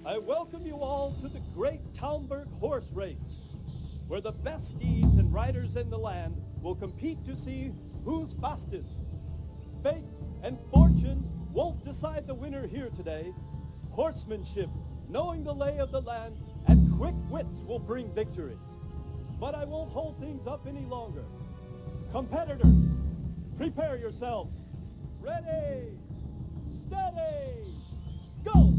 I welcome you all to the Great Talmberg Horse Race, where the best steeds and riders in the land will compete to see who's fastest. Fate and fortune won't decide the winner here today. Horsemanship, knowing the lay of the land, and quick wits will bring victory. But I won't hold things up any longer. Competitors, prepare yourselves. Ready, steady, go!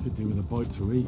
Could do with a bite to eat.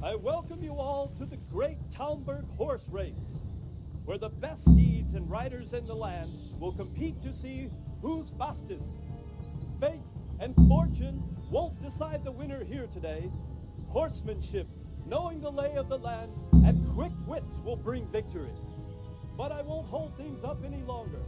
I welcome you all to the Great Taumburg Horse Race, where the best steeds and riders in the land will compete to see who's fastest. Fate and fortune won't decide the winner here today. Horsemanship, knowing the lay of the land, and quick wits will bring victory. But I won't hold things up any longer.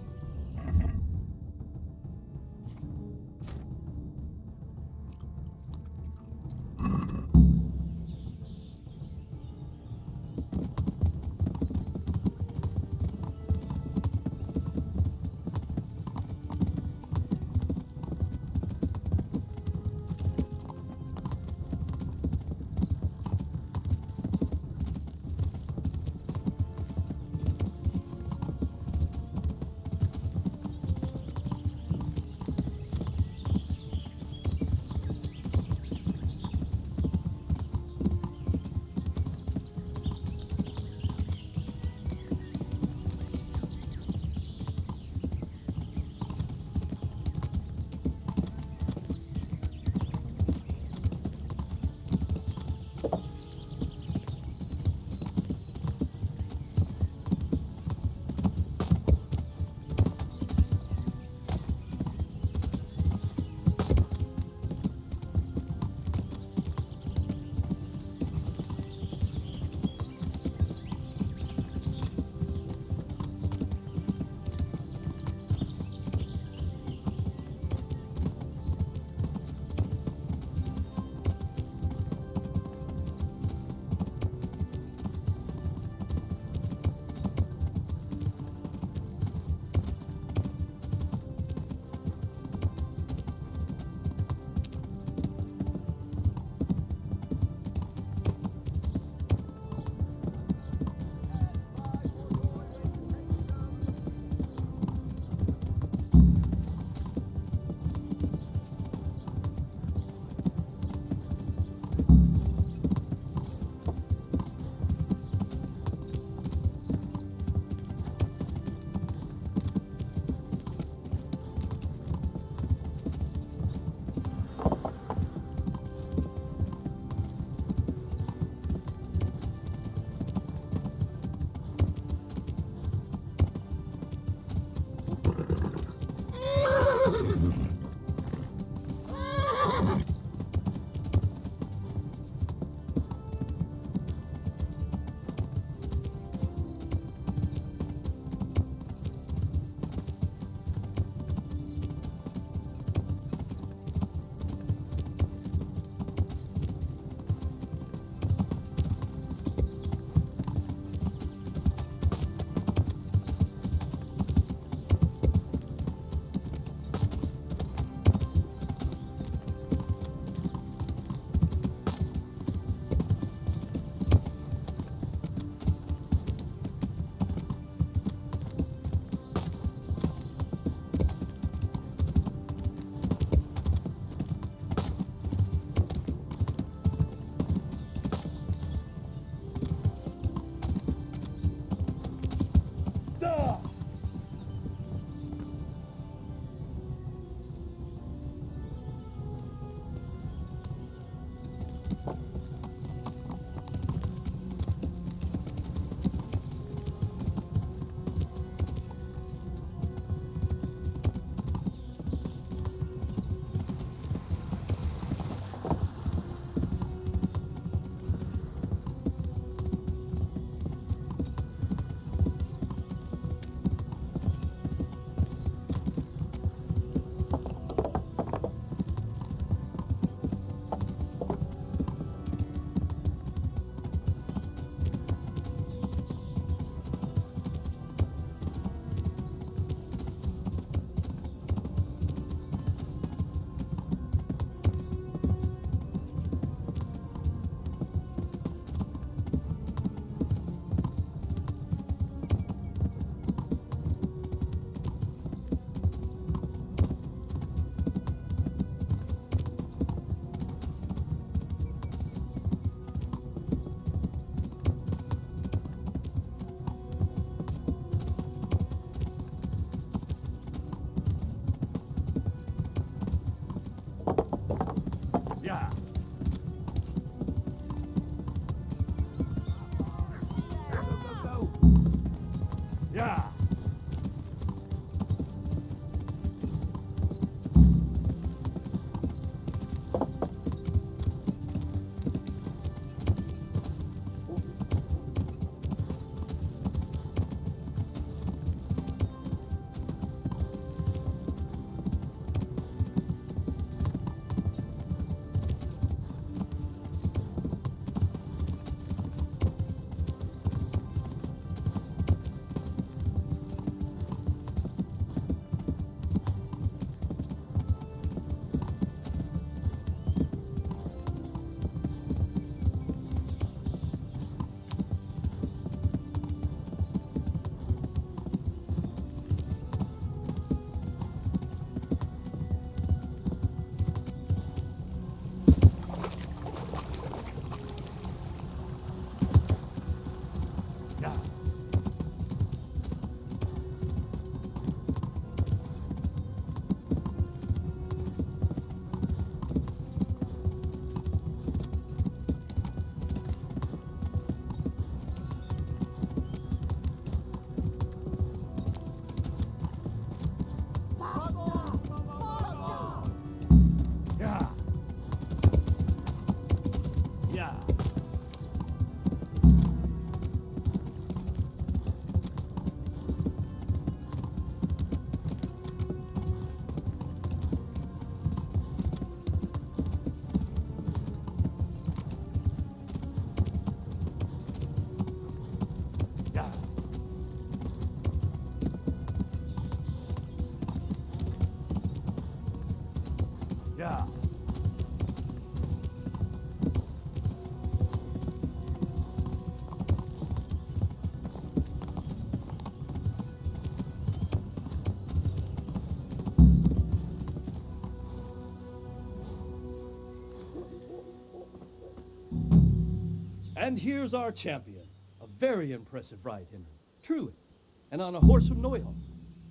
Yeah. Yeah. Yeah. And here's our champion. A very impressive ride, Henry. Truly. And on a horse from Neuhoff.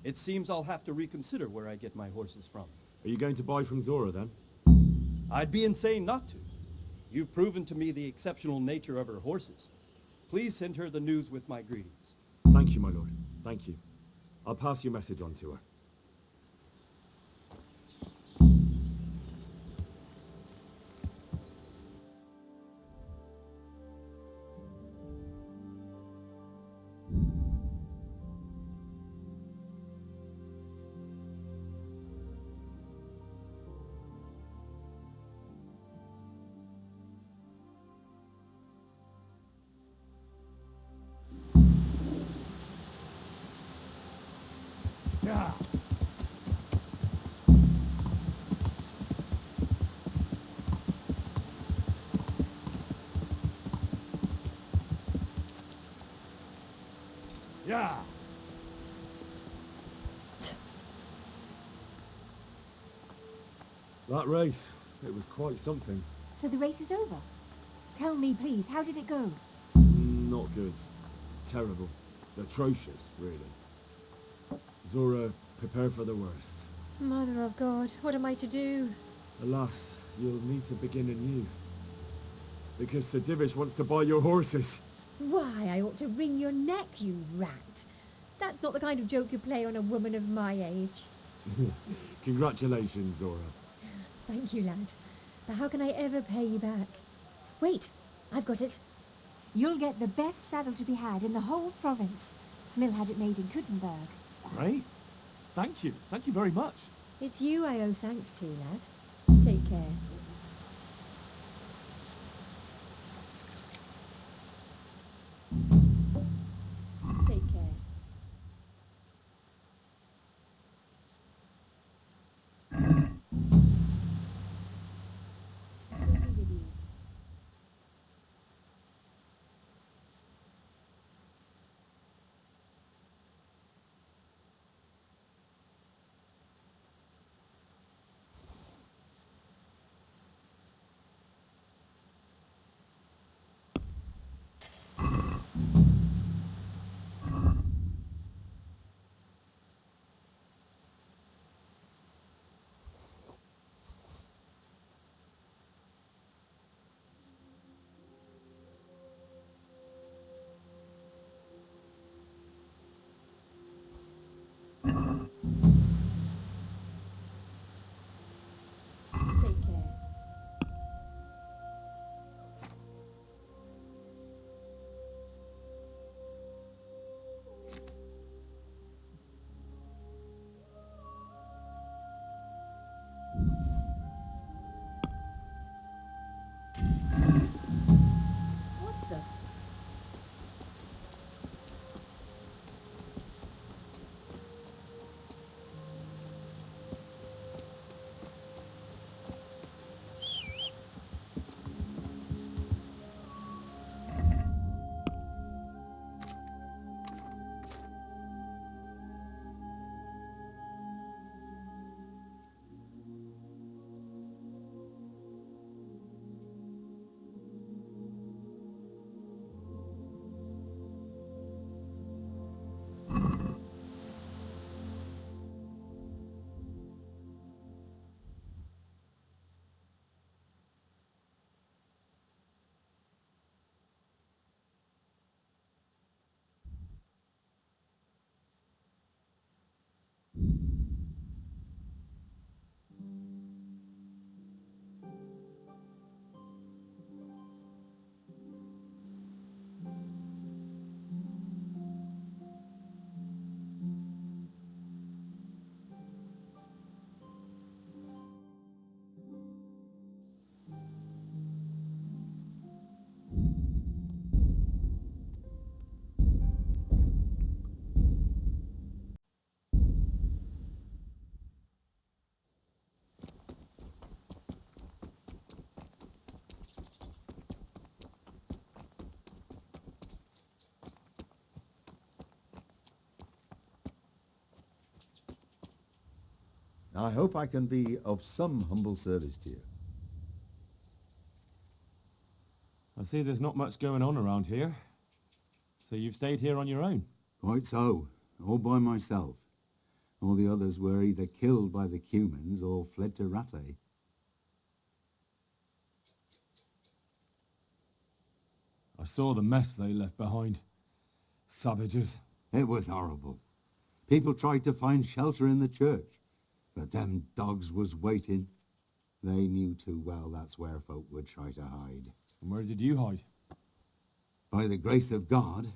It seems I'll have to reconsider where I get my horses from. Are you going to buy from Zora then? I'd be insane not to. You've proven to me the exceptional nature of her horses. Please send her the news with my greetings. Thank you, my lord. Thank you. I'll pass your message on to her. Yeah. Yeah. That race, it was quite something. So the race is over? Tell me, please, how did it go? Not good. Terrible. Atrocious, really. Zora, prepare for the worst. Mother of God, what am I to do? Alas, you'll need to begin anew. Because Sir Divish wants to buy your horses. Why, I ought to wring your neck, you rat. That's not the kind of joke you play on a woman of my age. Congratulations, Zora. Thank you, lad. But how can I ever pay you back? Wait, I've got it. You'll get the best saddle to be had in the whole province. Smill had it made in Kuttenberg. Great. Thank you. Thank you very much. It's you I owe thanks to, lad. Take care. Take care. God be with you. I hope I can be of some humble service to you. I see there's not much going on around here. So you've stayed here on your own? Quite so, all by myself. All the others were either killed by the Cumans or fled to Rattay. I saw the mess they left behind. Savages. It was horrible. People tried to find shelter in the church, but them dogs was waiting. They knew too well that's where folk would try to hide. And where did you hide? By the grace of God,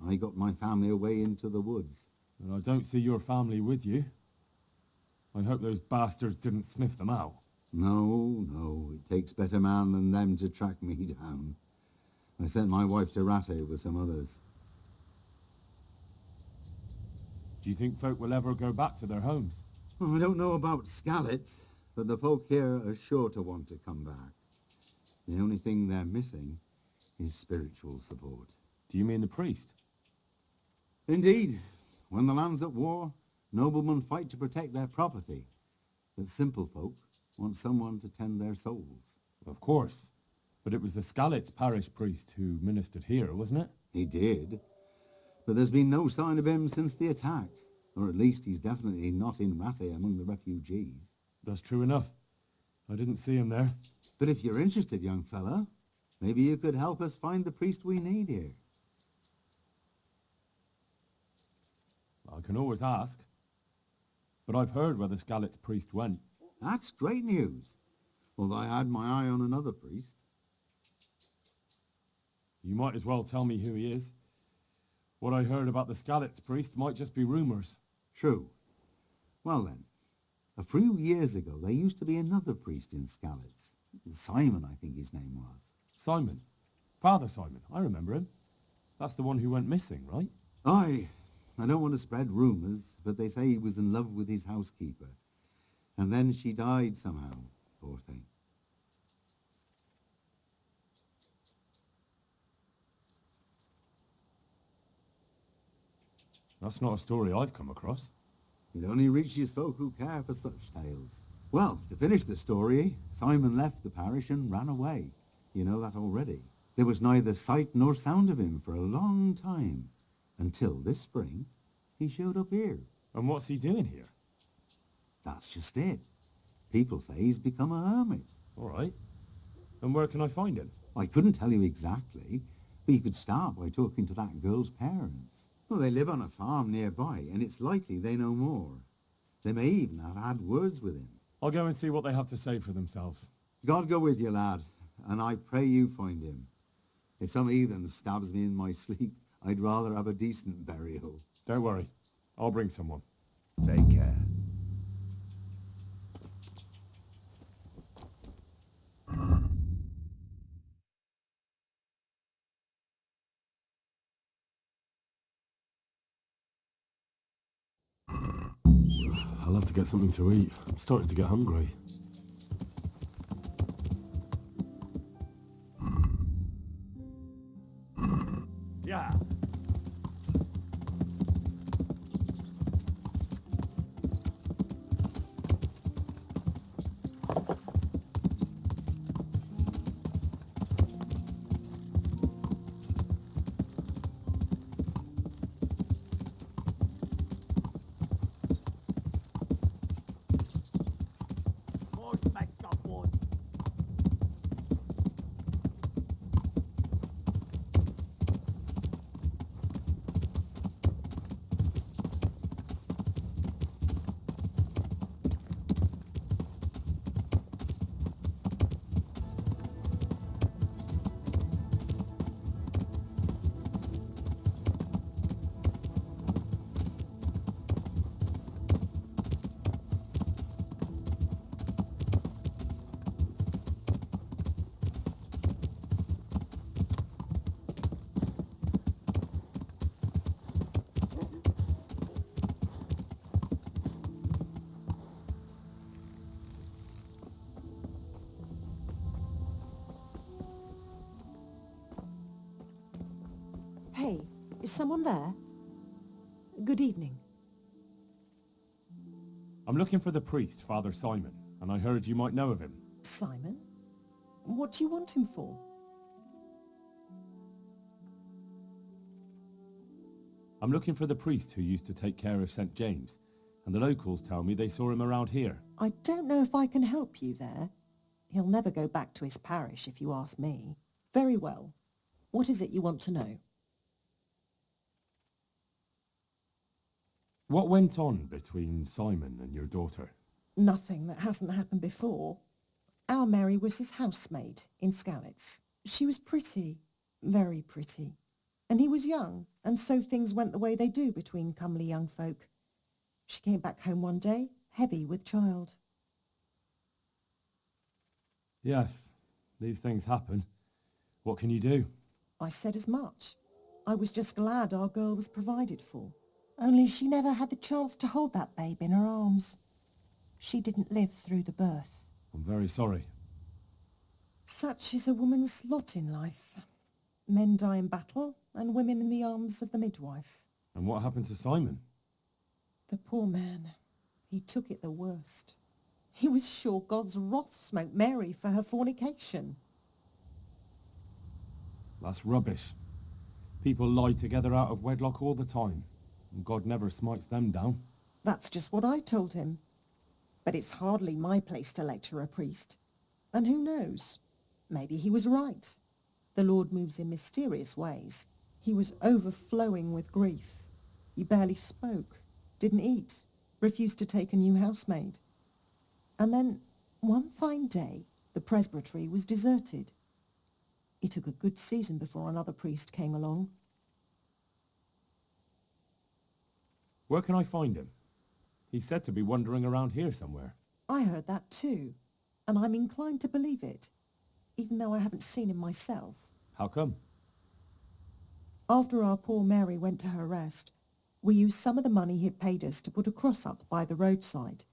I got my family away into the woods. And I don't see your family with you. I hope those bastards didn't sniff them out. No, it takes better man than them to track me down. I sent my wife to Rattay with some others. Do you think folk will ever go back to their homes? I don't know about Scallets, but the folk here are sure to want to come back. The only thing they're missing is spiritual support. Do you mean the priest? Indeed. When the land's at war, noblemen fight to protect their property. But simple folk want someone to tend their souls. Of course. But it was the Scallets parish priest who ministered here, wasn't it? He did. But there's been no sign of him since the attack. Or at least he's definitely not in Rattay among the refugees. That's true enough. I didn't see him there. But if you're interested, young fella, maybe you could help us find the priest we need here. I can always ask. But I've heard where the Scallets priest went. That's great news. Although I had my eye on another priest. You might as well tell me who he is. What I heard about the Scallets priest might just be rumours. True. Well then, a few years ago there used to be another priest in Scallets. Simon, I think his name was. Simon. Father Simon. I remember him. That's the one who went missing, right? Aye. I don't want to spread rumours, but they say he was in love with his housekeeper. And then she died somehow, poor thing. That's not a story I've come across. It only reaches folk who care for such tales. Well, to finish the story, Simon left the parish and ran away. You know that already. There was neither sight nor sound of him for a long time. Until this spring, he showed up here. And what's he doing here? That's just it. People say he's become a hermit. All right. And where can I find him? I couldn't tell you exactly, but you could start by talking to that girl's parents. Well, they live on a farm nearby, and it's likely they know more. They may even have had words with him. I'll go and see what they have to say for themselves. God go with you, lad, and I pray you find him. If some heathen stabs me in my sleep, I'd rather have a decent burial. Don't worry. I'll bring someone. Take care. I'll have to get something to eat. I'm starting to get hungry. Yeah. Hey, is someone there? Good evening. I'm looking for the priest, Father Simon, and I heard you might know of him. Simon? What do you want him for? I'm looking for the priest who used to take care of St. James, and the locals tell me they saw him around here. I don't know if I can help you there. He'll never go back to his parish if you ask me. Very well. What is it you want to know? What went on between Simon and your daughter? Nothing that hasn't happened before. Our Mary was his housemaid in Skalitz. She was pretty, very pretty. And he was young, and so things went the way they do between comely young folk. She came back home one day, heavy with child. Yes, these things happen. What can you do? I said as much. I was just glad our girl was provided for. Only she never had the chance to hold that babe in her arms. She didn't live through the birth. I'm very sorry. Such is a woman's lot in life. Men die in battle, and women in the arms of the midwife. And what happened to Simon? The poor man. He took it the worst. He was sure God's wrath smote Mary for her fornication. That's rubbish. People lie together out of wedlock all the time, and God never smites them down. That's just what I told him. But it's hardly my place to lecture a priest. And who knows? Maybe he was right. The Lord moves in mysterious ways. He was overflowing with grief. He barely spoke, didn't eat, refused to take a new housemaid. And then, one fine day, the presbytery was deserted. It took a good season before another priest came along. Where can I find him? He's said to be wandering around here somewhere. I heard that too, and I'm inclined to believe it, even though I haven't seen him myself. How come? After our poor Mary went to her rest, we used some of the money he'd paid us to put a cross up by the roadside.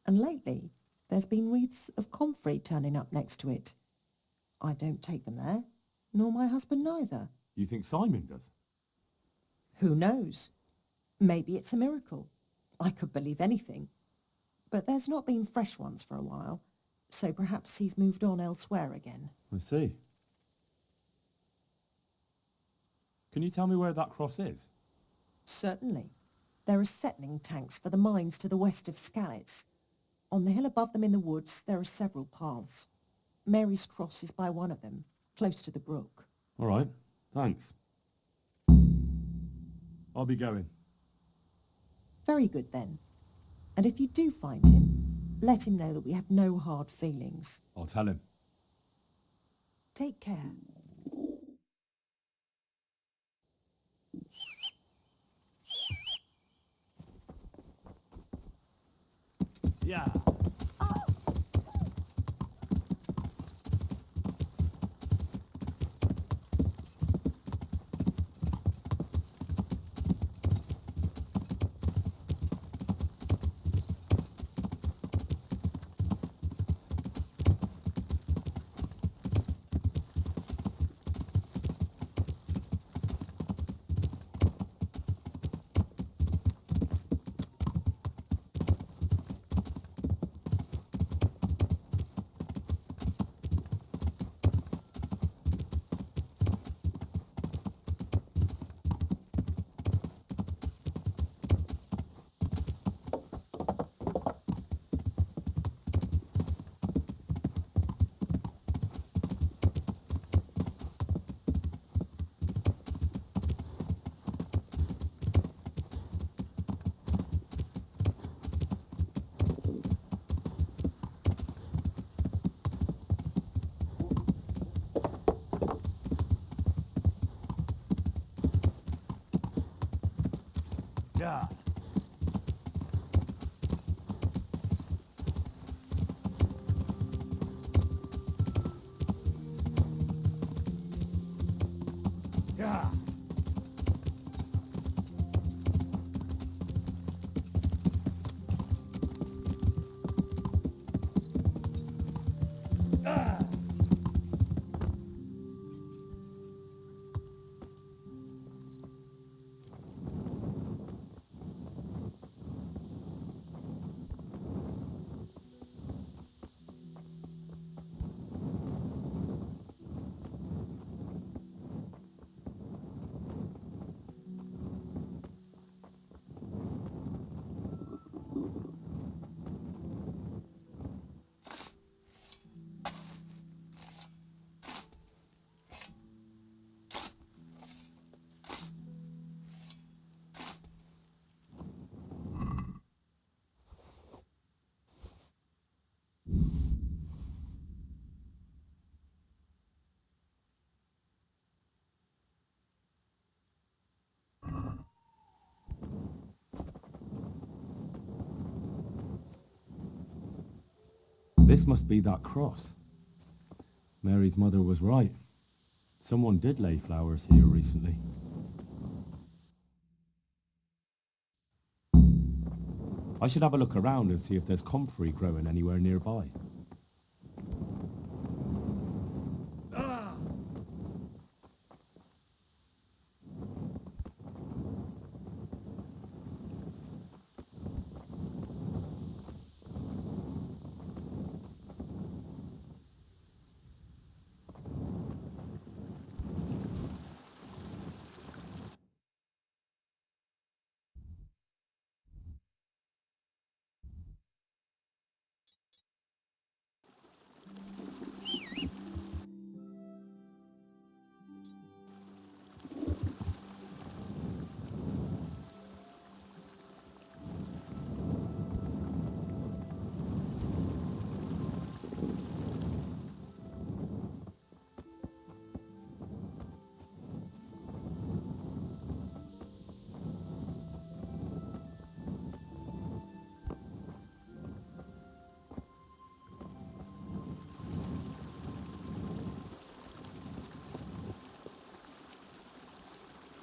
And lately, there's been wreaths of comfrey turning up next to it. I don't take them there, nor my husband neither. You think Simon does? Who knows? Maybe it's a miracle. I could believe anything. But there's not been fresh ones for a while, so perhaps he's moved on elsewhere again. I see. Can you tell me where that cross is? Certainly. There are settling tanks for the mines to the west of Skalitz. On the hill above them in the woods, there are several paths. Mary's cross is by one of them, close to the brook. All right, thanks. I'll be going. Very good then. And if you do find him, let him know that we have no hard feelings. I'll tell him. Take care. Yeah. Yeah. Yeah. This must be that cross. Mary's mother was right. Someone did lay flowers here recently. I should have a look around and see if there's comfrey growing anywhere nearby.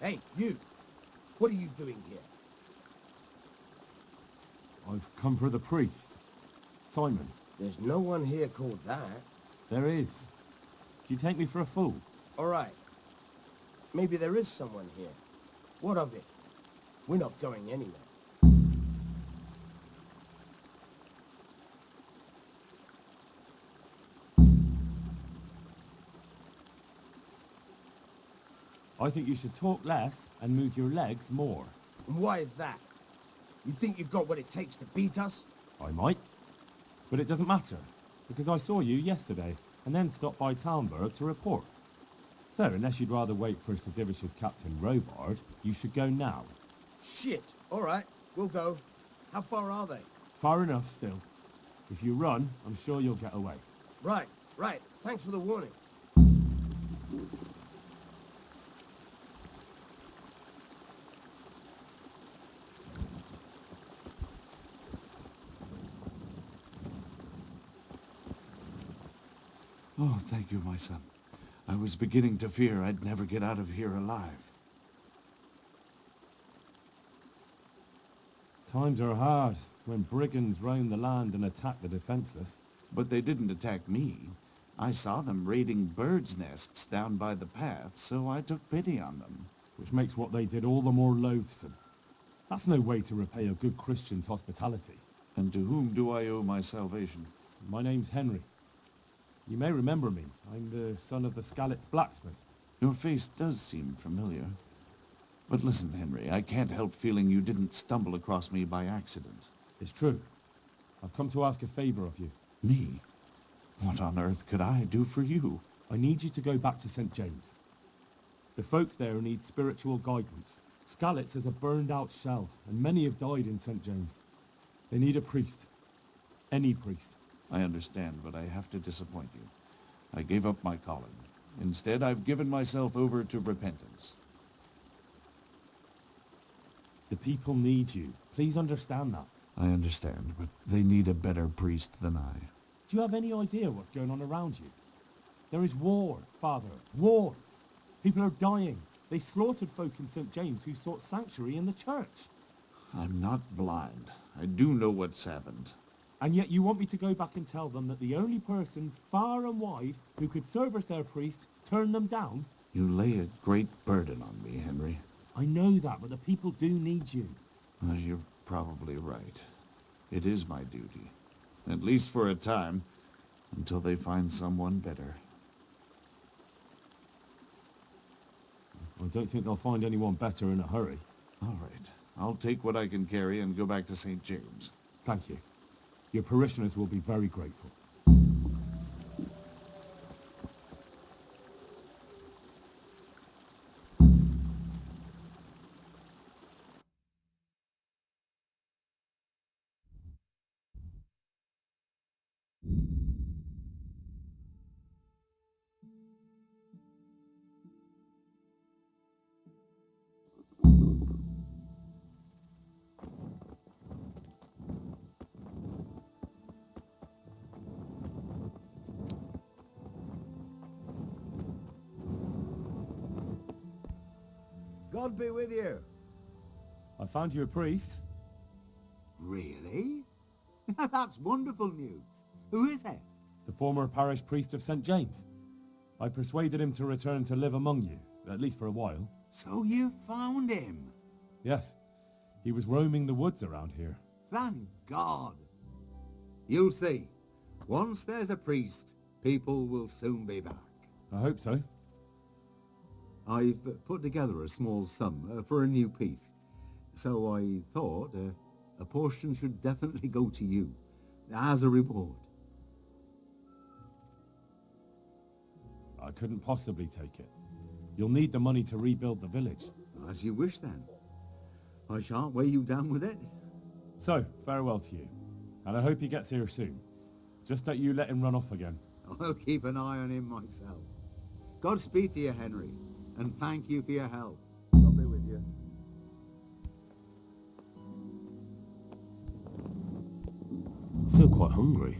Hey, you! What are you doing here? I've come for the priest. Simon. There's no one here called that. There is. Do you take me for a fool? All right. Maybe there is someone here. What of it? We're not going anywhere. I think you should talk less and move your legs more. And why is that? You think you've got what it takes to beat us? I might. But it doesn't matter, because I saw you yesterday, and then stopped by Talmberg to report. So, unless you'd rather wait for Sir Divish's Captain Robard, you should go now. Shit! All right, we'll go. How far are they? Far enough still. If you run, I'm sure you'll get away. Right. Thanks for the warning. Oh, thank you, my son. I was beginning to fear I'd never get out of here alive. Times are hard when brigands roam the land and attack the defenseless. But they didn't attack me. I saw them raiding birds' nests down by the path, so I took pity on them. Which makes what they did all the more loathsome. That's no way to repay a good Christian's hospitality. And to whom do I owe my salvation? My name's Henry. You may remember me. I'm the son of the Skalitz blacksmith. Your face does seem familiar. But listen, Henry, I can't help feeling you didn't stumble across me by accident. It's true. I've come to ask a favor of you. Me? What on earth could I do for you? I need you to go back to St. James. The folk there need spiritual guidance. Skalitz is a burned-out shell, and many have died in St. James. They need a priest. Any priest. I understand, but I have to disappoint you. I gave up my calling. Instead, I've given myself over to repentance. The people need you. Please understand that. I understand, but they need a better priest than I. Do you have any idea what's going on around you? There is war, Father. War. People are dying. They slaughtered folk in St. James who sought sanctuary in the church. I'm not blind. I do know what's happened. And yet you want me to go back and tell them that the only person far and wide who could serve as their priest turned them down? You lay a great burden on me, Henry. I know that, but the people do need you. You're probably right. It is my duty. At least for a time, until they find someone better. I don't think they'll find anyone better in a hurry. All right. I'll take what I can carry and go back to St. James. Thank you. Your parishioners will be very grateful. God be with you. I found you a priest. Really? That's wonderful news. Who is it? The former parish priest of St. James. I persuaded him to return to live among you, at least for a while. So you found him. Yes, he was roaming the woods around here. Thank God. You'll see. Once there's a priest, people will soon be back. I hope so. I've put together a small sum for a new piece. So I thought a portion should definitely go to you, as a reward. I couldn't possibly take it. You'll need the money to rebuild the village. As you wish then. I shan't weigh you down with it. So, farewell to you. And I hope he gets here soon. Just that you let him run off again. I'll keep an eye on him myself. Godspeed to you, Henry, and thank you for your help. God be with you. I feel quite hungry.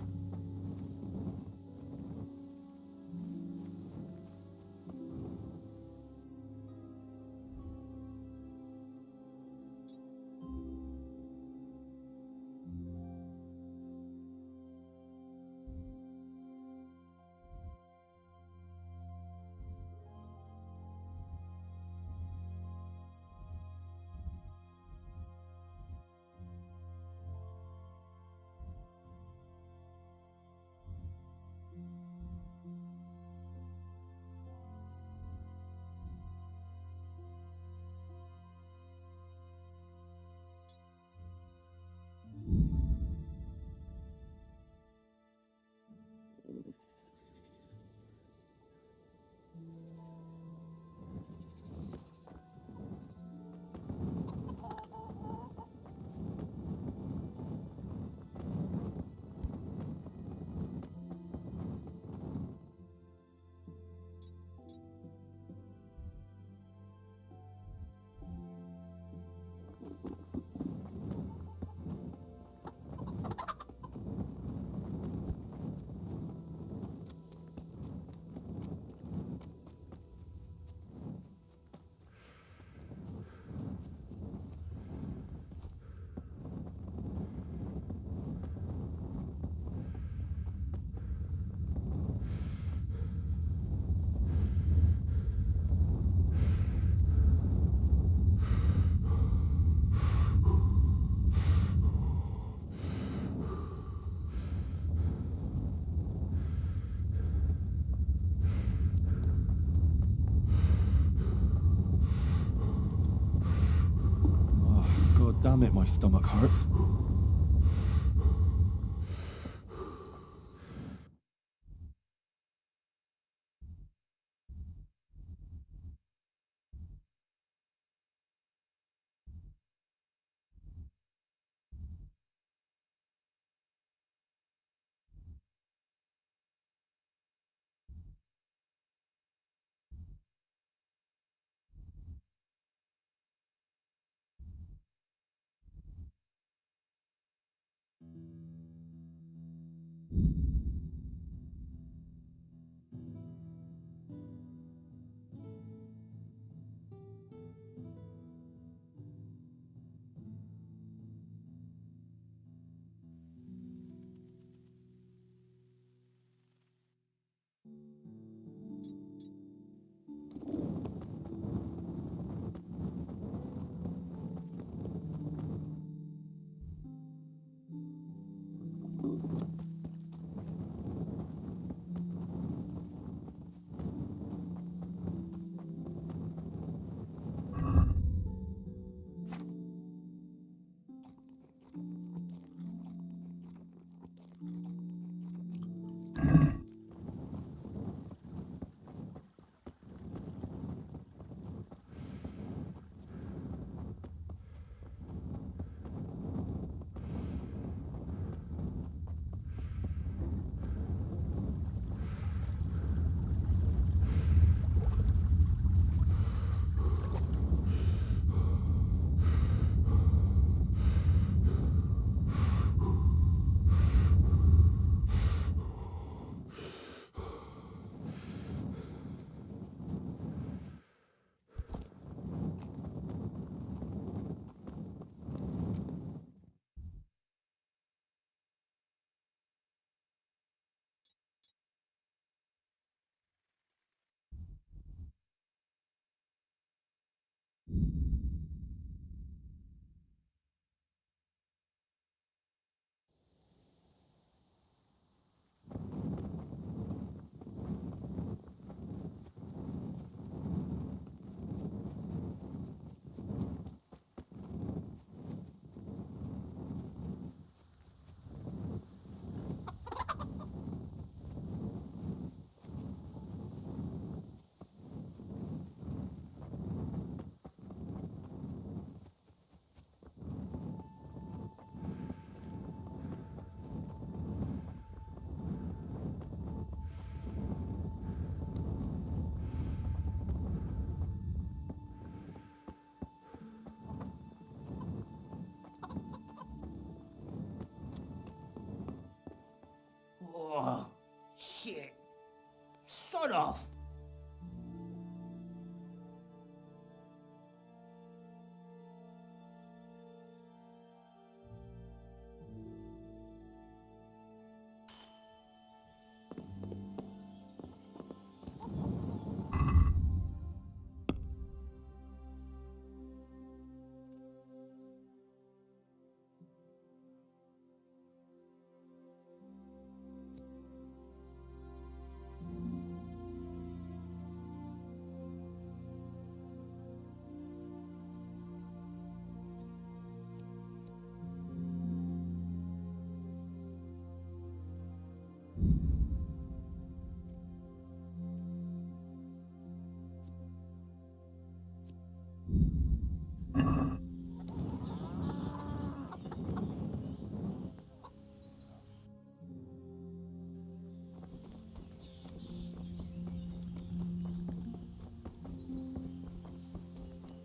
God damn it, my stomach hurts.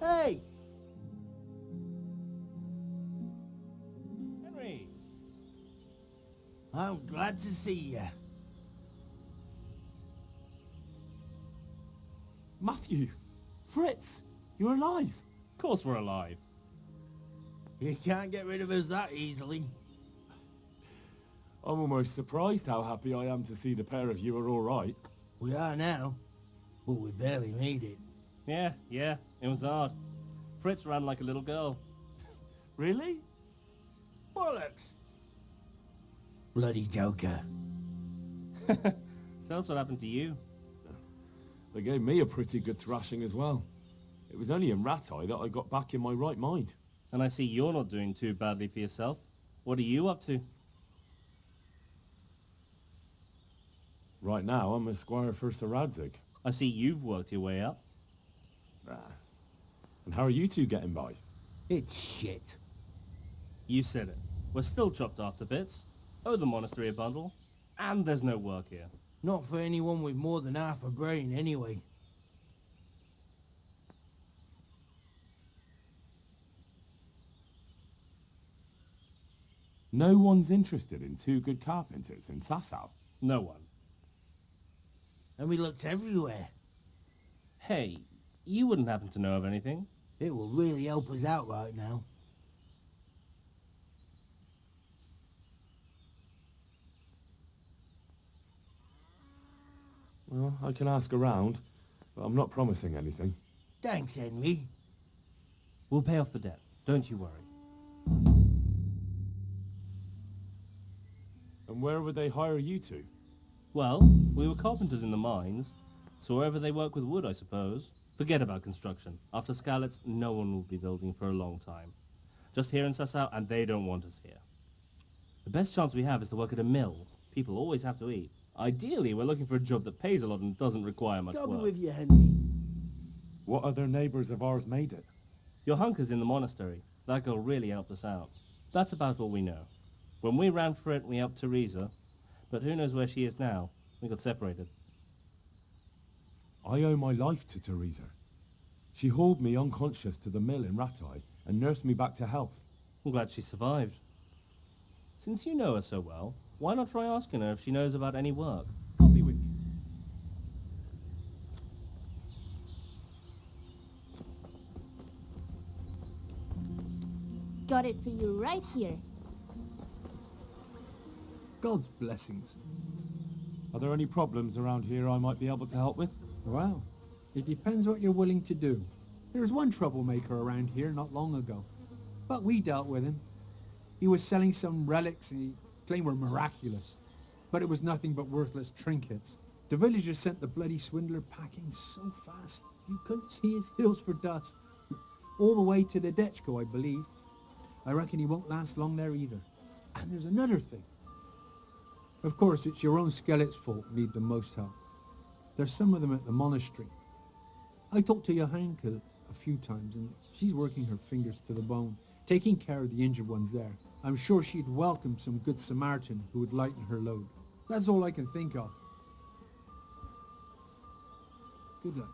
Hey! Henry! I'm glad to see you. Matthew! Fritz! You're alive! Of course we're alive. You can't get rid of us that easily. I'm almost surprised how happy I am to see the pair of you are all right. We are now, but we barely made it. Yeah, it was hard. Fritz ran like a little girl. Really? Bollocks! Bloody Joker. Tell us what happened to you. They gave me a pretty good thrashing as well. It was only in Rattay that I got back in my right mind. And I see you're not doing too badly for yourself. What are you up to? Right now, I'm a squire for Sir Radzig. I see you've worked your way up. And how are you two getting by? It's shit. You said it. We're still chopped off to bits. Owe the monastery a bundle. And there's no work here. Not for anyone with more than half a brain, anyway. No one's interested in two good carpenters in Sasau. No one. And we looked everywhere. Hey, you wouldn't happen to know of anything? It will really help us out right now. Well, I can ask around, but I'm not promising anything. Thanks, Henry. We'll pay off the debt. Don't you worry. And where would they hire you to? Well, we were carpenters in the mines, so wherever they work with wood, I suppose. Forget about construction. After Skalitz, no one will be building for a long time. Just here in Sasau, and they don't want us here. The best chance we have is to work at a mill. People always have to eat. Ideally, we're looking for a job that pays a lot and doesn't require much God be work. with you, Henry. What other neighbours of ours made it? Your hunker's in the monastery. That girl really helped us out. That's about all we know. When we ran for it, we helped Teresa. But who knows where she is now? We got separated. I owe my life to Teresa. She hauled me unconscious to the mill in Rattay and nursed me back to health. I'm glad she survived. Since you know her so well, why not try asking her if she knows about any work? I'll be with you. Got it for you right here. God's blessings. Are there any problems around here I might be able to help with? Well, it depends what you're willing to do. There was one troublemaker around here not long ago, but we dealt with him. He was selling some relics and he claimed were miraculous, but it was nothing but worthless trinkets. The villagers sent the bloody swindler packing so fast, you couldn't see his heels for dust. All the way to the Dechko, I believe. I reckon he won't last long there either. And there's another thing. Of course, it's your own skelet's fault need the most help. There's some of them at the monastery. I talked to Johanka a few times, and she's working her fingers to the bone, taking care of the injured ones there. I'm sure she'd welcome some good Samaritan who would lighten her load. That's all I can think of. Good luck.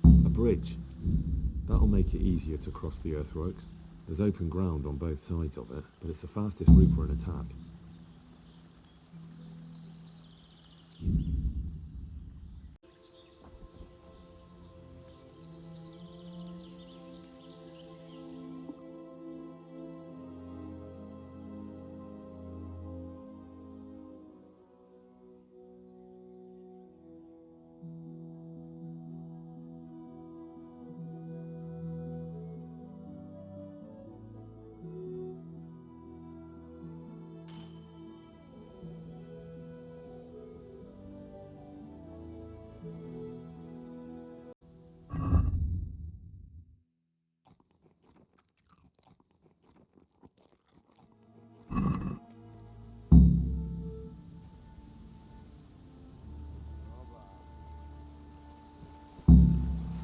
A bridge. That'll make it easier to cross the earthworks. There's open ground on both sides of it, but it's the fastest route for an attack.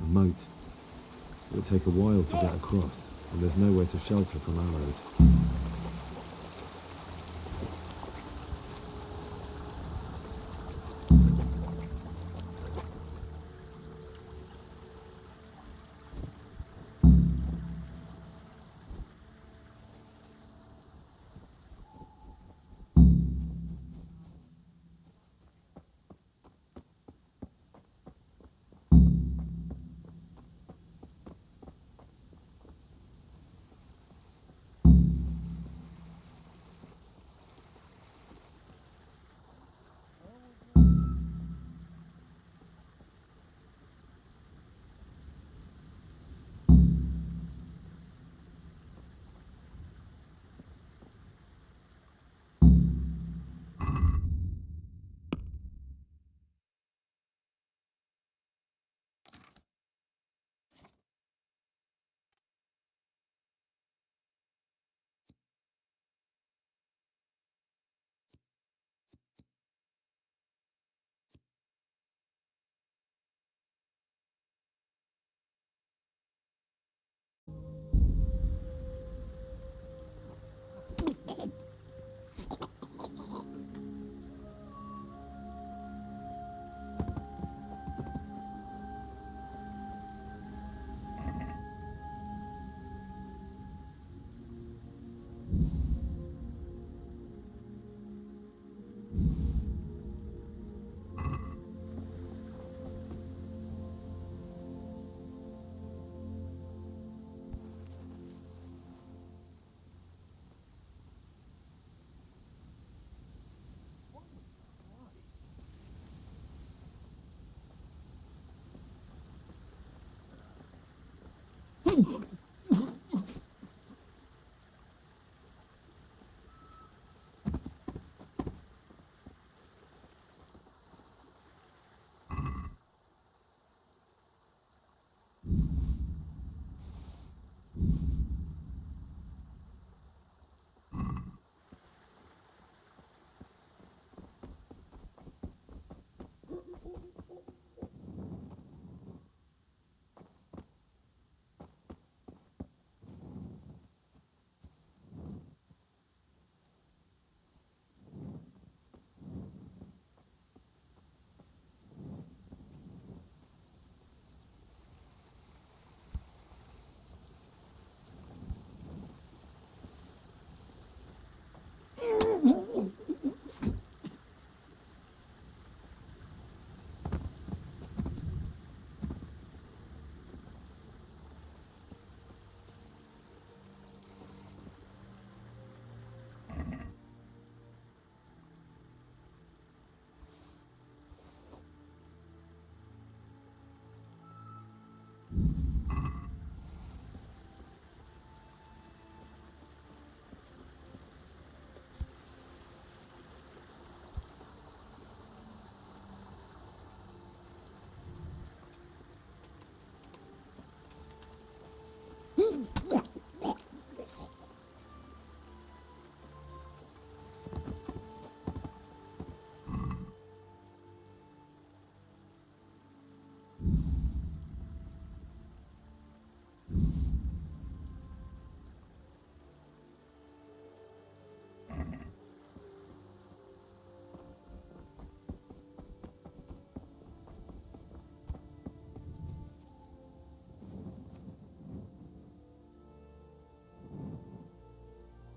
A moat. It'll take a while to get across, and there's nowhere to shelter from arrows.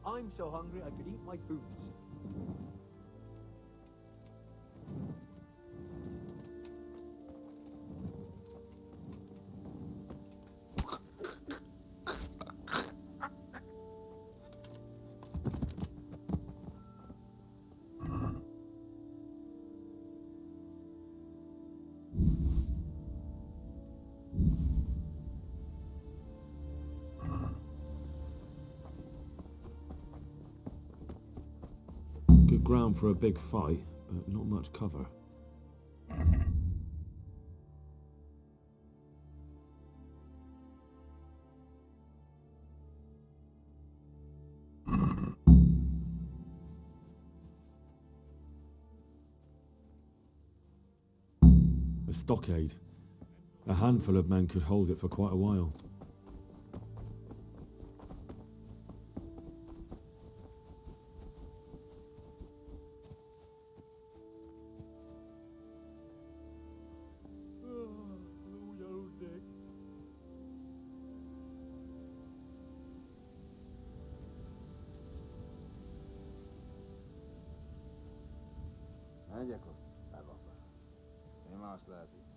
I'm so hungry I could eat my boots. Good ground for a big fight, but not much cover. A stockade. A handful of men could hold it for quite a while. Megyek ott, meg a fel. Mi más lehet itt?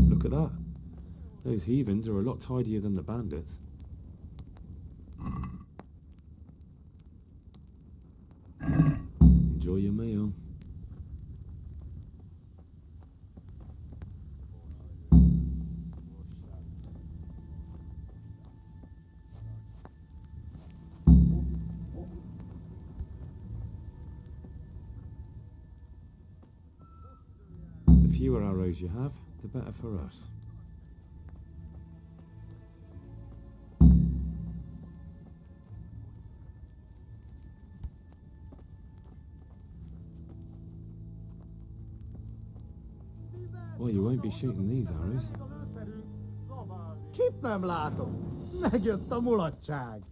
Look at that. Those heathens are a lot tidier than the bandits. Enjoy your meal. The fewer arrows you have, the better for us. Well, you won't be shooting these arrows. Kit nem látom? Megjött a mulatság.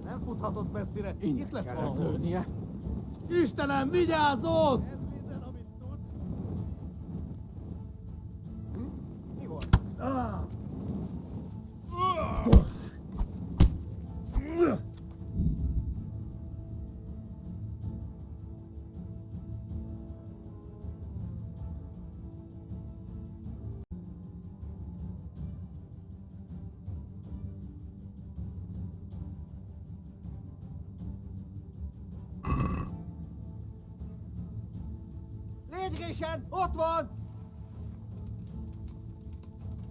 Nem futhatott messzire. Itt lesz valahol. Lőnie. Istenem, vigyázzon! Ez minden, amit tudsz. Mi volt? Légy Grisen! Ott van!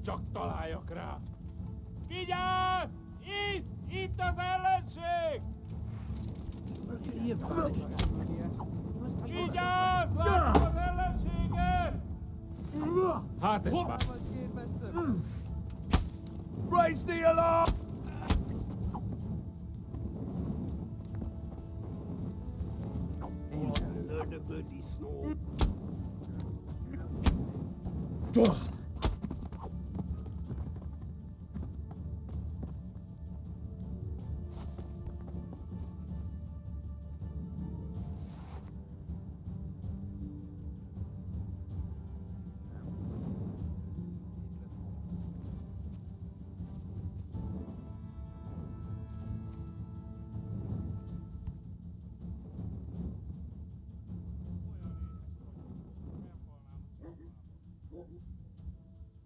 Csak találjak rá! Vigyázz! Itt! Itt az ellenség! Vigyázz! Látom az ellenséget! Hát ez már... Raise the alarm! Ördögös disznó!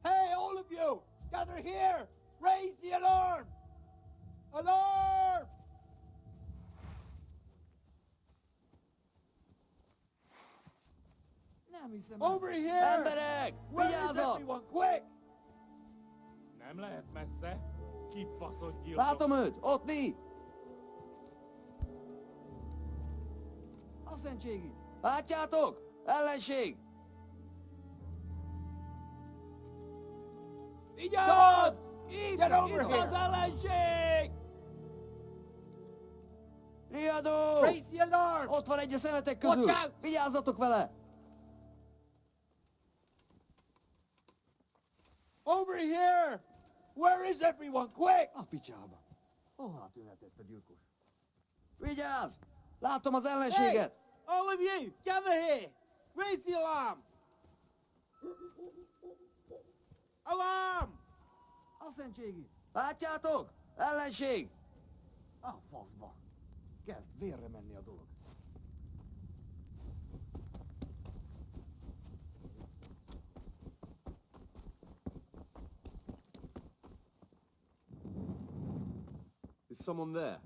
Hey, all of you! Gather here! Raise the alarm! Alarm! Over here! Emberek! Vigyázzatok! Nem lehet messze. Kibaszott gyilkos. Látom őt! Ott Lee! Asszentségi! Látjátok? Ellenség! Vigyázz! Get over Itt here! az ellenség! Riadó! Raise the alarm! Ott van egy a szemetek közül! Watch out! Vigyázzatok vele! Over here! Where is everyone? Quick! A picsába! Hol tűnhet ezt a gyilkos? Vigyázz! Látom az Hey! ellenséget! All of you, gather here! Raise the alarm! Alarm! Asszentségi! Látjátok? Ellenség! A faszba! Kezd vérre menni a dolog. Is someone there?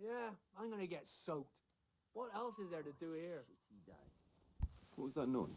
Yeah, I'm gonna get soaked. What else is there to do here? What was that noise?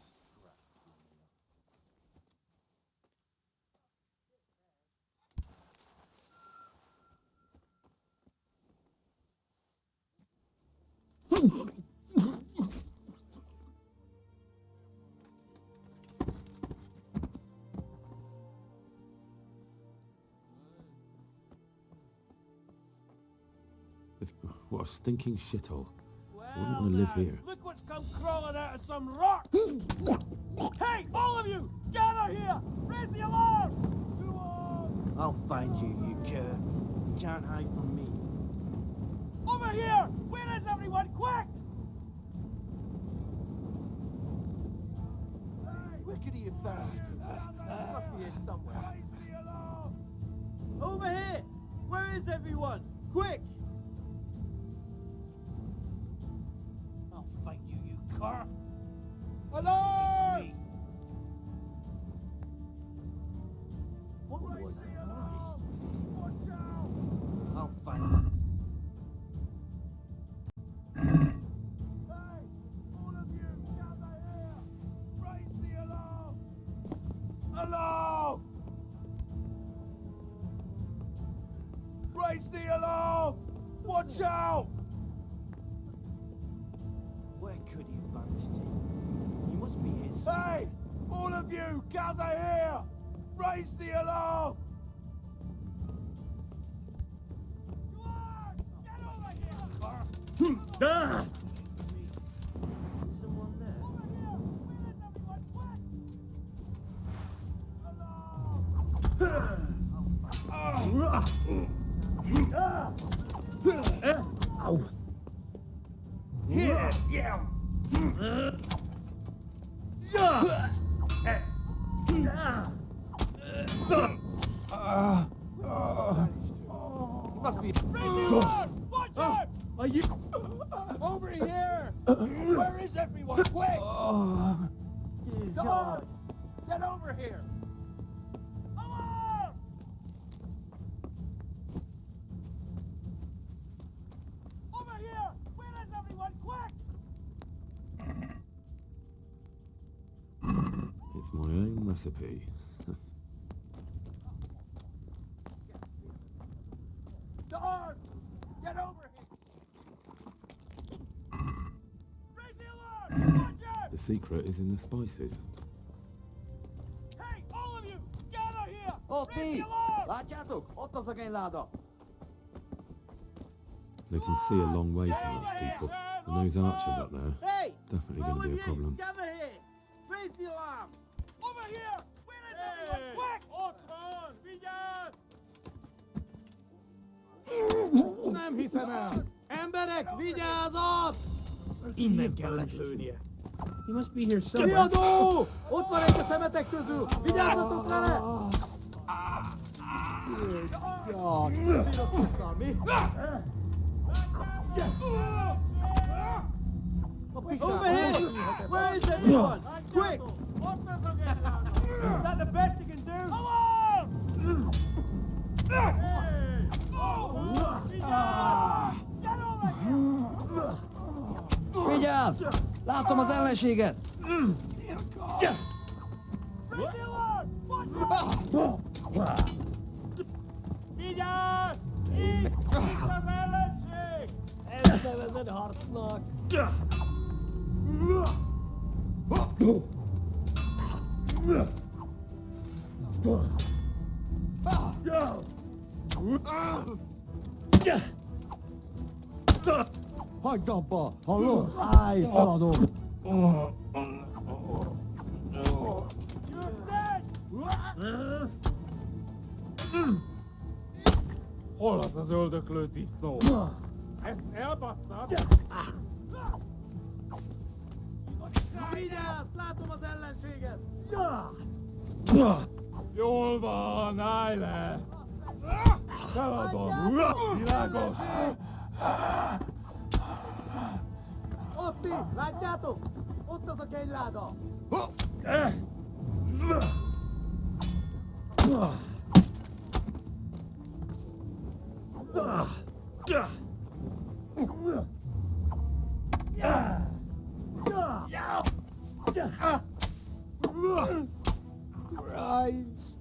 What a stinking shithole. I wouldn't Well, want to live now, here. look what's come crawling out of some rock! Hey, all of you, gather here! Raise the alarm! To arms! I'll find you, you cur. You can't hide from me. Over here! Where is everyone? Quick! Where could he have vanished to? He must be here somewhere. Raise the alarm! Over here! Where is everyone? Quick! I'll find you, you cur. Alarm! What was that noise? Watch out! I'll find you. Hey! All of you, gather here! Raise the alarm! Alarm! Raise the alarm! Watch out! Where could he have vanished to? He must be here somewhere. Hey! All of you, gather here! Raise the alarm! Stuart! Get over here! Someone there. Over here! Where is everyone? Quick! Ow! Yeah! Yeah! He must be. Watch out! Are you? Over here! Where is everyone? Quick! Come on! Get over here! Alarm! Over here! Where is everyone? Quick! It's my own recipe. To arms! Get over here! Raise the alarm! Watch out! The secret is in the spices. Hey, all of you! Gather here! Ott Raise Lee! the alarm! Látjátok? Ott az a kényláda! They can see a long way from that steeple, and those archers up there, Hey! definitely all going to of be a you, problem. gather here! Raise the alarm! Over here! Where is everyone? Quick! Ott van! Vigyázz! Nem hiszem el! Emberek, vigyázat! Innen kellett lőnie. He must be here somewhere. Riadó! Ott van egy a szemetek közül! Vigyázzatok vele! God. Bírok vissza, mi? Over here! Where is everyone? Quick! Ott az a kényláda! Is that the best you can do? Alarm! Hey! Ott van! Vigyázz! Get Vigyázz! Látom az ellenséget! Vigyázz! Itt az ellenség! Ezt nevezed harcnak? Hagyd abba! Hallod? Állj, haladom! Hol az az öldöklő tisztó? Ezt elbasztad? Vigyázz! Látom az ellenséget! Jól van, állj le! Feladom! Világos! Ott ti! Látjátok? Ott az a kegyláda! Christ!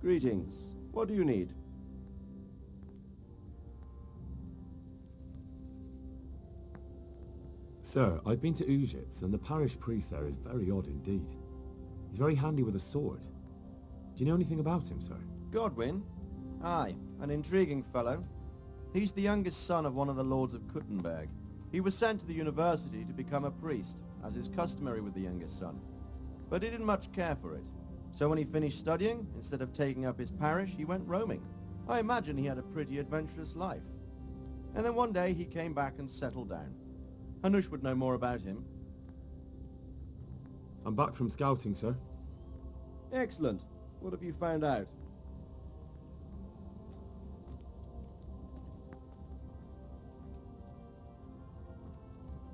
Greetings. What do you need? Sir, I've been to Ujits, and the parish priest there is very odd indeed. He's very handy with a sword. Do you know anything about him, sir? Godwin? Aye, an intriguing fellow. He's the youngest son of one of the lords of Kuttenberg. He was sent to the university to become a priest, as is customary with the youngest son. But he didn't much care for it. So when he finished studying, instead of taking up his parish, he went roaming. I imagine he had a pretty adventurous life. And then one day he came back and settled down. Hanush would know more about him. I'm back from scouting, sir. Excellent. What have you found out?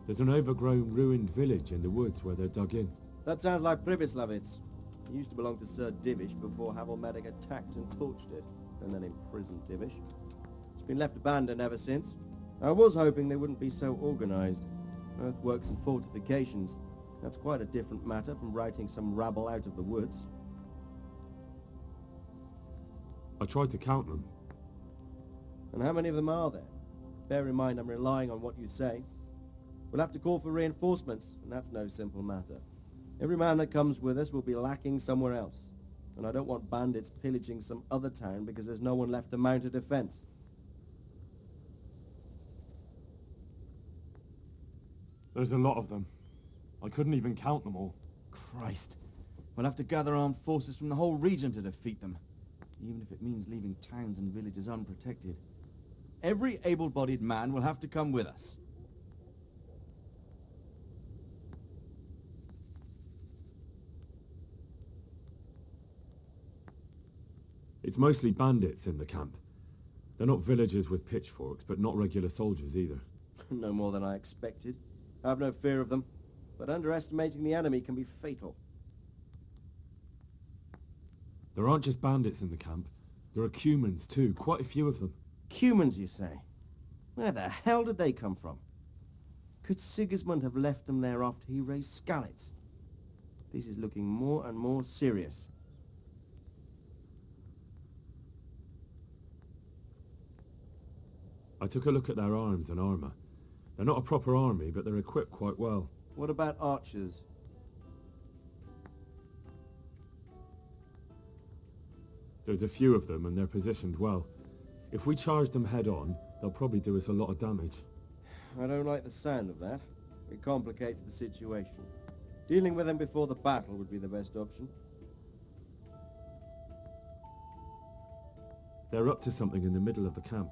There's an overgrown, ruined village in the woods where they're dug in. That sounds like Pribyslavitz. He used to belong to Sir Divish before Havelmedic attacked and torched it, and then imprisoned Divish. It's been left abandoned ever since. I was hoping they wouldn't be so organized. Earthworks and fortifications. That's quite a different matter from routing some rabble out of the woods. I tried to count them. And how many of them are there? Bear in mind I'm relying on what you say. We'll have to call for reinforcements, and that's no simple matter. Every man that comes with us will be lacking somewhere else. And I don't want bandits pillaging some other town because there's no one left to mount a defense. There's a lot of them. I couldn't even count them all. Christ. We'll have to gather armed forces from the whole region to defeat them. Even if it means leaving towns and villages unprotected. Every able-bodied man will have to come with us. It's mostly bandits in the camp. They're not villagers with pitchforks, but not regular soldiers either. No more than I expected. I have no fear of them, but underestimating the enemy can be fatal. There aren't just bandits in the camp. There are Cumans too, quite a few of them. Cumans, you say? Where the hell did they come from? Could Sigismund have left them there after he raised Skalitz? This is looking more and more serious. I took a look at their arms and armour. They're not a proper army, but they're equipped quite well. What about archers? There's a few of them, and they're positioned well. If we charge them head-on, they'll probably do us a lot of damage. I don't like the sound of that. It complicates the situation. Dealing with them before the battle would be the best option. They're up to something in the middle of the camp.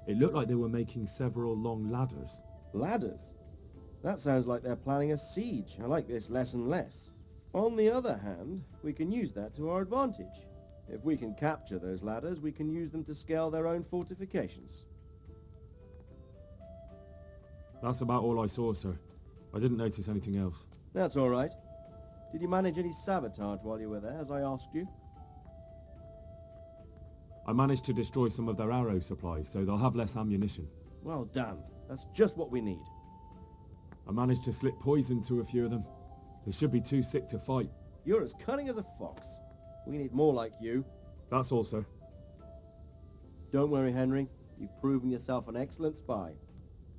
It looked like they were making several long ladders. Ladders? That sounds like they're planning a siege. I like this less and less. On the other hand, we can use that to our advantage. If we can capture those ladders, we can use them to scale their own fortifications. That's about all I saw, sir. I didn't notice anything else. That's all right. Did you manage any sabotage while you were there, as I asked you? I managed to destroy some of their arrow supplies, so they'll have less ammunition. Well done. That's just what we need. I managed to slip poison to a few of them. They should be too sick to fight. You're as cunning as a fox. We need more like you. That's all, sir. Don't worry, Henry. You've proven yourself an excellent spy.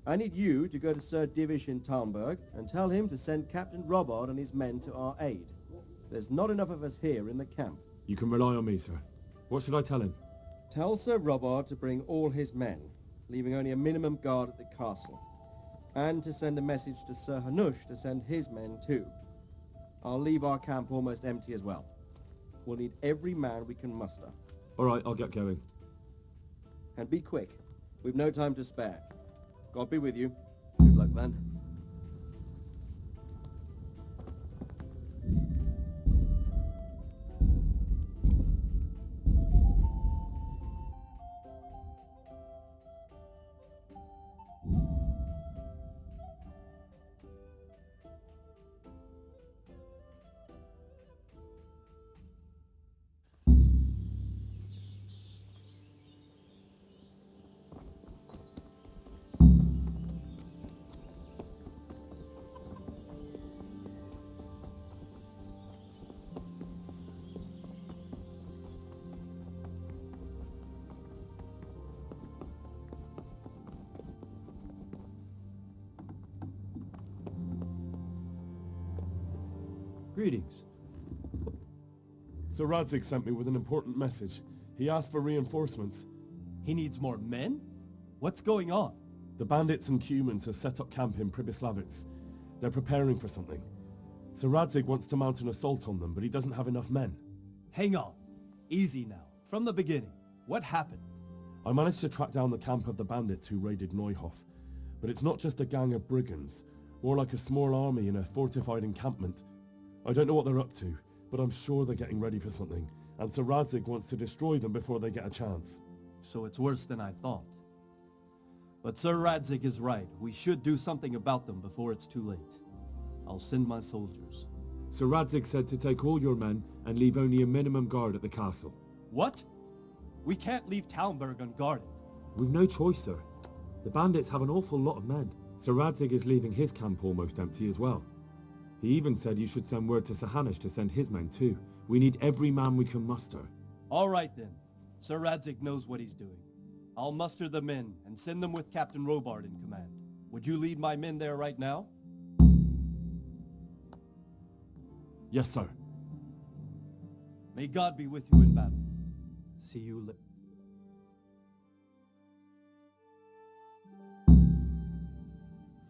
I need you to go to Sir Divish in Talmberg and tell him to send Captain Robard and his men to our aid. There's not enough of us here in the camp. You can rely on me, sir. What should I tell him? Tell Sir Robard to bring all his men, leaving only a minimum guard at the castle, and to send a message to Sir Hanush to send his men too. I'll leave our camp almost empty as well. We'll need every man we can muster. All right, I'll get going. And be quick. We've no time to spare. God be with you. Good luck then. Greetings. Sir Radzig sent me with an important message. He asked for reinforcements. He needs more men? What's going on? The bandits and Cumans have set up camp in Pribyslavitz. They're preparing for something. Sir Radzig wants to mount an assault on them, but he doesn't have enough men. Hang on. Easy now. From the beginning. What happened? I managed to track down the camp of the bandits who raided Neuhof. But it's not just a gang of brigands, more like a small army in a fortified encampment. I don't know what they're up to, but I'm sure they're getting ready for something, and Sir Radzig wants to destroy them before they get a chance. So it's worse than I thought. But Sir Radzig is right. We should do something about them before it's too late. I'll send my soldiers. Sir Radzig said to take all your men and leave only a minimum guard at the castle. What? We can't leave Talmberg unguarded. We've no choice, sir. The bandits have an awful lot of men. Sir Radzig is leaving his camp almost empty as well. He even said you should send word to Sir Hanush to send his men too. We need every man we can muster. All right then. Sir Radzig knows what he's doing. I'll muster the men and send them with Captain Robard in command. Would you lead my men there right now? Yes, sir. May God be with you in battle. See you later.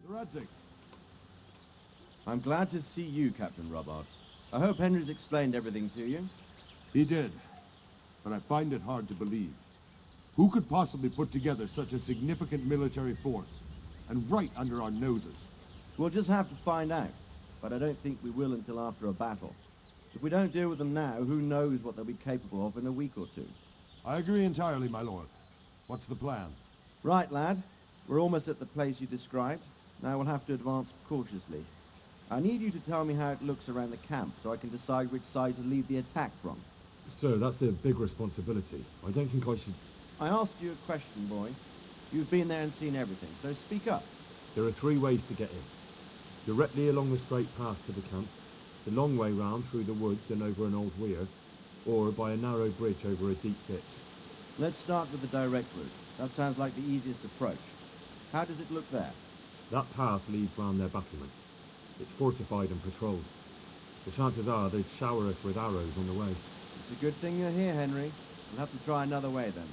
Radzig. I'm glad to see you, Captain Robard. I hope Henry's explained everything to you. He did, but I find it hard to believe. Who could possibly put together such a significant military force, and right under our noses? We'll just have to find out, but I don't think we will until after a battle. If we don't deal with them now, who knows what they'll be capable of in a week or two. I agree entirely, my lord. What's the plan? Right, lad. We're almost at the place you described. Now we'll have to advance cautiously. I need you to tell me how it looks around the camp so I can decide which side to lead the attack from. Sir, that's a big responsibility. I don't think I should... I asked you a question, boy. You've been there and seen everything, so speak up. There are 3 ways to get in. Directly along the straight path to the camp, the long way round through the woods and over an old weir, or by a narrow bridge over a deep ditch. Let's start with the direct route. That sounds like the easiest approach. How does it look there? That path leads round their battlements. It's fortified and patrolled. The chances are they'd shower us with arrows on the way. It's a good thing you're here, Henry. We'll have to try another way then.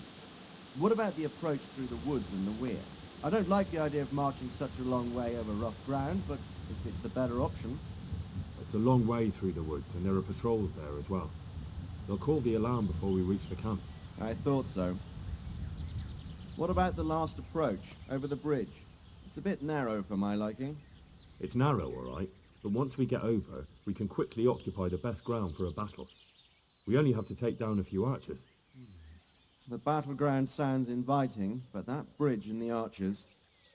What about the approach through the woods and the weir? I don't like the idea of marching such a long way over rough ground, but if it's the better option... It's a long way through the woods, and there are patrols there as well. They'll call the alarm before we reach the camp. I thought so. What about the last approach, over the bridge? It's a bit narrow for my liking. It's narrow, all right, but once we get over, we can quickly occupy the best ground for a battle. We only have to take down a few archers. The battleground sounds inviting, but that bridge and the archers,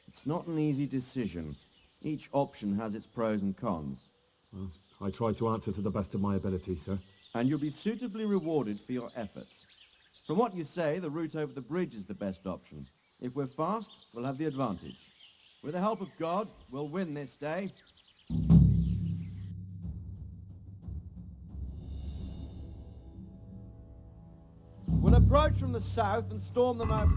it's not an easy decision. Each option has its pros and cons. Well, I try to answer to the best of my ability, sir. And you'll be suitably rewarded for your efforts. From what you say, the route over the bridge is the best option. If we're fast, we'll have the advantage. With the help of God, we'll win this day. We'll approach from the south and storm them out.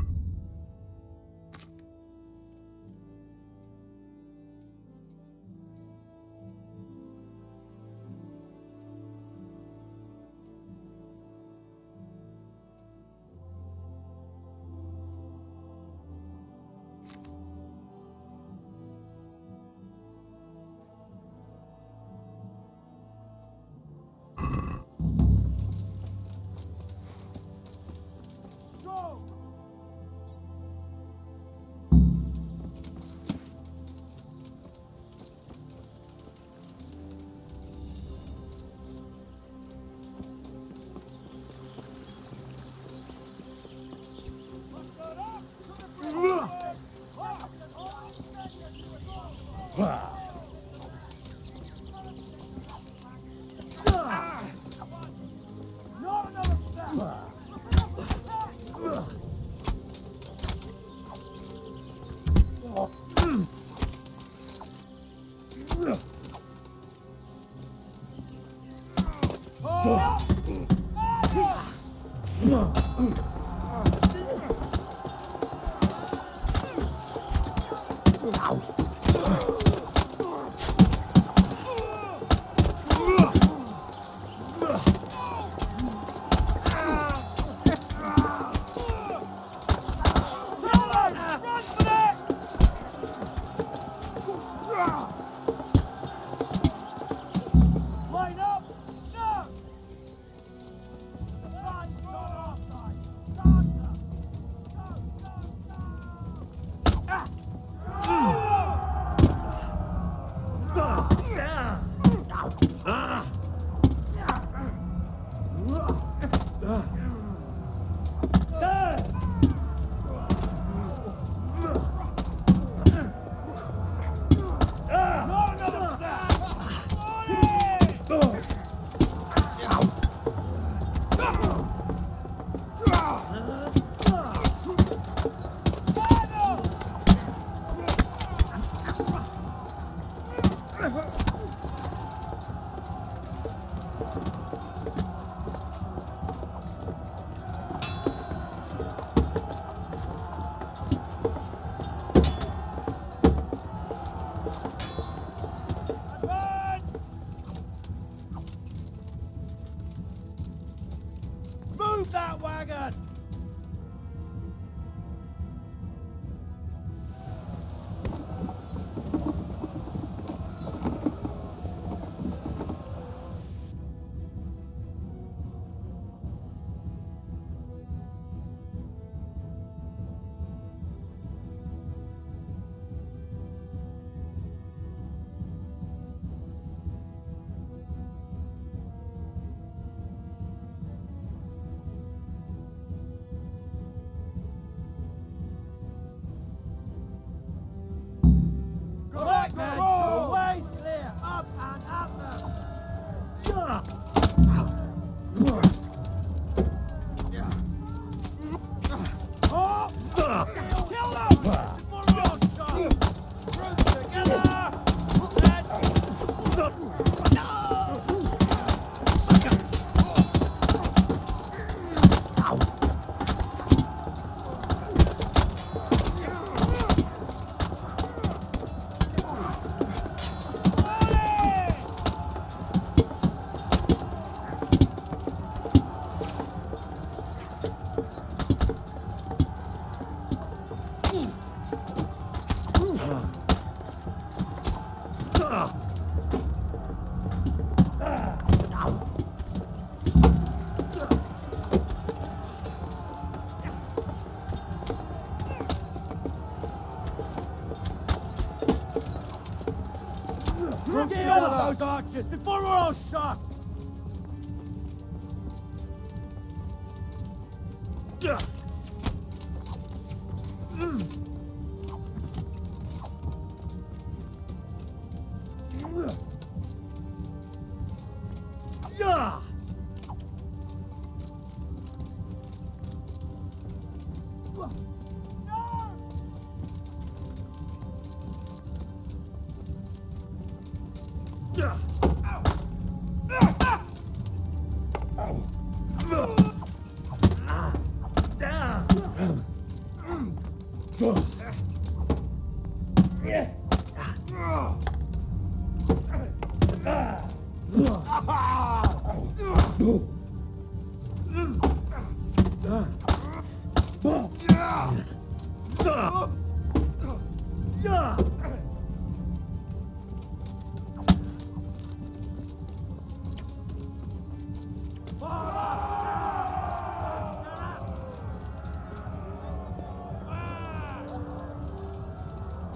Get all of those archers before we're all shot!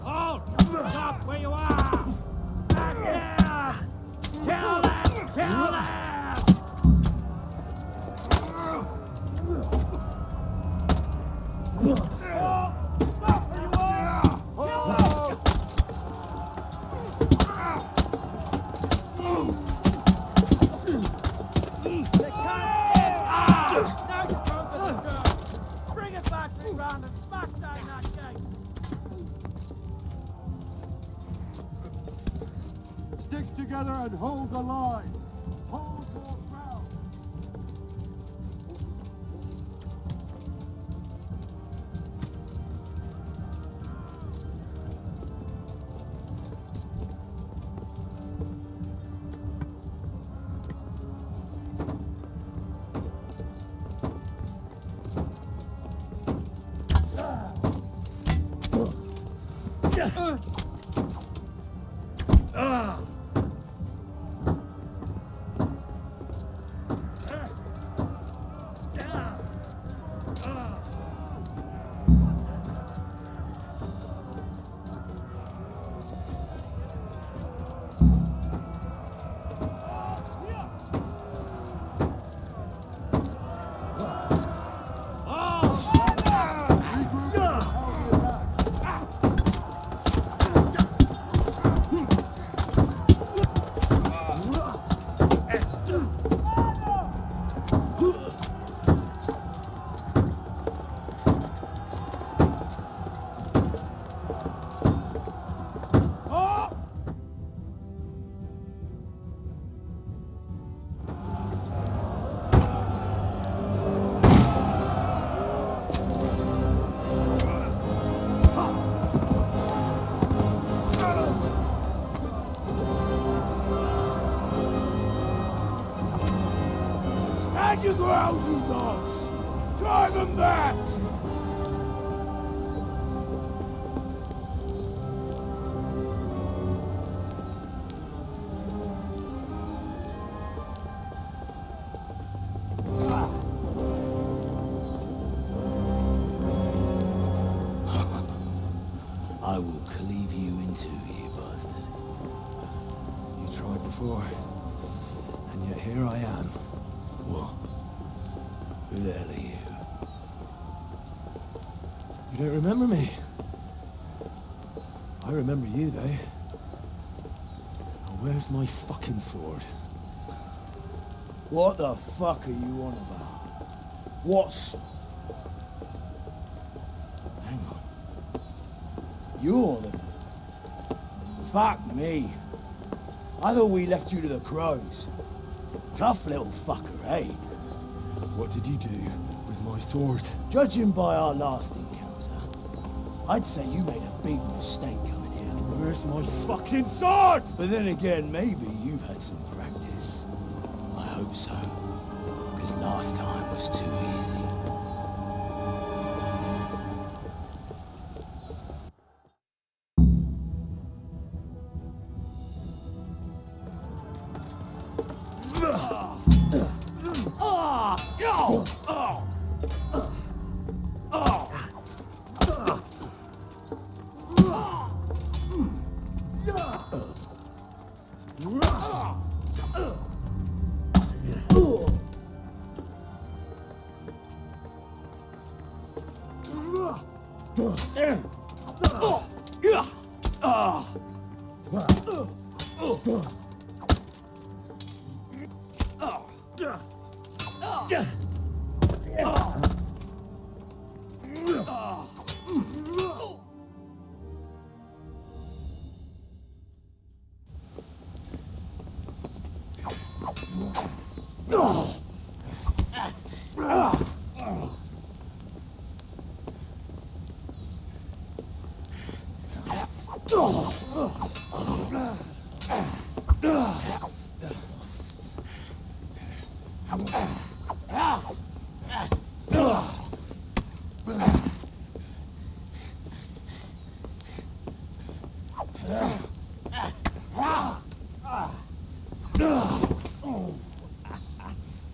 Halt! Stop where you are! Back here! Kill them! Kill them! Stop where you are! Kill them! They can't get out! Now you come to the church! Bring it back to ground and smash down that gate! Stick together and hold the line. Hold your ground. Stand your ground, you dogs! Drive them back! I will cleave you in two, you bastard. You tried before, and yet here I am. What? Who the hell are you? You don't remember me? I remember you, though. Now, where's my fucking sword? What the fuck are you on about? What's... Hang on. You're the... Fuck me. I thought we left you to the crows. Tough little fucker, eh? What did you do with my sword? Judging by our last encounter, I'd say you made a big mistake coming here. Where's my fucking sword? But then again, maybe you've had some practice. I hope so. Because last time was too easy.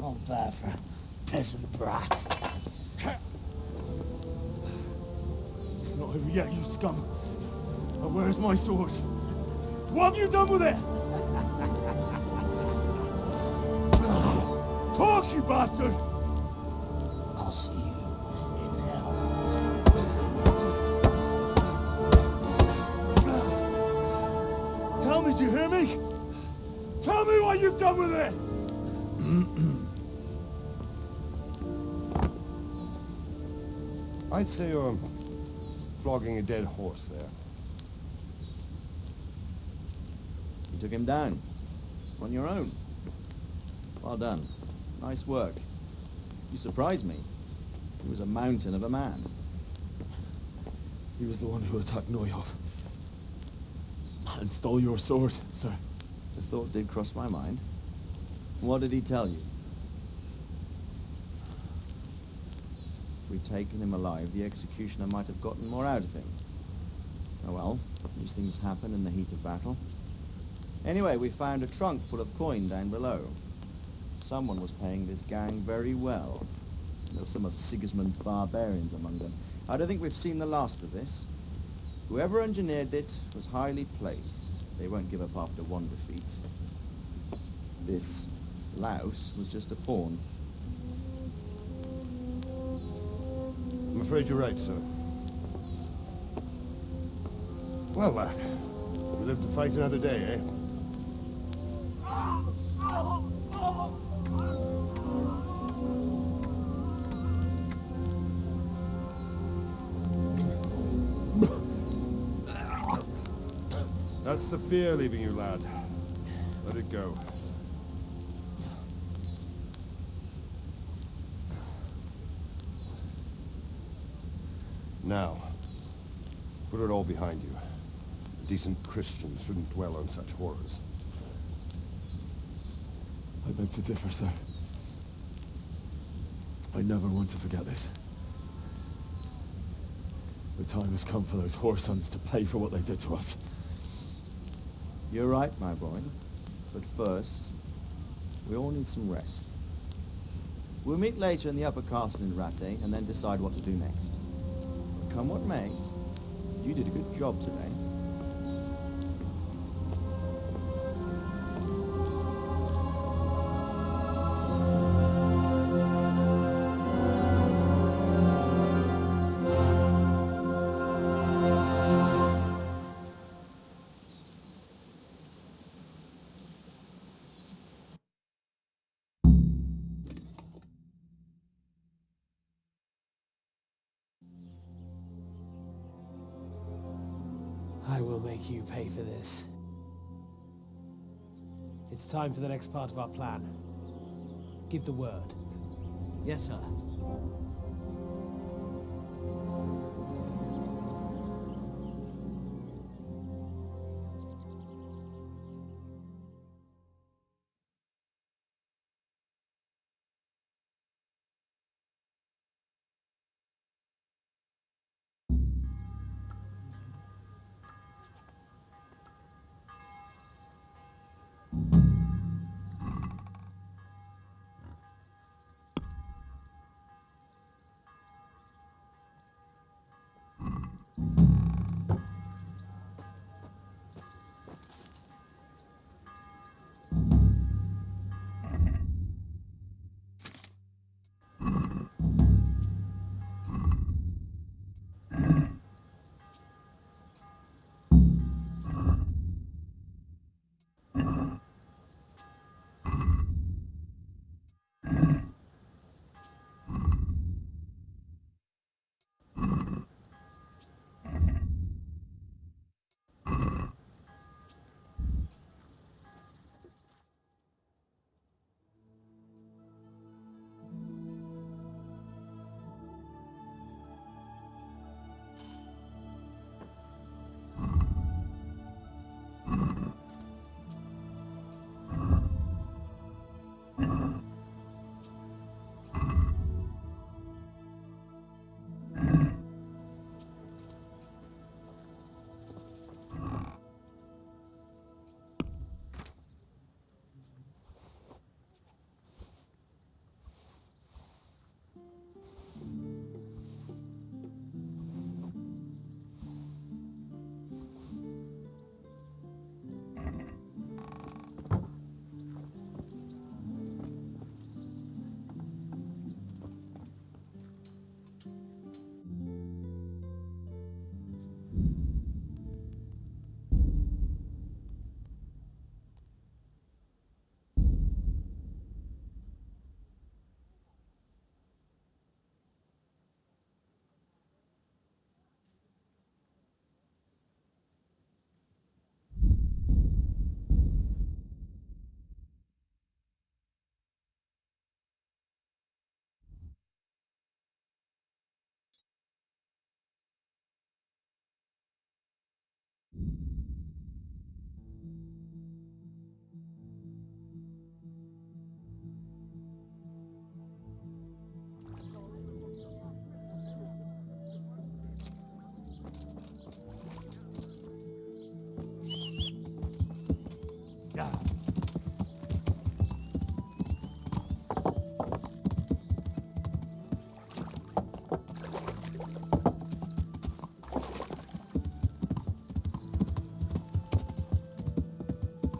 Not bad for a peasant brat. It's not over yet, you scum. But where's my sword? What have you done with it? Talk, you bastard! I'll see you in hell. Tell me, do you hear me? Tell me what you've done with it! I'd say you're flogging a dead horse there. You took him down. On your own. Well done. Nice work. You surprised me. He was a mountain of a man. He was the one who attacked Noyov. And stole your sword, sir. The thought did cross my mind. What did he tell you? If we'd taken him alive, the executioner might have gotten more out of him. Oh well, these things happen in the heat of battle. Anyway, we found a trunk full of coin down below. Someone was paying this gang very well. There were some of Sigismund's barbarians among them. I don't think we've seen the last of this. Whoever engineered it was highly placed. They won't give up after one defeat. This louse was just a pawn. I'm afraid you're right, sir. Well, lad, we live to fight another day, eh? That's the fear leaving you, lad. Let it go. Now, put it all behind you. Decent Christians shouldn't dwell on such horrors. I beg to differ, sir. I never want to forget this. The time has come for those whoresons to pay for what they did to us. You're right, my boy. But first, we all need some rest. We'll meet later in the upper castle in Rattay, and then decide what to do next. But come what may, you did a good job today. I will make you pay for this. It's time for the next part of our plan. Give the word. Yes, sir.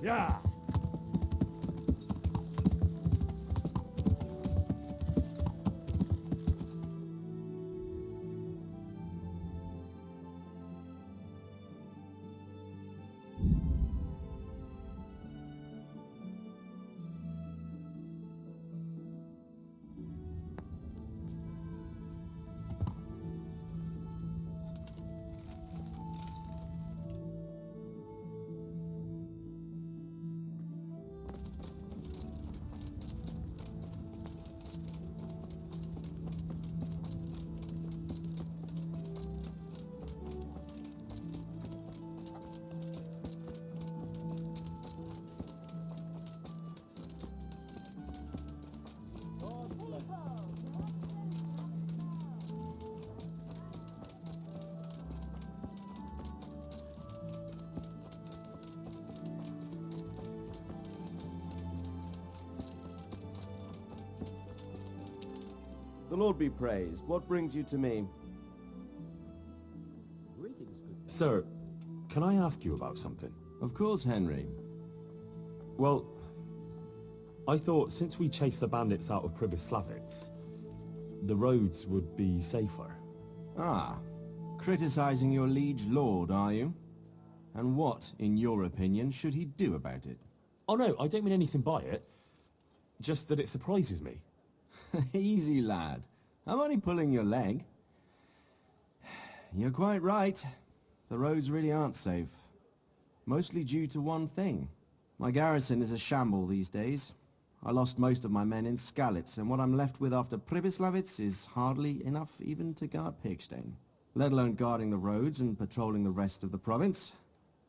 Yeah. The Lord be praised. What brings you to me? Sir, can I ask you about something? Of course, Henry. Well, I thought since we chased the bandits out of Pribyslavitz, the roads would be safer. Ah, criticizing your liege lord, are you? And what, in your opinion, should he do about it? Oh no, I don't mean anything by it. Just that it surprises me. Easy, lad. I'm only pulling your leg. You're quite right. The roads really aren't safe. Mostly due to one thing. My garrison is a shamble these days. I lost most of my men in Skalitz, and what I'm left with after Pribyslavitz is hardly enough even to guard Pigstein. Let alone guarding the roads and patrolling the rest of the province.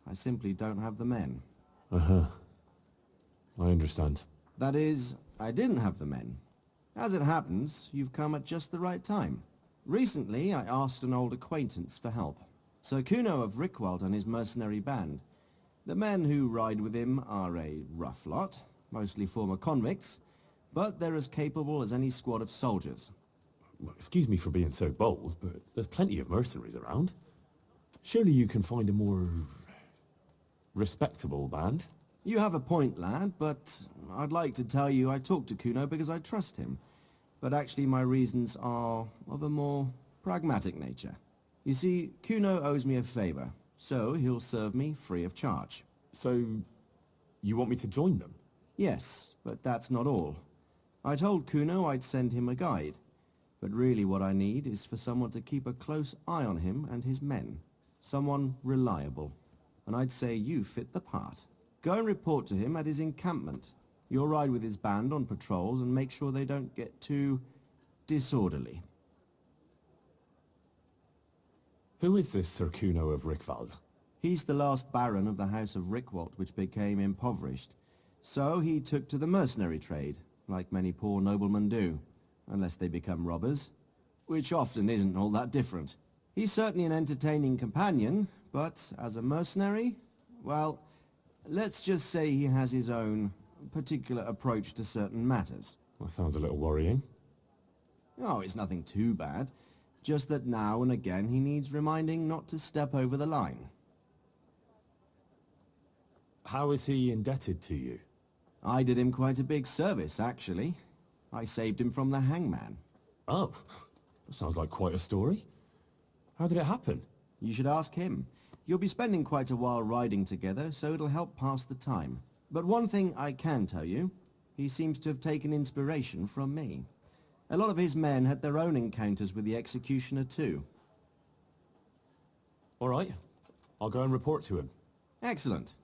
I simply don't have the men. Uh-huh. I understand. That is, I didn't have the men. As it happens, you've come at just the right time. Recently, I asked an old acquaintance for help. Sir Kuno of Rickwald and his mercenary band. The men who ride with him are a rough lot, mostly former convicts, but they're as capable as any squad of soldiers. Well, excuse me for being so bold, but there's plenty of mercenaries around. Surely you can find a more respectable band? You have a point, lad, but I'd like to tell you I talked to Kuno because I trust him. But actually my reasons are of a more pragmatic nature. You see, Kuno owes me a favor, so he'll serve me free of charge. So, you want me to join them? Yes, but that's not all. I told Kuno I'd send him a guide, but really what I need is for someone to keep a close eye on him and his men. Someone reliable. And I'd say you fit the part. Go and report to him at his encampment. You'll ride with his band on patrols and make sure they don't get too disorderly. Who is this Sir Kuno of Rickwald? He's the last baron of the House of Rickwald, which became impoverished. So he took to the mercenary trade, like many poor noblemen do, unless they become robbers, which often isn't all that different. He's certainly an entertaining companion, but as a mercenary, well, let's just say he has his own particular approach to certain matters. That sounds a little worrying. Oh, it's nothing too bad. Just that now and again he needs reminding not to step over the line. How is he indebted to you? I did him quite a big service, actually. I saved him from the hangman. Oh, that sounds like quite a story. How did it happen? You should ask him. You'll be spending quite a while riding together, so it'll help pass the time. But one thing I can tell you, he seems to have taken inspiration from me. A lot of his men had their own encounters with the executioner too. All right, I'll go and report to him. Excellent.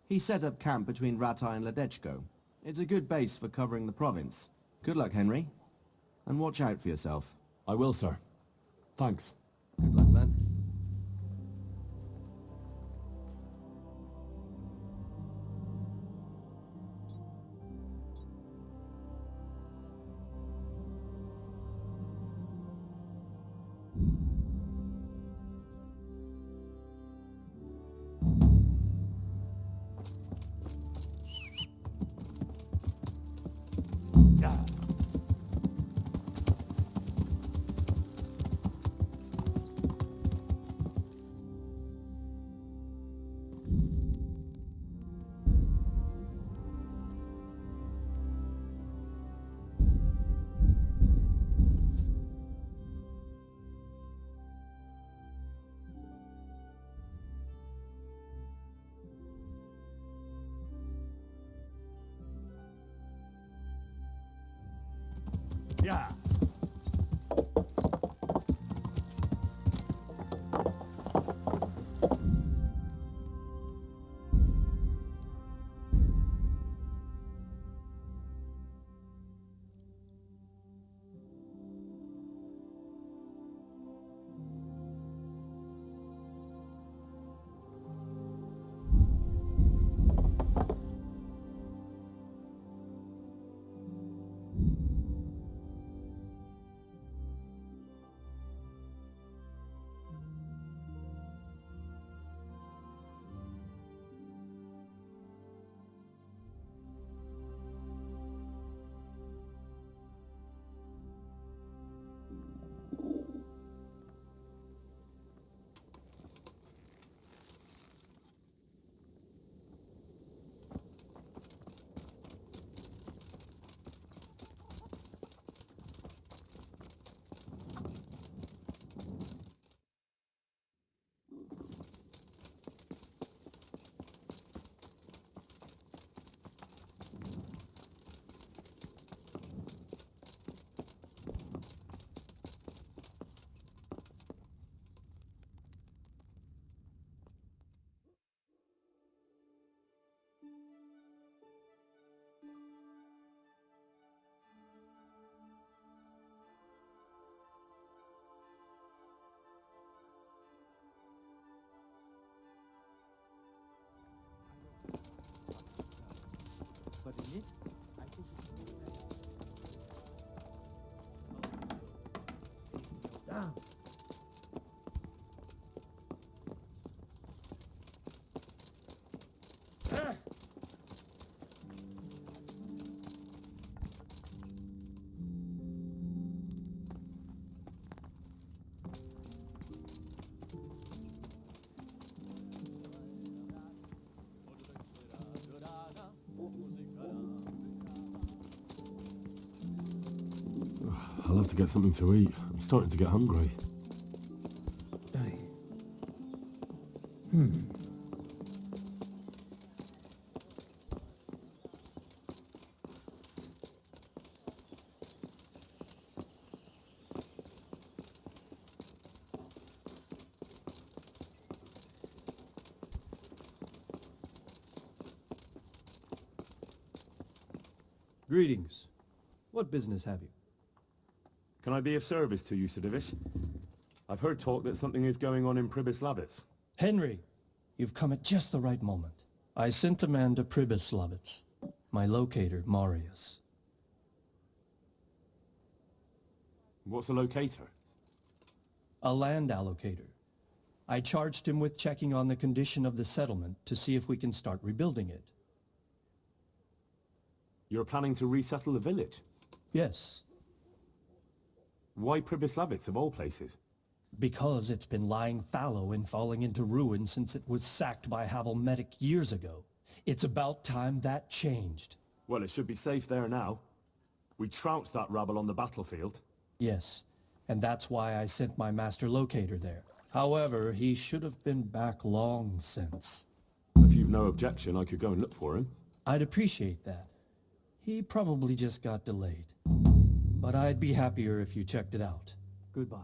He set up camp between Ratai and Ledechko. It's a good base for covering the province. Good luck, Henry. And watch out for yourself. I will, sir. Thanks. Good luck, then. Yeah. But in this, I think it's down. I'll have to get something to eat. I'm starting to get hungry. Greetings. What business have you? Can I be of service to you, Sir Divish? I've heard talk that something is going on in Pribyslavitz. Henry, you've come at just the right moment. I sent a man to Pribyslavitz. My locator, Marius. What's a locator? A land allocator. I charged him with checking on the condition of the settlement to see if we can start rebuilding it. You're planning to resettle the village? Yes. Why Pribyslavitz, of all places? Because it's been lying fallow and falling into ruin since it was sacked by Havelmedic years ago. It's about time that changed. Well, it should be safe there now. We trounced that rabble on the battlefield. Yes, and that's why I sent my master locator there. However, he should have been back long since. If you've no objection, I could go and look for him. I'd appreciate that. He probably just got delayed. But I'd be happier if you checked it out. Goodbye.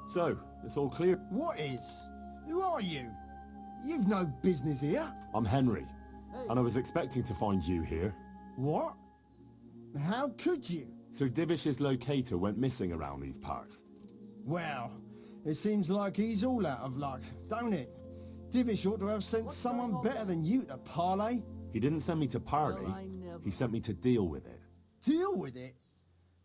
So, it's all clear? What is? Who are you? You've no business here. I'm Henry, and I was expecting to find you here. What? How could you? Sir Divish's locator went missing around these parts. Well, it seems like he's all out of luck, don't it? Divish ought to have sent someone better than you to parley. He didn't send me to parley, he sent me to deal with it. Deal with it?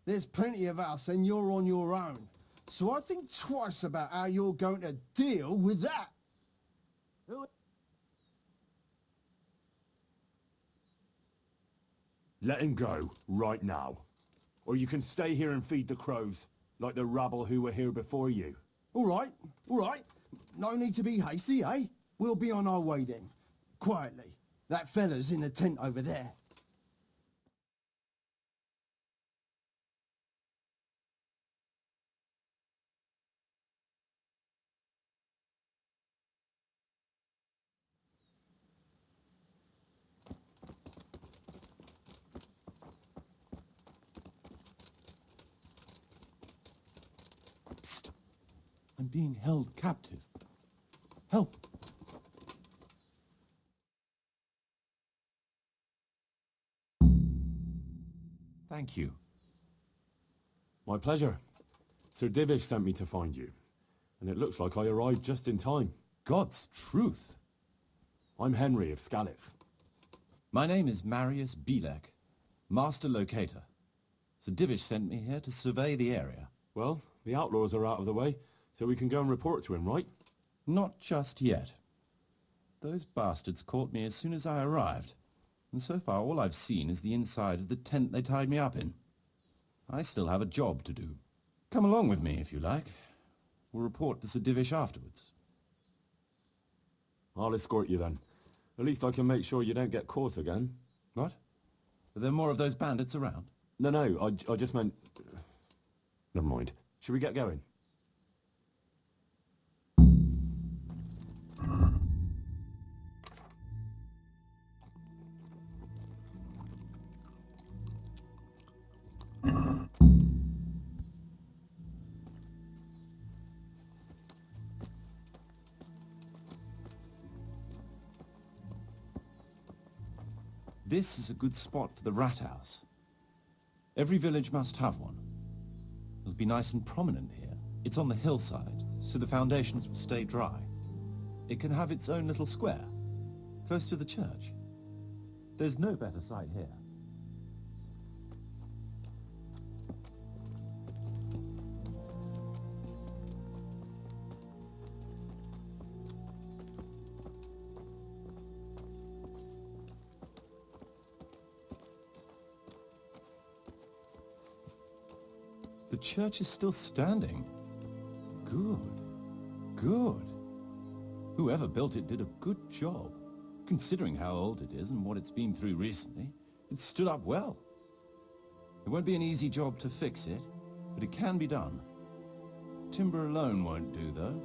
There's plenty of us and you're on your own. So I think twice about how you're going to deal with that. Let him go, right now. Or you can stay here and feed the crows, like the rabble who were here before you. All right. No need to be hasty, eh? We'll be on our way then. Quietly. That fella's in the tent over there. Psst. I'm being held captive. Help! Thank you. My pleasure. Sir Divish sent me to find you. and it looks like I arrived just in time. God's truth. I'm Henry of Skalitz. My name is Marius Bielek, Master Locator. Sir Divish sent me here to survey the area. Well, the outlaws are out of the way, so we can go and report to him, right? Not just yet. Those bastards caught me as soon as I arrived, and so far all I've seen is the inside of the tent they tied me up in. I still have a job to do. Come along with me if you like. We'll report to Sir Divish afterwards. I'll escort you then. At least I can make sure you don't get caught again. What? Are there more of those bandits around? No, I just meant... Never mind. Should we get going? This is a good spot for the rat house. Every village must have one. It'll be nice and prominent here. It's on the hillside, so the foundations will stay dry. It can have its own little square, close to the church. There's no better site here. The church is still standing. Good. Good. Whoever built it did a good job. Considering how old it is and what it's been through recently, it stood up well. It won't be an easy job to fix it, but it can be done. Timber alone won't do, though.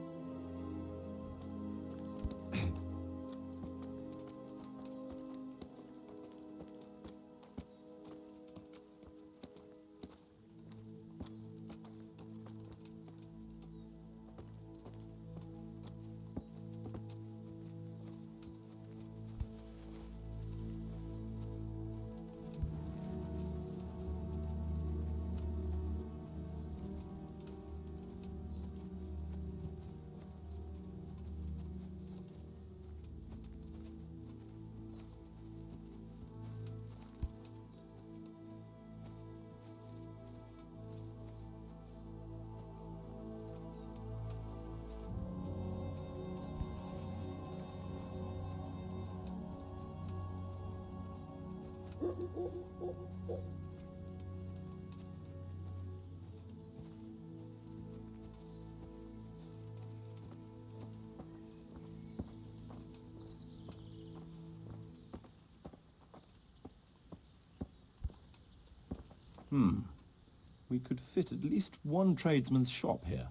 We could fit at least one tradesman's shop here.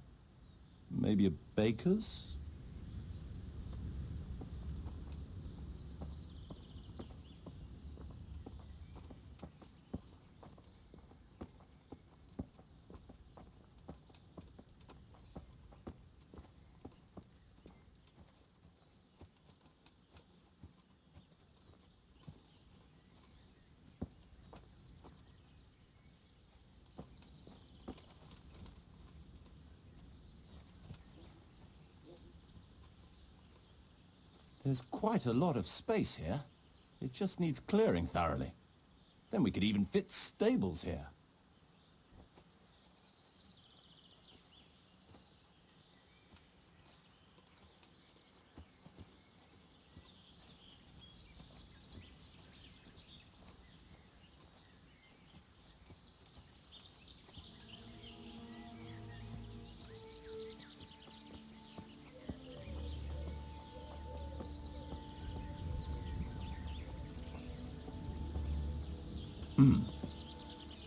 Maybe a baker's? There's quite a lot of space here. It just needs clearing thoroughly. Then we could even fit stables here.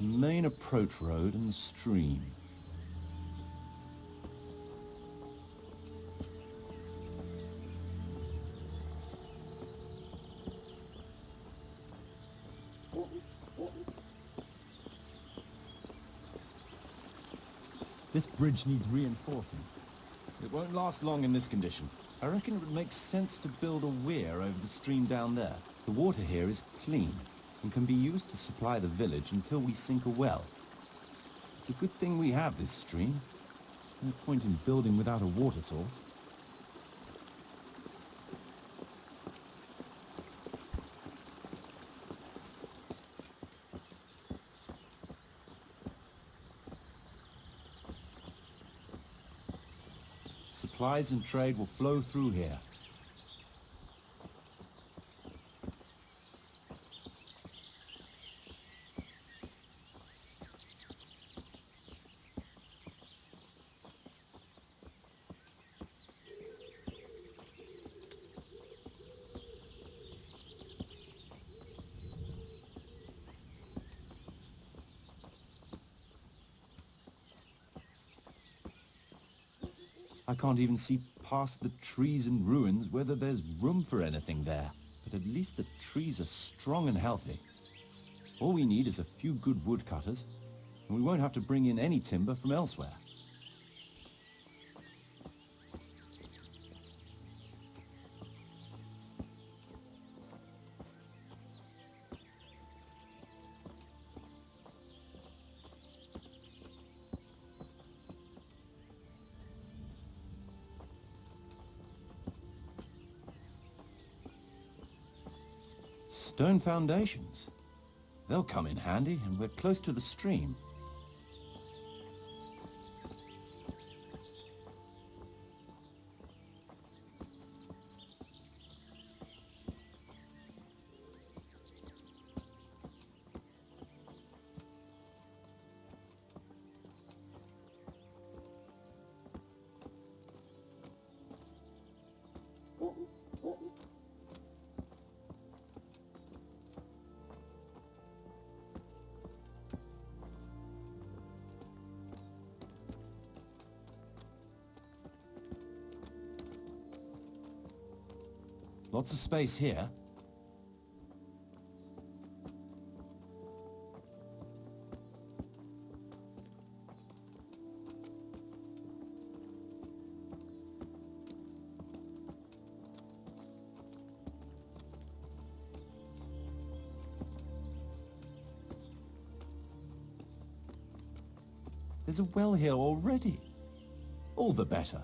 Main approach road and stream. This bridge needs reinforcing. It won't last long in this condition. I reckon it would make sense to build a weir over the stream down there. The water here is clean and can be used to supply the village until we sink a well. It's a good thing we have this stream. No point in building without a water source. Supplies and trade will flow through here. I can't even see past the trees and ruins whether there's room for anything there. But at least the trees are strong and healthy. All we need is a few good woodcutters, and we won't have to bring in any timber from elsewhere. Stone foundations. They'll come in handy, and we're close to the stream. Lots of space here. There's a well here already. All the better.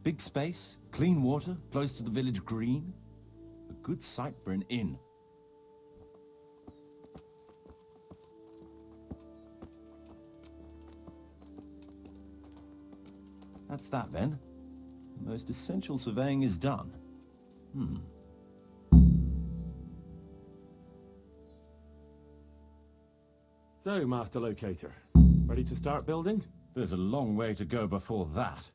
Big space, clean water, close to the village green. A good site for an inn. That's that then. The most essential surveying is done. So, Master Locator, ready to start building? There's a long way to go before that.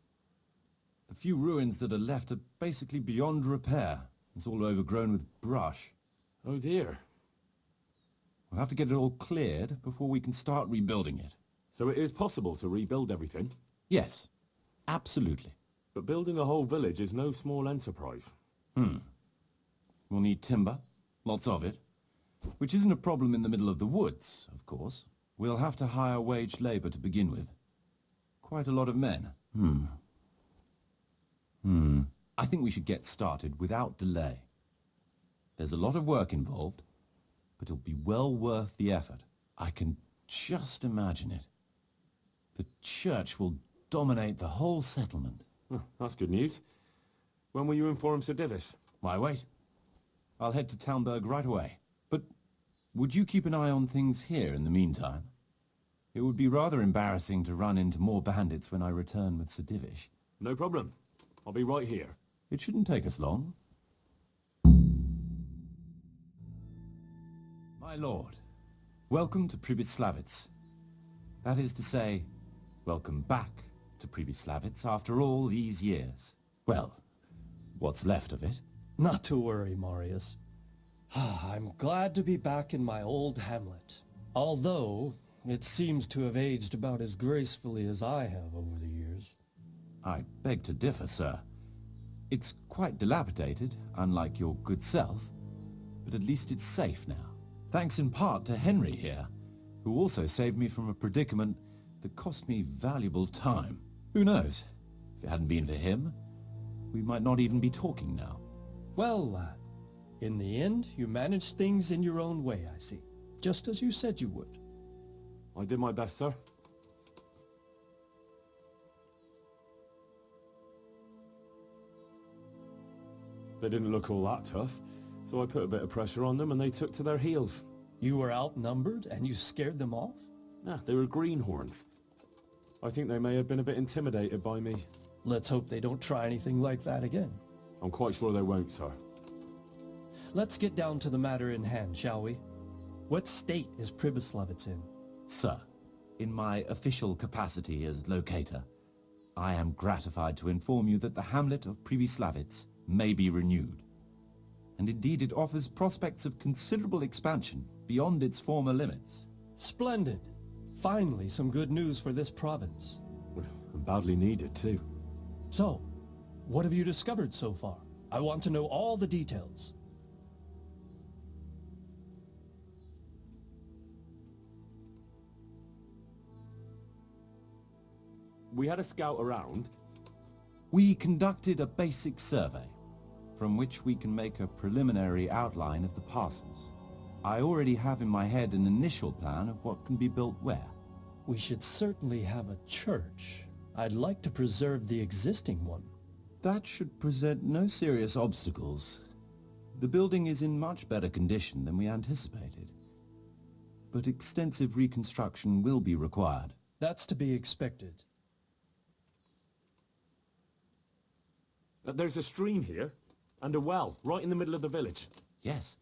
The few ruins that are left are basically beyond repair. It's all overgrown with brush. Oh dear. We'll have to get it all cleared before we can start rebuilding it. So it is possible to rebuild everything? Yes, absolutely. But building a whole village is no small enterprise. We'll need timber, lots of it, which isn't a problem in the middle of the woods, of course. We'll have to hire wage labor to begin with. Quite a lot of men. I think we should get started without delay. There's a lot of work involved, but it'll be well worth the effort. I can just imagine it. The church will dominate the whole settlement. Oh, that's good news. When will you inform Sir Divish? Why wait? I'll head to Talmberg right away. But would you keep an eye on things here in the meantime? It would be rather embarrassing to run into more bandits when I return with Sir Divish. No problem. I'll be right here. It shouldn't take us long. My lord, welcome to Pribyslavitz. That is to say, welcome back to Pribyslavitz after all these years. Well, what's left of it. Not to worry, Marius. I'm glad to be back in my old hamlet. Although, it seems to have aged about as gracefully as I have over the years. I beg to differ, sir. It's quite dilapidated, unlike your good self, but at least it's safe now. Thanks in part to Henry here. who also saved me from a predicament that cost me valuable time. Who knows? If it hadn't been for him, we might not even be talking now. Well, lad, in the end, you managed things in your own way, I see. Just as you said you would. I did my best, sir. They didn't look all that tough, so I put a bit of pressure on them and they took to their heels. You were outnumbered and you scared them off? They were greenhorns. I think they may have been a bit intimidated by me. Let's hope they don't try anything like that again. I'm quite sure they won't, sir. Let's get down to the matter in hand, shall we? What state is Pribyslavitz in? Sir, in my official capacity as locator, I am gratified to inform you that the hamlet of Pribyslavitz may be renewed. And indeed it offers prospects of considerable expansion beyond its former limits. Splendid. Finally, some good news for this province. And badly needed, too. So, what have you discovered so far? I want to know all the details. We had a scout around. We conducted a basic survey, from which we can make a preliminary outline of the parcels. I already have in my head an initial plan of what can be built where. We should certainly have a church. I'd like to preserve the existing one. That should present no serious obstacles. The building is in much better condition than we anticipated. But extensive reconstruction will be required. That's to be expected. There's a stream here, and a well, right in the middle of the village. Yes,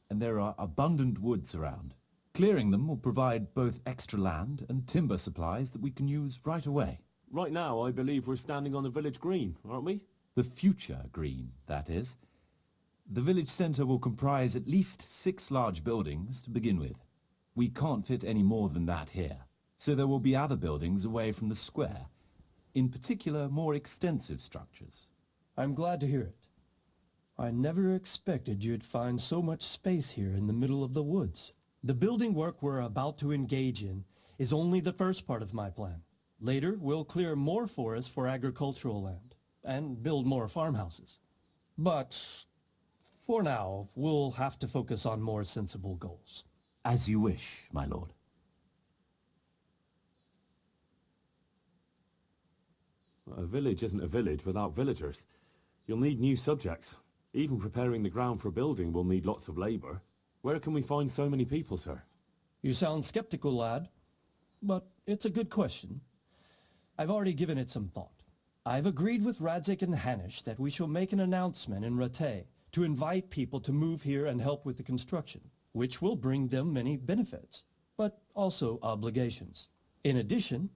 and there are abundant woods around. Clearing them will provide both extra land and timber supplies that we can use right away. Right now, I believe we're standing on the village green, aren't we? The future green, that is. The village centre will comprise at least 6 large buildings to begin with. We can't fit any more than that here, so there will be other buildings away from the square, in particular more extensive structures. I'm glad to hear it. I never expected you'd find so much space here in the middle of the woods. The building work we're about to engage in is only the first part of my plan. Later, we'll clear more forest for agricultural land and build more farmhouses. But for now, we'll have to focus on more sensible goals. As you wish, my lord. A village isn't a village without villagers. You'll need new subjects. Even preparing the ground for building will need lots of labor. Where can we find so many people, sir? You sound skeptical, lad. But it's a good question. I've already given it some thought. I've agreed with Radzik and Hanish that we shall make an announcement in Rattay to invite people to move here and help with the construction, which will bring them many benefits, but also obligations. In addition,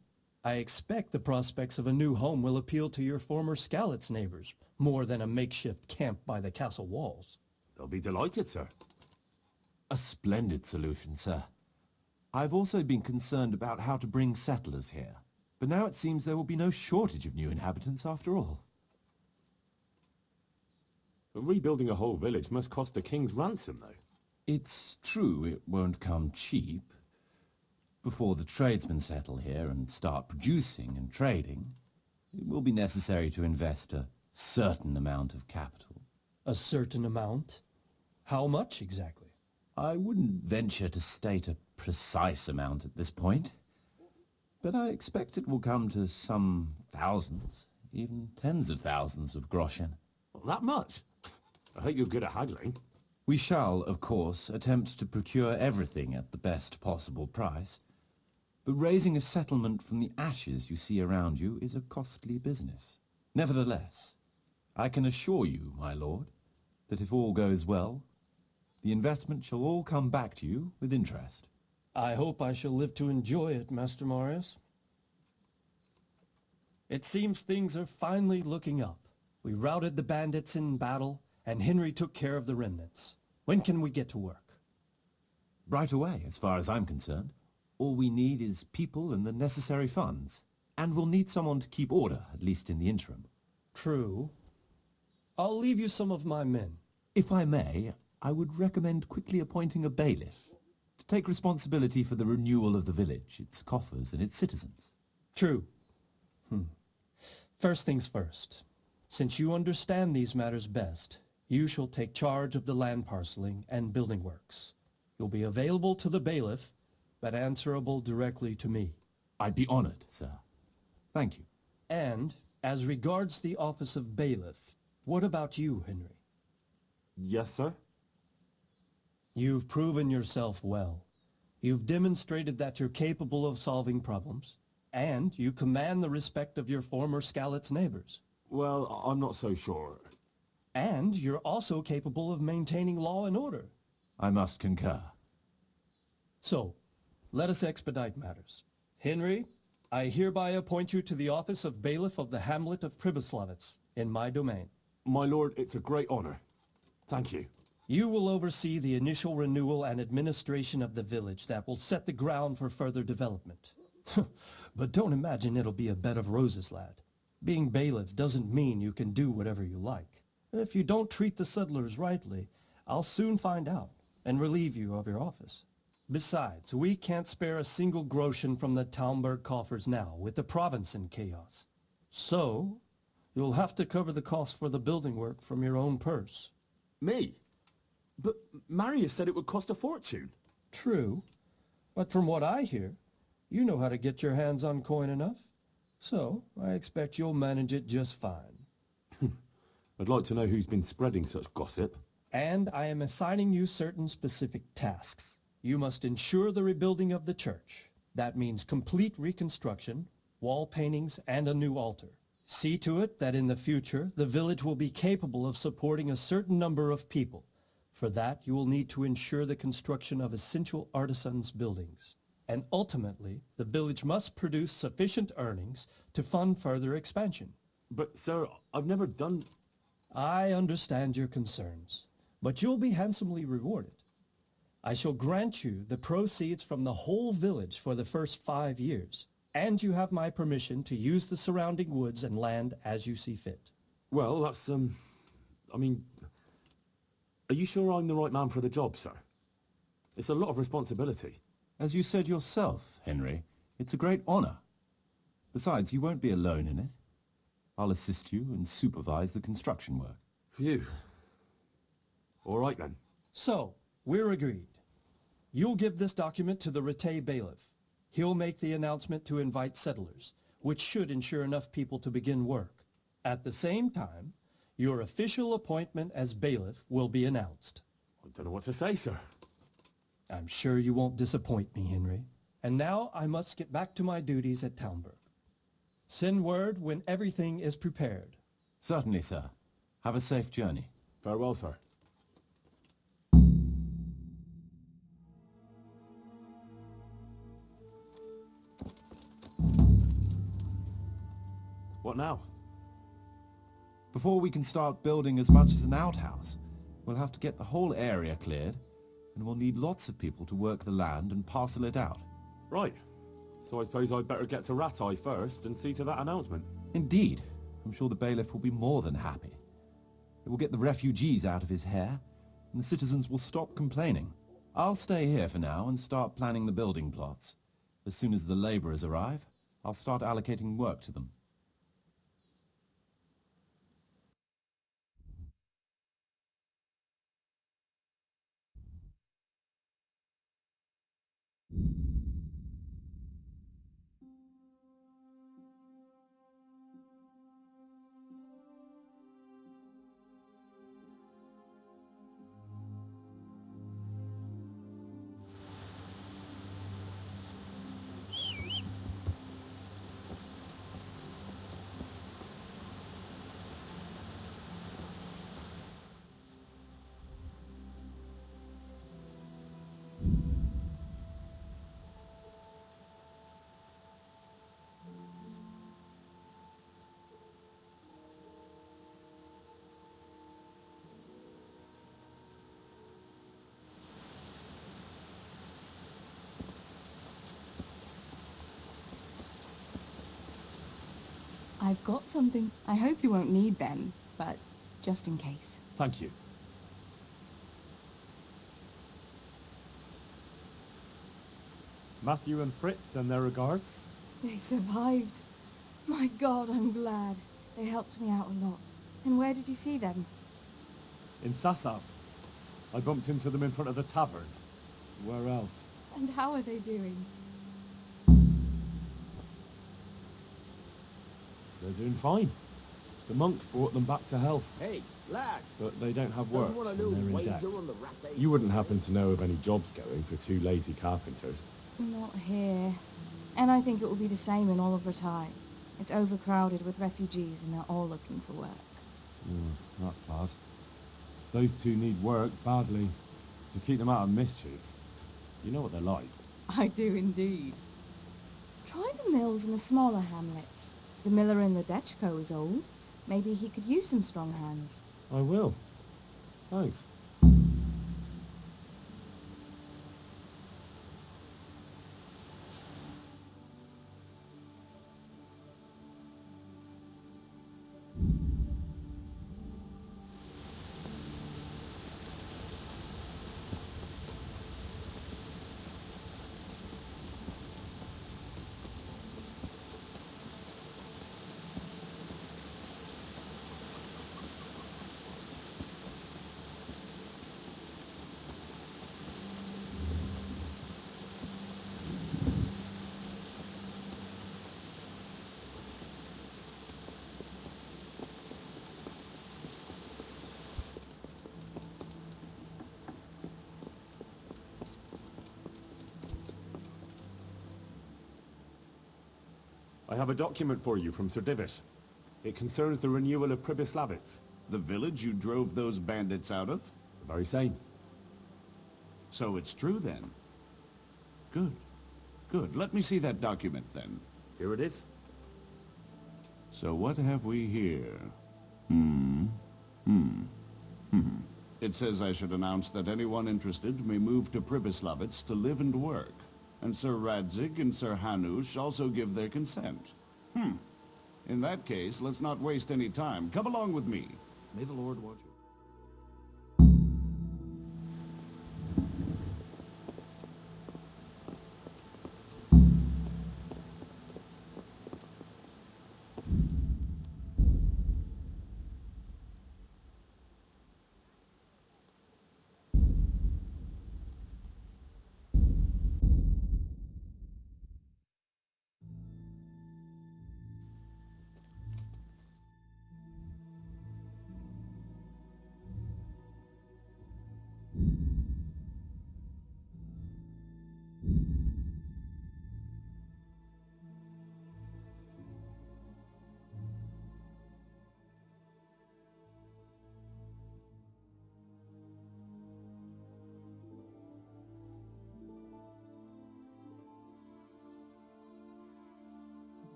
I expect the prospects of a new home will appeal to your former Skalitz neighbors, more than a makeshift camp by the castle walls. They'll be delighted, sir. A splendid solution, sir. I've also been concerned about how to bring settlers here, but now it seems there will be no shortage of new inhabitants after all. Rebuilding a whole village must cost a king's ransom, though. It's true it won't come cheap. Before the tradesmen settle here and start producing and trading, it will be necessary to invest a certain amount of capital. A certain amount? How much exactly? I wouldn't venture to state a precise amount at this point, but I expect it will come to some thousands, even tens of thousands of groschen. Well, that much? I hope you're good at haggling. We shall, of course, attempt to procure everything at the best possible price, but raising a settlement from the ashes you see around you is a costly business. Nevertheless, I can assure you, my lord, that if all goes well, the investment shall all come back to you with interest. I hope I shall live to enjoy it, Master Marius. It seems things are finally looking up. We routed the bandits in battle, and Henry took care of the remnants. When can we get to work? Right away, as far as I'm concerned. All we need is people and the necessary funds. And we'll need someone to keep order, at least in the interim. True. I'll leave you some of my men. If I may, I would recommend quickly appointing a bailiff. To take responsibility for the renewal of the village, its coffers and its citizens. True. First things first. Since you understand these matters best, you shall take charge of the land parceling and building works. You'll be available to the bailiff, but answerable directly to me. I'd be honored, sir. Thank you. And, as regards the office of bailiff, what about you, Henry? Yes, sir? You've proven yourself well. You've demonstrated that you're capable of solving problems, and you command the respect of your former Skalitz neighbors. Well, I'm not so sure. And you're also capable of maintaining law and order. I must concur. So, let us expedite matters. Henry, I hereby appoint you to the office of bailiff of the hamlet of Pribyslavitz, in my domain. My lord, it's a great honor. Thank you. You will oversee the initial renewal and administration of the village that will set the ground for further development. But don't imagine it'll be a bed of roses, lad. Being bailiff doesn't mean you can do whatever you like. If you don't treat the settlers rightly, I'll soon find out and relieve you of your office. Besides, we can't spare a single groschen from the Talmberg coffers now, with the province in chaos. So, you'll have to cover the cost for the building work from your own purse. Me? But Marius said it would cost a fortune. True, but from what I hear, you know how to get your hands on coin enough. So, I expect you'll manage it just fine. I'd like to know who's been spreading such gossip. And I am assigning you certain specific tasks. You must ensure the rebuilding of the church. That means complete reconstruction, wall paintings, and a new altar. See to it that in the future, the village will be capable of supporting a certain number of people. For that, you will need to ensure the construction of essential artisans' buildings. And ultimately, the village must produce sufficient earnings to fund further expansion. But, sir, I've never done... I understand your concerns, but you'll be handsomely rewarded. I shall grant you the proceeds from the whole village for the first 5 years, and you have my permission to use the surrounding woods and land as you see fit. Well, that's, I mean... Are you sure I'm the right man for the job, sir? It's a lot of responsibility. As you said yourself, Henry, it's a great honor. Besides, you won't be alone in it. I'll assist you and supervise the construction work. Phew. All right, then. So, we're agreed. You'll give this document to the Rattay bailiff. He'll make the announcement to invite settlers, which should ensure enough people to begin work. At the same time, your official appointment as bailiff will be announced. I don't know what to say, sir. I'm sure you won't disappoint me, Henry. And now I must get back to my duties at Talmberg. Send word when everything is prepared. Certainly, sir. Have a safe journey. Farewell, sir. What now? Before we can start building as much as an outhouse, we'll have to get the whole area cleared, and we'll need lots of people to work the land and parcel it out. Right. So I suppose I'd better get to Rattay first and see to that announcement. Indeed. I'm sure the bailiff will be more than happy. It will get the refugees out of his hair, and the citizens will stop complaining. I'll stay here for now and start planning the building plots. As soon as the labourers arrive, I'll start allocating work to them. I've got something. I hope you won't need them, but just in case. Thank you. Matthew and Fritz send their regards. They survived. My God, I'm glad. They helped me out a lot. And where did you see them? In Sasau. I bumped into them in front of the tavern. Where else? And how are they doing? They're doing fine. The monks brought them back to health. Hey, lad! But they don't have Don't work, you want a and little they're in wager debt. on the rat You wouldn't happen to know of any jobs going for two lazy carpenters? Not here. And I think it will be the same in all of Ratai. It's overcrowded with refugees and they're all looking for work. That's bad. Those two need work badly to keep them out of mischief. You know what they're like. I do indeed. Try the mills in the smaller hamlets. The miller in the Dechko is old. Maybe he could use some strong hands. I will. Thanks. I have a document for you from Sir Divish. It concerns the renewal of Pribyslavitz. The village you drove those bandits out of? The very same. So it's true then? Good. Good. Let me see that document then. Here it is. So what have we here? It says I should announce that anyone interested may move to Pribyslavitz to live and work. And Sir Radzig and Sir Hanush also give their consent. In that case, let's not waste any time. Come along with me. May the Lord watch you.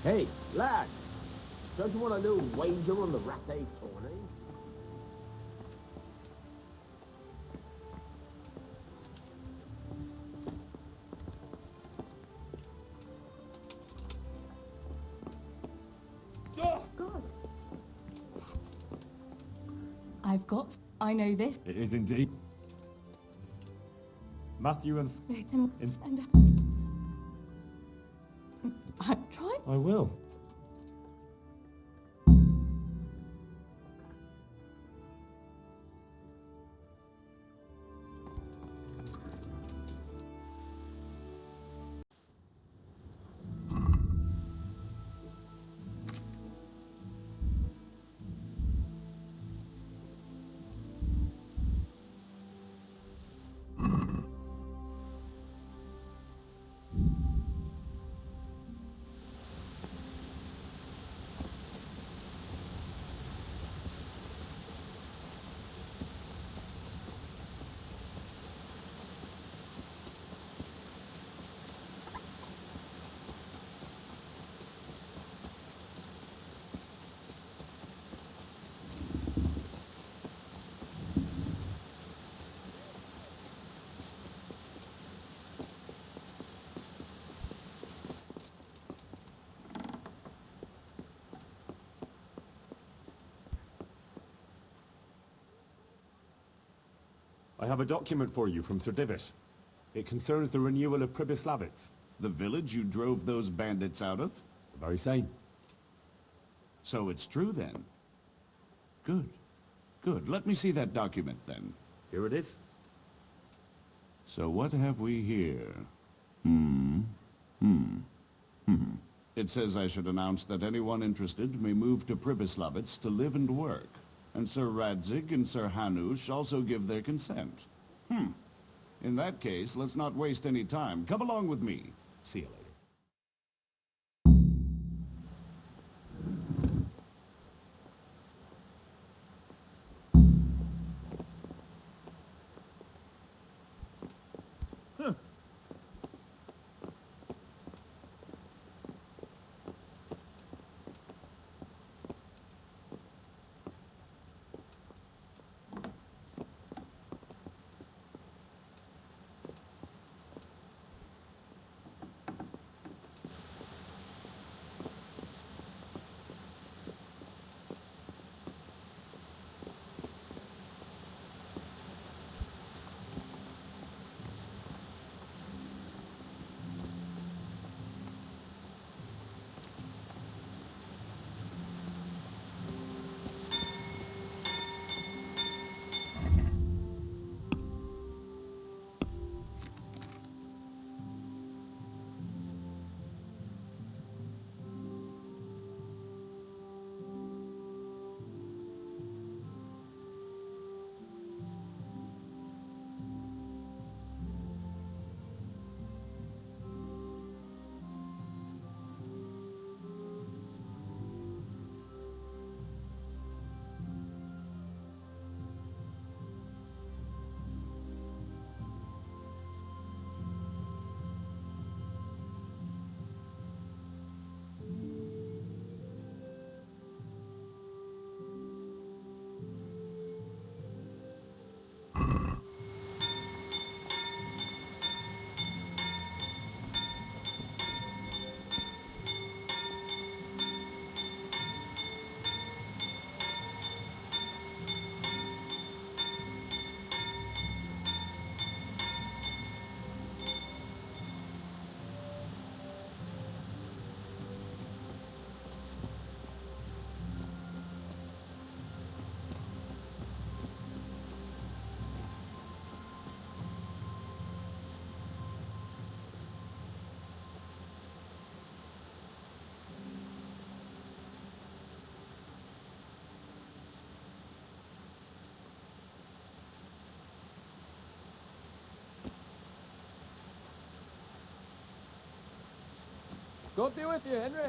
Hey, lad! Don't you want a little wager on the rat-a tourney? God. I've got... I know this. It is indeed. Matthew and... I've tried. I will. I have a document for you from Sir Divish. It concerns the renewal of Pribyslavitz. The village you drove those bandits out of? The very same. So it's true then? Good. Good. Let me see that document then. Here it is. So what have we here? It says I should announce that anyone interested may move to Pribyslavitz to live and work. And Sir Radzig and Sir Hanush also give their consent. In that case, let's not waste any time. Come along with me. See you later. God be with you, Henry.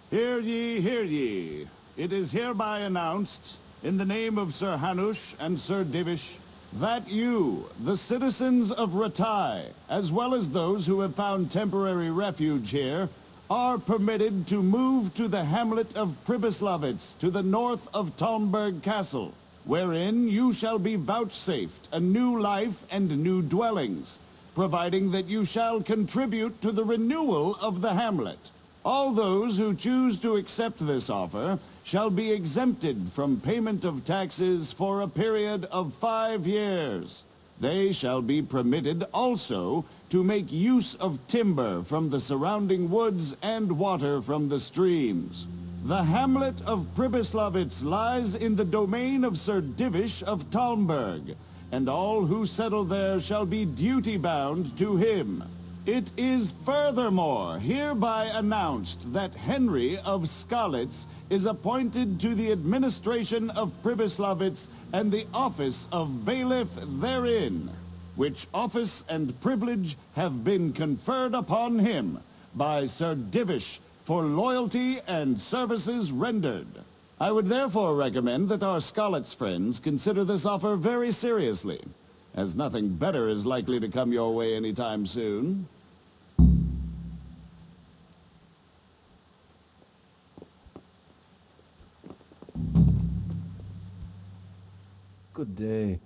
Hear ye, hear ye. It is hereby announced, in the name of Sir Hanush and Sir Divish, that you, the citizens of Ratai, as well as those who have found temporary refuge here, are permitted to move to the hamlet of Pribyslavitz to the north of Talmberg Castle, wherein you shall be vouchsafed a new life and new dwellings, providing that you shall contribute to the renewal of the hamlet. All those who choose to accept this offer shall be exempted from payment of taxes for a period of 5 years. They shall be permitted also to make use of timber from the surrounding woods and water from the streams. The hamlet of Pribyslavitz lies in the domain of Sir Divish of Talmberg, and all who settle there shall be duty-bound to him. It is furthermore hereby announced that Henry of Skalitz is appointed to the administration of Pribyslavitz and the office of bailiff therein, which office and privilege have been conferred upon him by Sir Divish for loyalty and services rendered. I would therefore recommend that our Skalitz friends consider this offer very seriously, as nothing better is likely to come your way anytime soon. Good day.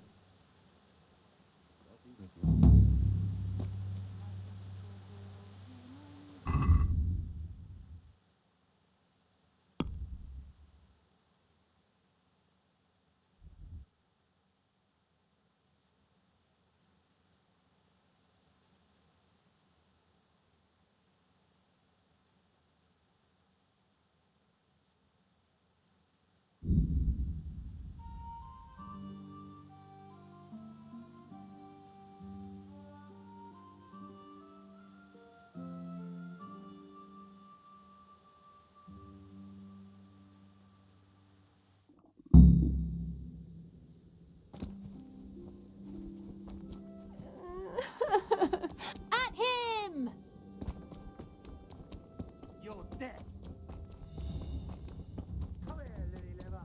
there. Come here, Lily Liver.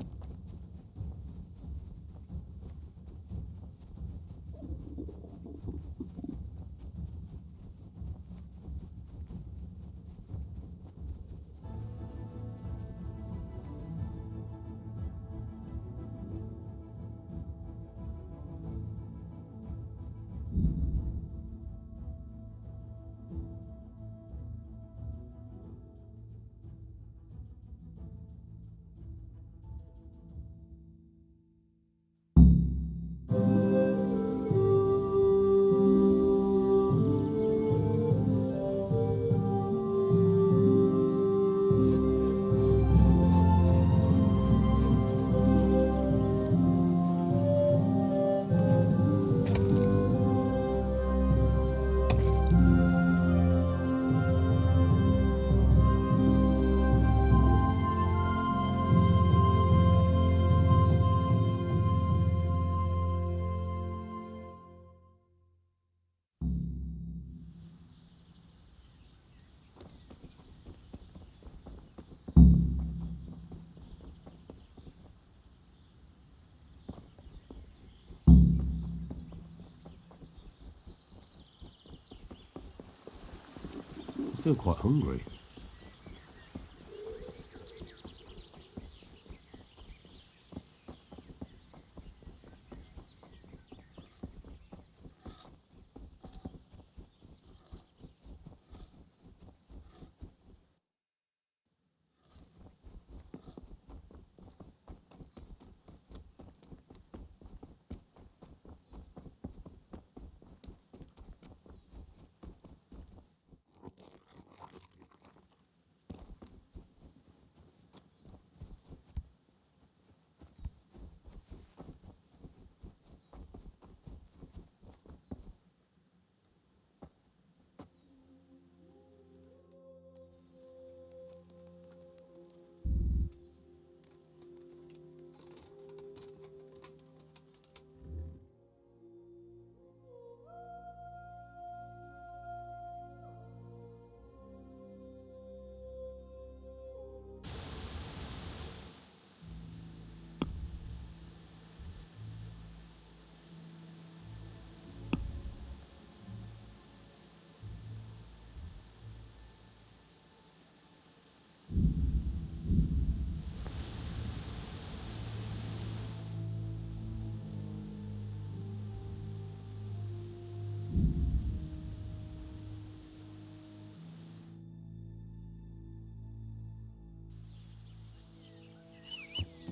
I feel quite hungry.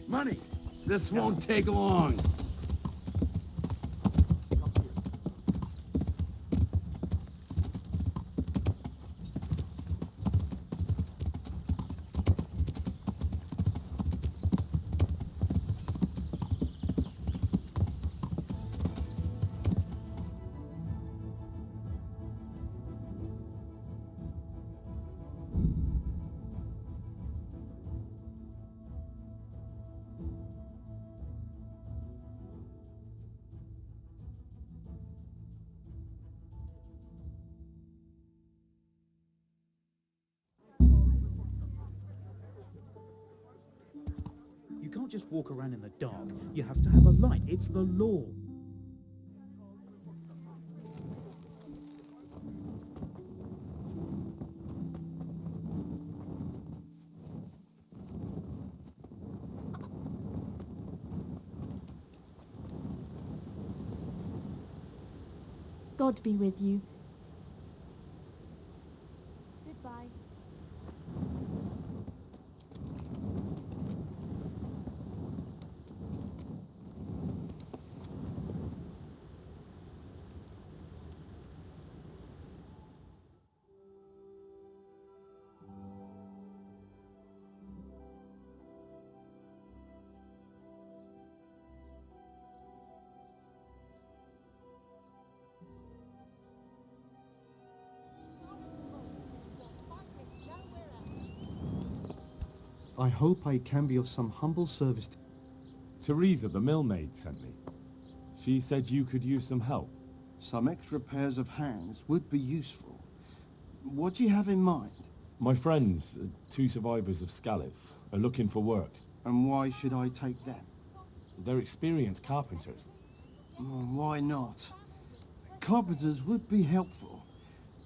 Money! This won't take long. You can't just walk around in the dark. You have to have a light. It's the law. God be with you. Goodbye. I hope I can be of some humble service to... Teresa, the millmaid, sent me. She said you could use some help. Some extra pairs of hands would be useful. What do you have in mind? My friends, two survivors of Skalitz, are looking for work. And why should I take them? They're experienced carpenters. Why not? Carpenters would be helpful.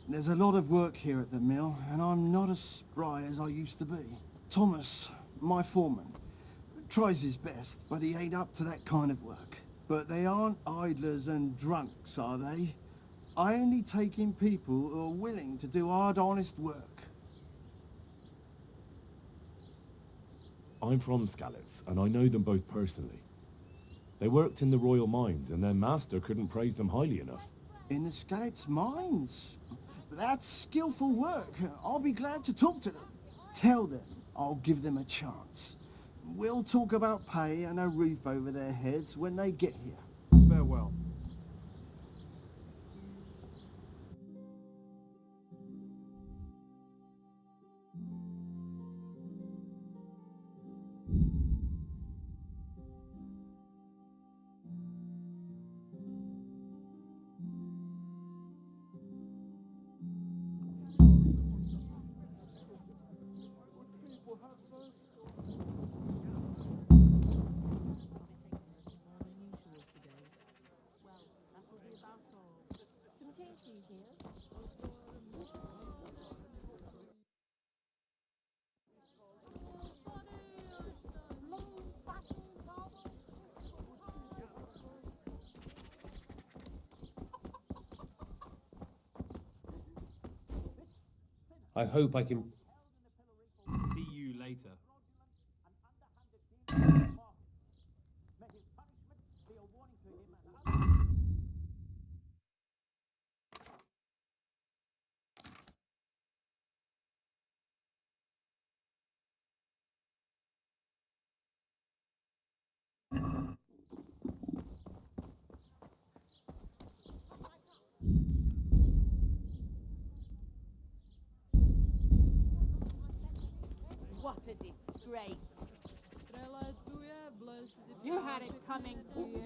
There's a lot of work here at the mill, and I'm not as spry as I used to be. Thomas, my foreman, tries his best, but he ain't up to that kind of work. But they aren't idlers and drunks, are they? I only take in people who are willing to do hard, honest work. I'm from Skalitz, and I know them both personally. They worked in the royal mines, and their master couldn't praise them highly enough. In the Skalitz mines? That's skillful work. I'll be glad to talk to them. Tell them I'll give them a chance. We'll talk about pay and a roof over their heads when they get here. Farewell. I hope I can see you later. What a disgrace. You had it coming to you.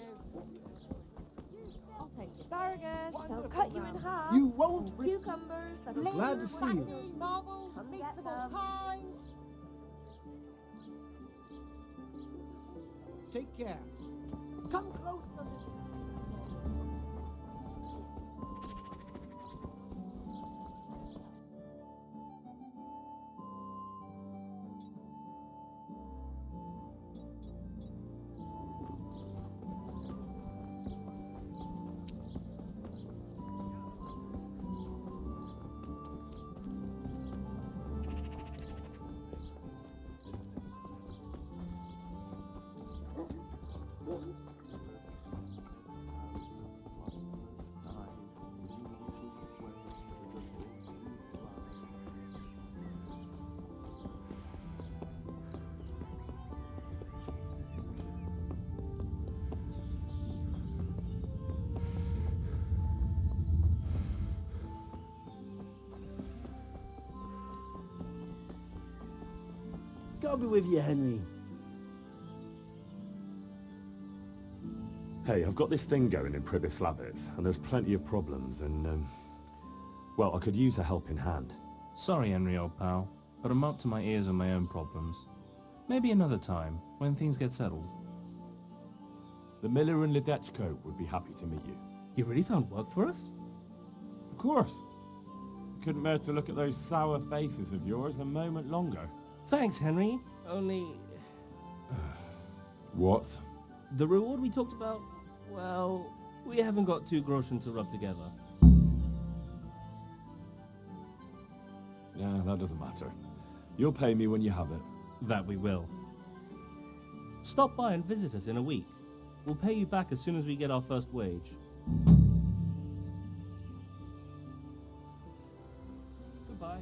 I'll take asparagus. They'll cut you in half. You won't re- Cucumbers. I'm glad to see you. Batters, marbles, Come meats get of all them. kinds. Take care. Come closer. God be with you, Henry. Hey, I've got this thing going in Pribyslavitz, and there's plenty of problems, and, well, I could use a helping hand. Sorry, Henry, old pal, but I'm up to my ears in my own problems. Maybe another time, when things get settled. The miller in Ledechko would be happy to meet you. You really found work for us? Of course. Couldn't bear to look at those sour faces of yours a moment longer. Thanks, Henry. Only... What? The reward we talked about, well, we haven't got 2 groschen to rub together. Yeah, that doesn't matter. You'll pay me when you have it. That we will. Stop by and visit us in a week. We'll pay you back as soon as we get our first wage. Goodbye.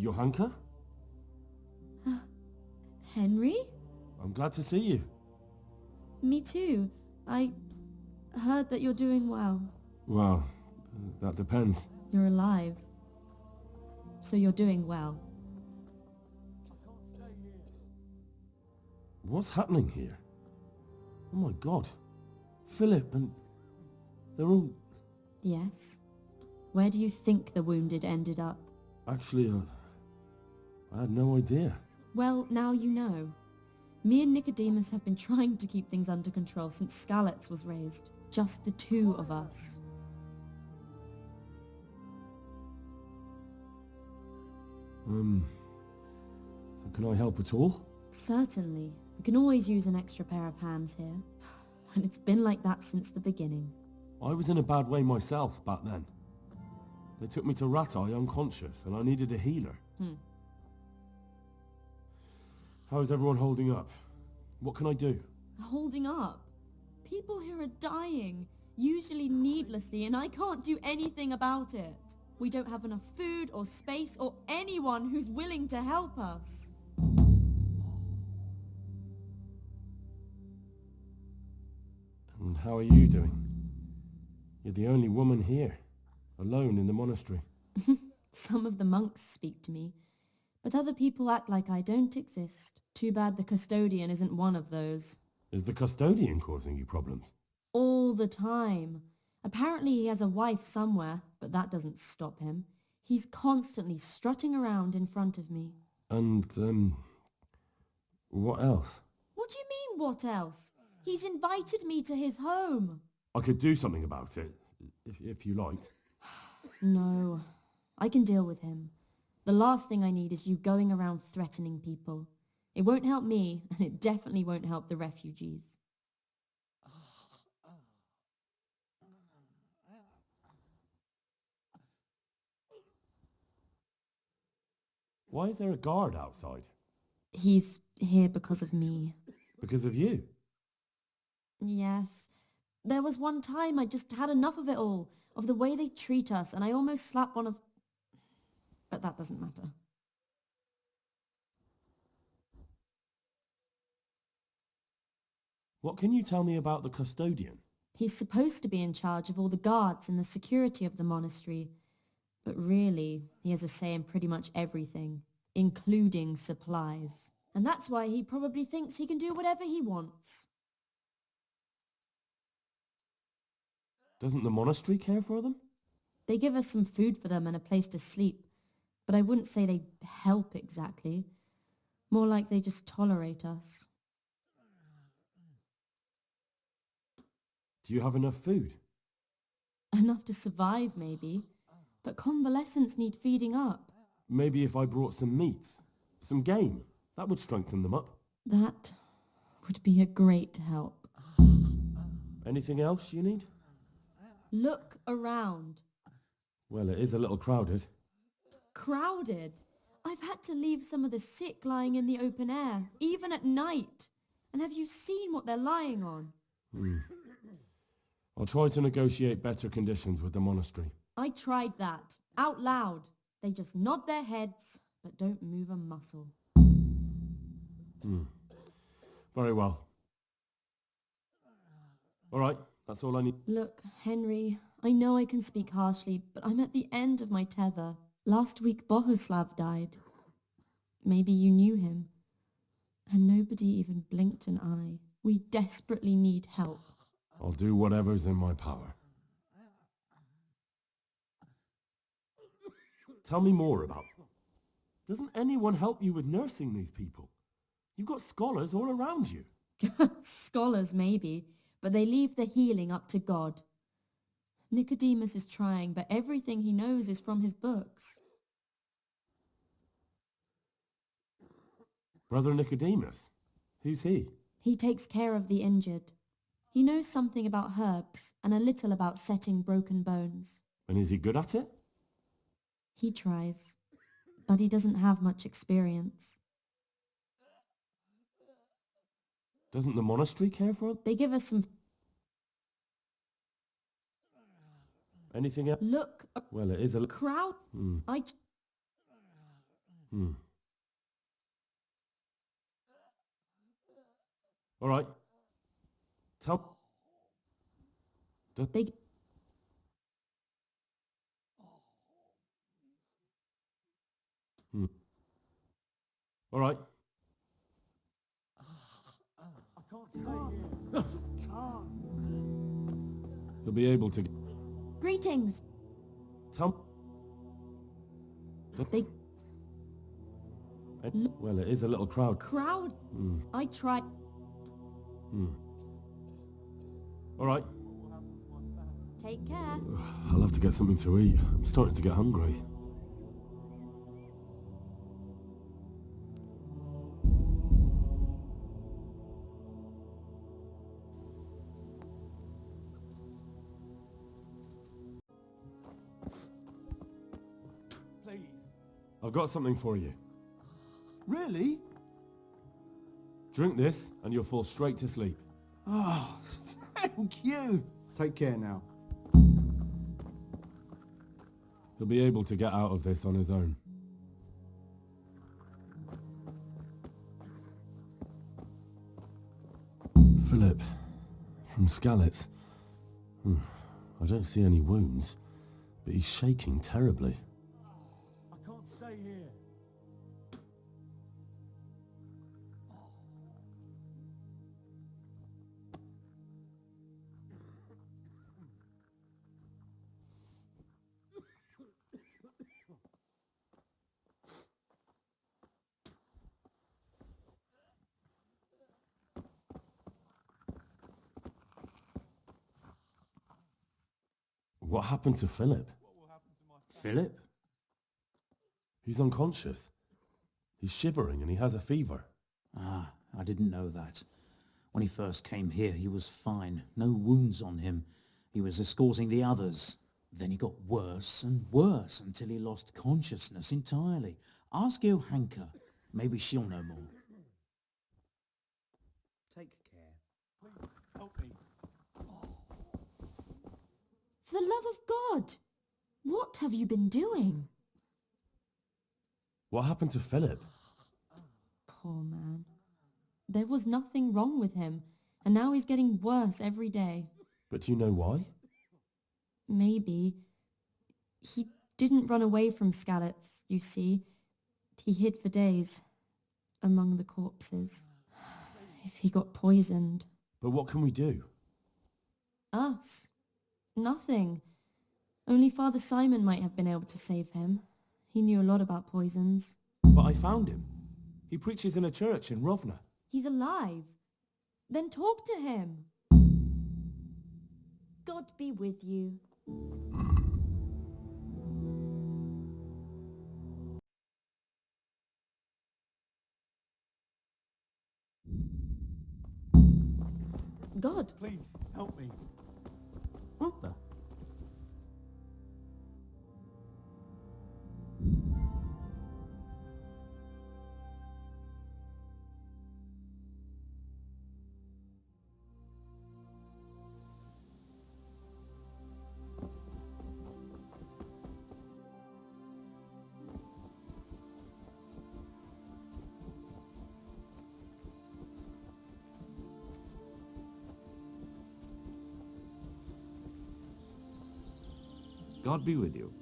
Johanka? Henry? I'm glad to see you. Me too. I heard that you're doing well. Well, that depends. You're alive. So you're doing well. What's happening here? Oh my god. Philip and... they're all... Yes. Where do you think the wounded ended up? Actually, I had no idea. Well, now you know. Me and Nicodemus have been trying to keep things under control since Skalitz was raised. Just the two of us. So can I help at all? Certainly. We can always use an extra pair of hands here. And it's been like that since the beginning. I was in a bad way myself back then. They took me to Rattay unconscious and I needed a healer. How's everyone holding up? What can I do? Holding up? People here are dying, usually needlessly, and I can't do anything about it. We don't have enough food or space or anyone who's willing to help us. And how are you doing? You're the only woman here, alone in the monastery. Some of the monks speak to me, but other people act like I don't exist. Too bad the custodian isn't one of those. Is the custodian causing you problems? All the time. Apparently he has a wife somewhere, but that doesn't stop him. He's constantly strutting around in front of me. And, what else? What do you mean, what else? He's invited me to his home. I could do something about it, if you liked. No, I can deal with him. The last thing I need is you going around threatening people. It won't help me, and it definitely won't help the refugees. Why is there a guard outside? He's here because of me. Because of you? Yes. There was one time I just had enough of it all, of the way they treat us, and I almost slapped one of... But that doesn't matter. What can you tell me about the custodian? He's supposed to be in charge of all the guards and the security of the monastery. But really, he has a say in pretty much everything, including supplies. And that's why he probably thinks he can do whatever he wants. Doesn't the monastery care for them? They give us some food for them and a place to sleep, but I wouldn't say they help exactly. More like they just tolerate us. Do you have enough food? Enough to survive, maybe. But convalescents need feeding up. Maybe if I brought some meat, some game, that would strengthen them up. That would be a great help. Anything else you need? Look around. Well, it is a little crowded. Crowded? I've had to leave some of the sick lying in the open air, even at night. And have you seen what they're lying on? I'll try to negotiate better conditions with the monastery. I tried that, out loud. They just nod their heads, but don't move a muscle. Very well. All right, that's all I need. Look, Henry, I know I can speak harshly, but I'm at the end of my tether. Last week Bohuslav died. Maybe you knew him. And nobody even blinked an eye. We desperately need help. I'll do whatever's in my power. Tell me more about them. Doesn't anyone help you with nursing these people? You've got scholars all around you. Scholars, maybe, but they leave the healing up to God. Nicodemus is trying, but everything he knows is from his books. Brother Nicodemus? Who's he? He takes care of the injured. He knows something about herbs and a little about setting broken bones. And is he good at it? He tries, but he doesn't have much experience. Doesn't the monastery care for it? They give us some... Anything else? Look... Well, it is a... crowd... Hmm. All right. Tell... They... Hmm. All right. I can't stay here. I just can't. You'll be able to... Greetings! Tell... They... Well, it is a little crowd. Crowd? Hmm. I tried... Hmm. All right. Take care. I'll have to get something to eat. I'm starting to get hungry. Please. I've got something for you. Really? Drink this, and you'll fall straight to sleep. Oh, thank you. Take care now. He'll be able to get out of this on his own. Philip, from Skalitz. I don't see any wounds, but he's shaking terribly. I can't stay here. What happened to Philip? Philip? He's unconscious. He's shivering and he has a fever. Ah, I didn't know that. When he first came here, he was fine. No wounds on him. He was escorting the others. Then he got worse and worse until he lost consciousness entirely. Ask Johanka. Maybe she'll know more. Take care. Please, help me. For the love of God! What have you been doing? What happened to Philip? Poor man. There was nothing wrong with him, and now he's getting worse every day. But do you know why? Maybe. He didn't run away from Skalitz, you see. He hid for days, among the corpses. If he got poisoned. But what can we do? Us? Nothing. Only Father Simon might have been able to save him. He knew a lot about poisons. But I found him. He preaches in a church in Rovna. He's alive. Then talk to him. God be with you. God. Please, help me. What the? God be with you.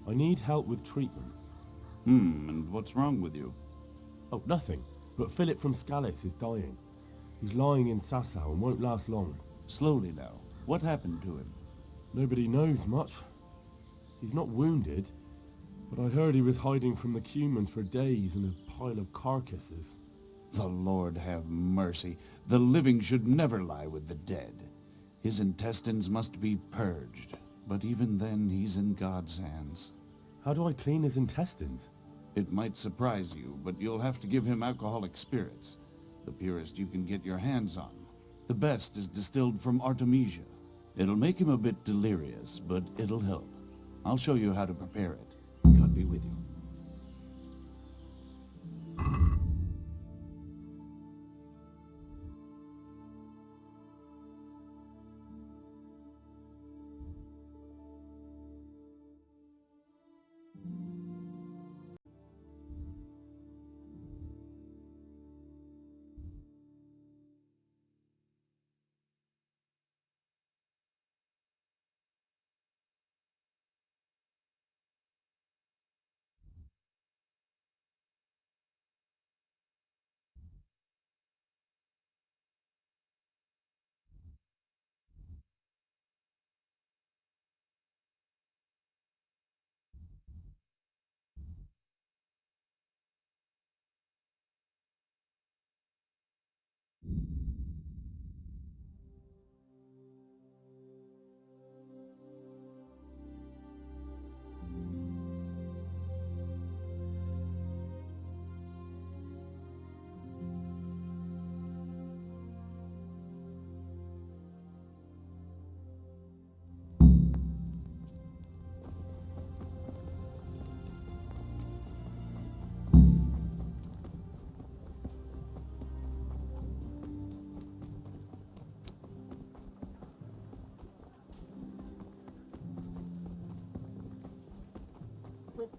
I need help with treatment. And what's wrong with you? Oh, nothing. But Philip from Skalitz is dying. He's lying in Sasau and won't last long. Slowly now. What happened to him? Nobody knows much. He's not wounded, but I heard he was hiding from the Cumans for days in a pile of carcasses. The Lord have mercy. The living should never lie with the dead. His intestines must be purged, but even then he's in God's hands. How do I clean his intestines? It might surprise you, but you'll have to give him alcoholic spirits. The purest you can get your hands on. The best is distilled from Artemisia. It'll make him a bit delirious, but it'll help. I'll show you how to prepare it. God be with you.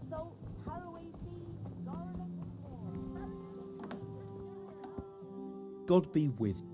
salt, caraway seeds, garlic, and more. God be with you.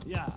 Yeah.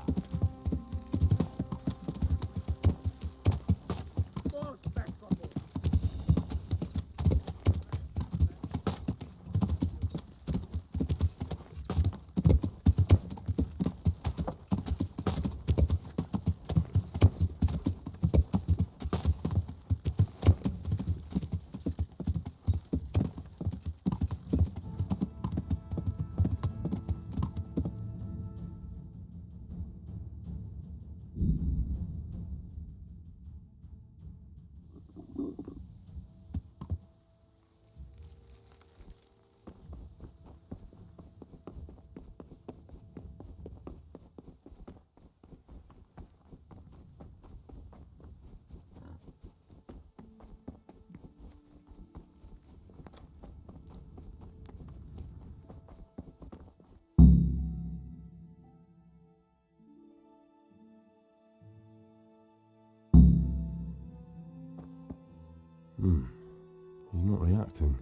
He's not reacting.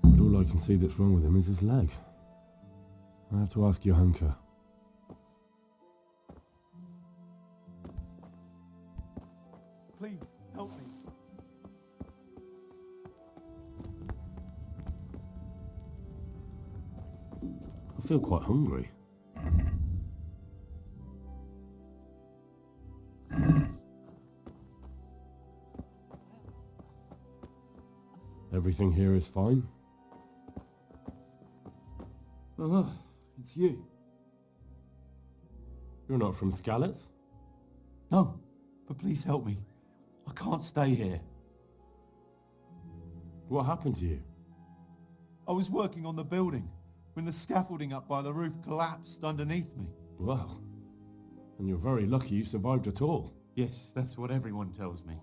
But all I can see that's wrong with him is his leg. I have to ask Johanka. Please, help me. I feel quite hungry. Everything here is fine? Oh, it's you. You're not from Skalitz? No, but please help me. I can't stay here. What happened to you? I was working on the building when the scaffolding up by the roof collapsed underneath me. Well, and you're very lucky you survived at all. Yes, that's what everyone tells me.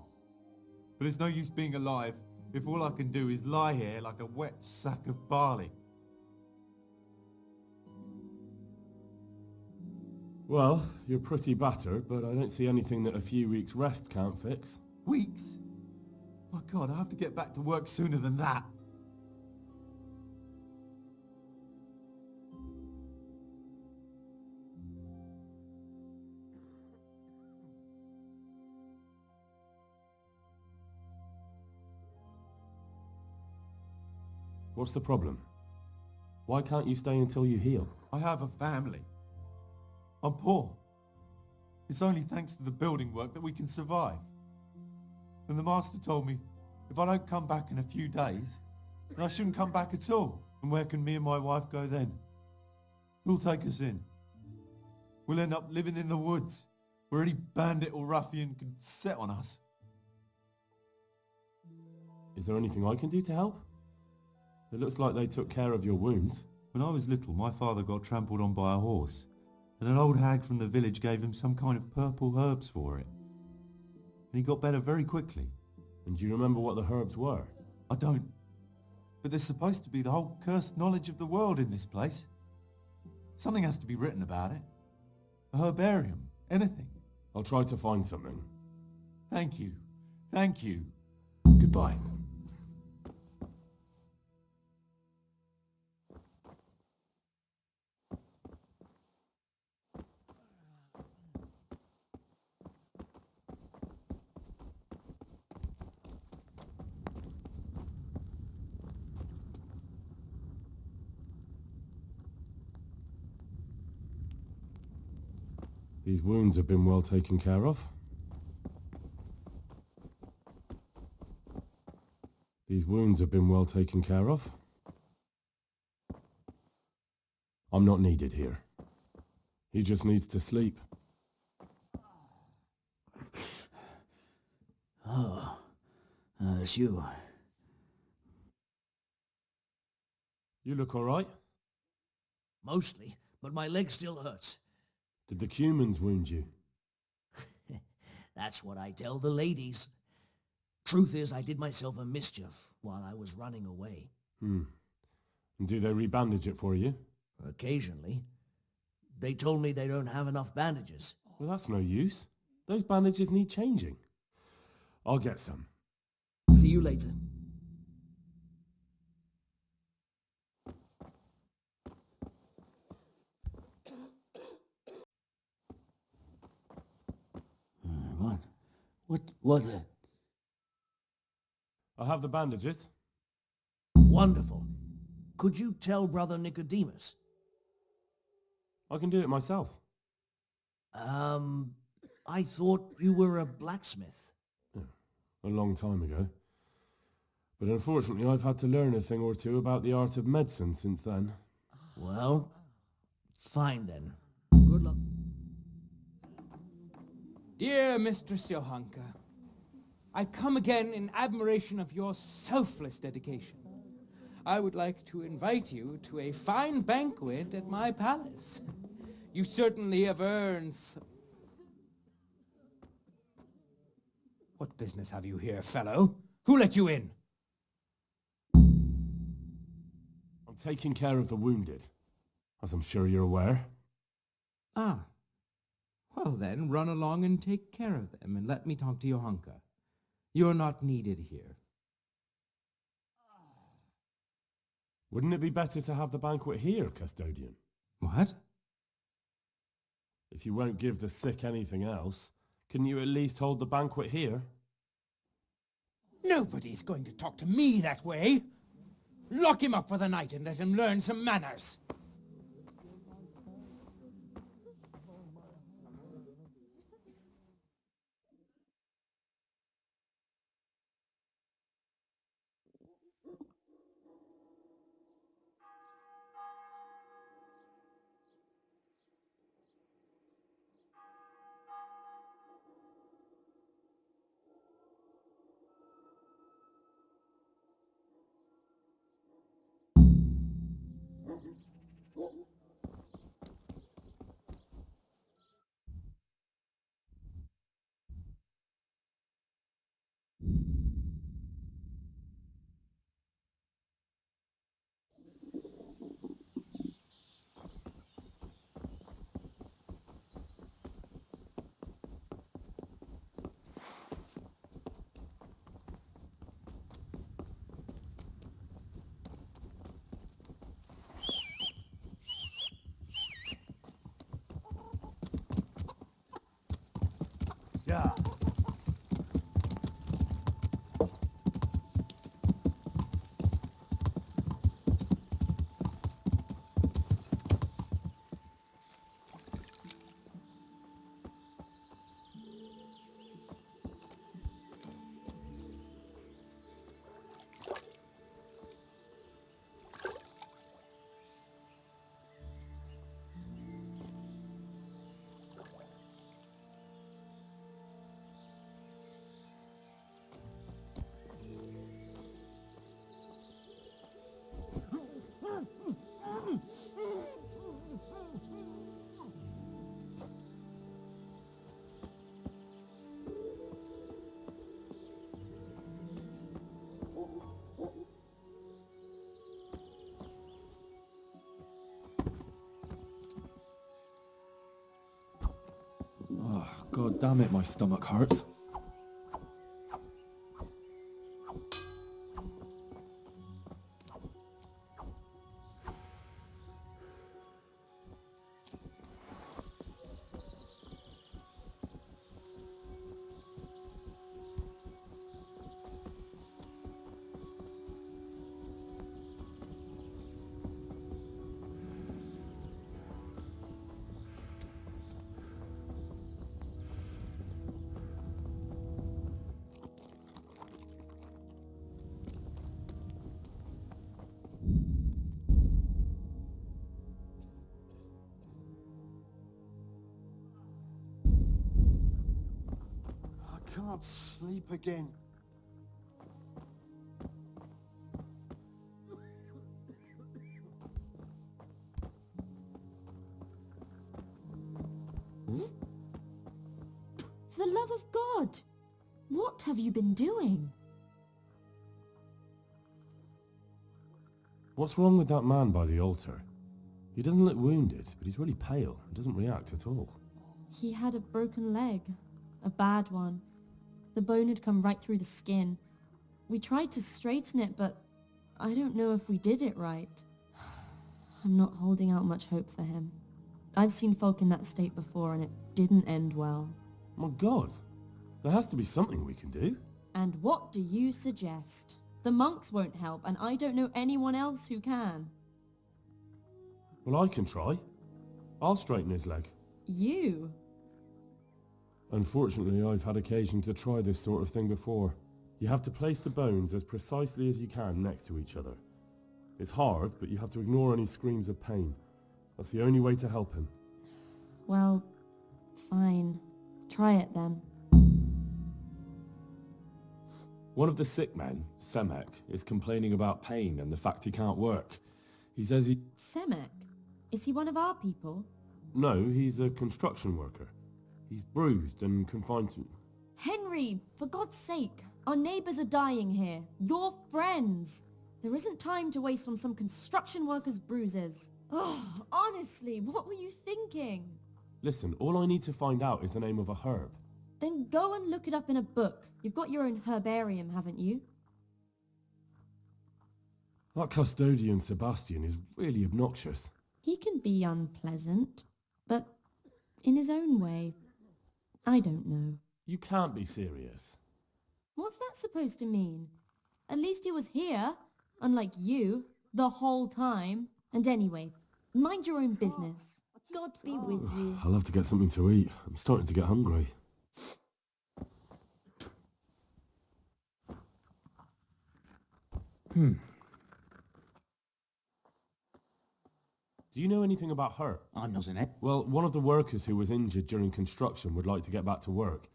But it's no use being alive if all I can do is lie here like a wet sack of barley. Well, you're pretty battered, but I don't see anything that a few weeks' rest can't fix. Weeks? My God, I have to get back to work sooner than that. What's the problem? Why can't you stay until you heal? I have a family. I'm poor. It's only thanks to the building work that we can survive. And the master told me if I don't come back in a few days, then I shouldn't come back at all. And where can me and my wife go then? Who'll take us in? We'll end up living in the woods, where any bandit or ruffian can set on us. Is there anything I can do to help? It looks like they took care of your wounds. When I was little, my father got trampled on by a horse, and an old hag from the village gave him some kind of purple herbs for it. And he got better very quickly. And do you remember what the herbs were? I don't. But there's supposed to be the whole cursed knowledge of the world in this place. Something has to be written about it. A herbarium, anything. I'll try to find something. Thank you. Thank you. Goodbye. These wounds have been well taken care of. These wounds have been well taken care of. I'm not needed here. He just needs to sleep. Oh, it's you. You look all right? Mostly, but my leg still hurts. Did the Cumans wound you? That's what I tell the ladies. Truth is, I did myself a mischief while I was running away. And do they rebandage it for you? Occasionally. They told me they don't have enough bandages. Well, that's no use. Those bandages need changing. I'll get some. See you later. What the... I have the bandages. Wonderful. Could you tell Brother Nicodemus? I can do it myself. I thought you were a blacksmith. A long time ago. But unfortunately, I've had to learn a thing or two about the art of medicine since then. Well, fine then. Good luck. Dear Mistress Johanka, I come again in admiration of your selfless dedication. I would like to invite you to a fine banquet at my palace. You certainly have earned some... What business have you here, fellow? Who let you in? I'm taking care of the wounded, as I'm sure you're aware. Ah. Well then, run along and take care of them, and let me talk to Johanka. You're not needed here. Wouldn't it be better to have the banquet here, custodian? What? If you won't give the sick anything else, can you at least hold the banquet here? Nobody's going to talk to me that way. Lock him up for the night and let him learn some manners. Yeah. Oh, God damn it, my stomach hurts. can't sleep again. For the love of God! What have you been doing? What's wrong with that man by the altar? He doesn't look wounded, but he's really pale and doesn't react at all. He had a broken leg. A bad one. The bone had come right through the skin. We tried to straighten it, but I don't know if we did it right. I'm not holding out much hope for him. I've seen folk in that state before and it didn't end well. My God, there has to be something we can do. And what do you suggest? The monks won't help, and I don't know anyone else who can. Well, I can try. I'll straighten his leg. You? Unfortunately, I've had occasion to try this sort of thing before. You have to place the bones as precisely as you can next to each other. It's hard, but you have to ignore any screams of pain. That's the only way to help him. Well, fine. Try it then. One of the sick men, Semek, is complaining about pain and the fact he can't work. He says he... Semek? Is he one of our people? No, he's a construction worker. He's bruised and confined to... Henry, for God's sake, our neighbours are dying here. You're friends. There isn't time to waste on some construction worker's bruises. Oh, honestly, what were you thinking? Listen, all I need to find out is the name of a herb. Then go and look it up in a book. You've got your own herbarium, haven't you? That custodian Sebastian is really obnoxious. He can be unpleasant, but in his own way. I don't know. You can't be serious. What's that supposed to mean? At least he was here, unlike you, the whole time. And anyway, mind your own business. God be with you. I'll have to get something to eat. I'm starting to get hungry. Do you know anything about her? I'm not in it. Well, one of the workers who was injured during construction would like to get back to work.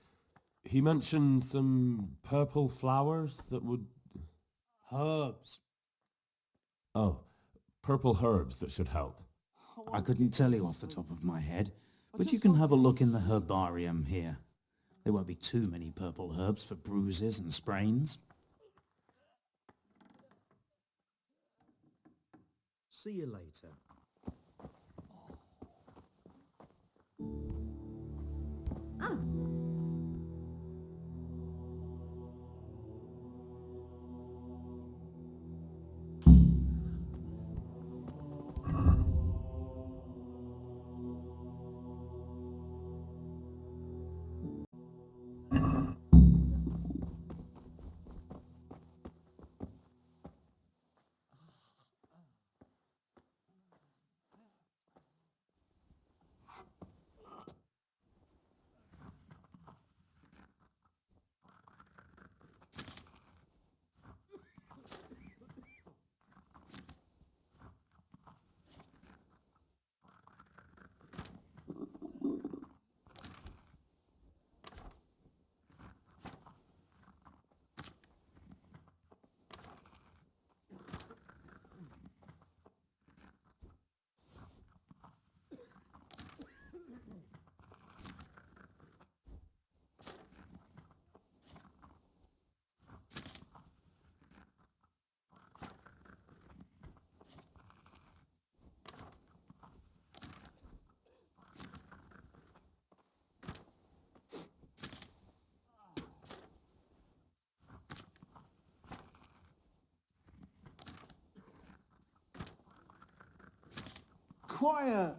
He mentioned some purple flowers that would... Herbs. Oh, purple herbs that should help. I couldn't tell you off the top of my head, but you can have a look in the herbarium here. There won't be too many purple herbs for bruises and sprains. See you later. Quiet!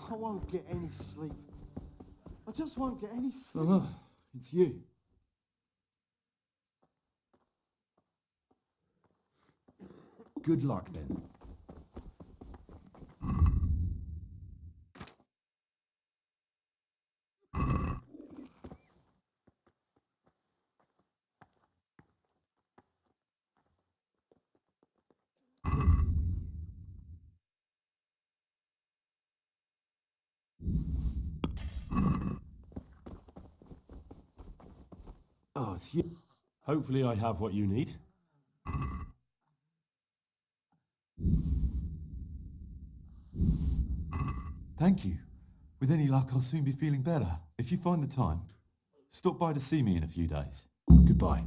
I won't get any sleep. I just won't get any sleep. It's you. Good luck then. Oh, it's you. Hopefully I have what you need. Thank you. With any luck, I'll soon be feeling better. If you find the time, stop by to see me in a few days. Goodbye.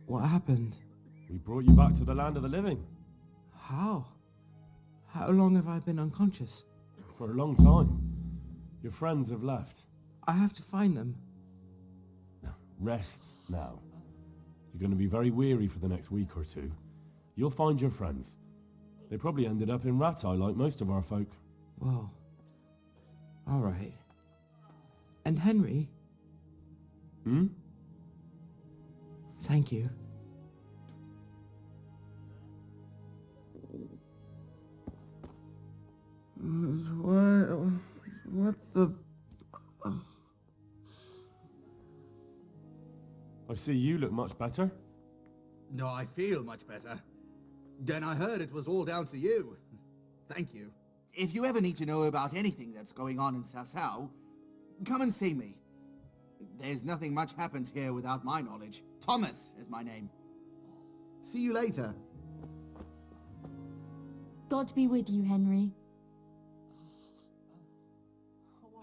What happened? We brought you back to the land of the living. How? How long have I been unconscious? For a long time. Your friends have left. I have to find them. Rest now. You're going to be very weary for the next week or two. You'll find your friends. They probably ended up in Rattay like most of our folk. Well, all right. And Henry? Hmm? Thank you. What the... I see you look much better. No, I feel much better. Then I heard it was all down to you. Thank you. If you ever need to know about anything that's going on in Sasau, come and see me. There's nothing much happens here without my knowledge. Thomas is my name. See you later. God be with you, Henry.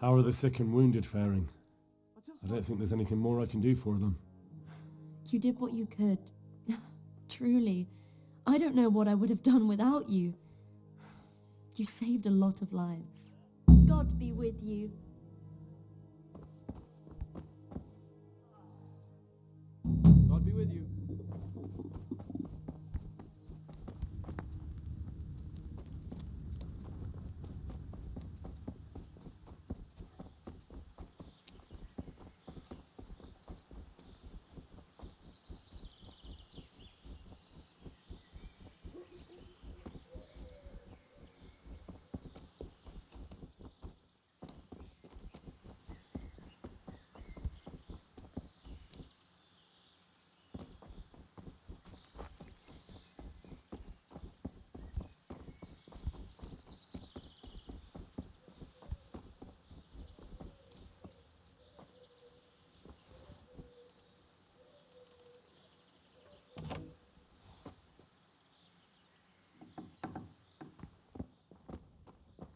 How are the sick and wounded faring? I don't think there's anything more I can do for them. You did what you could. Truly. I don't know what I would have done without you. You saved a lot of lives. God be with you. God be with you.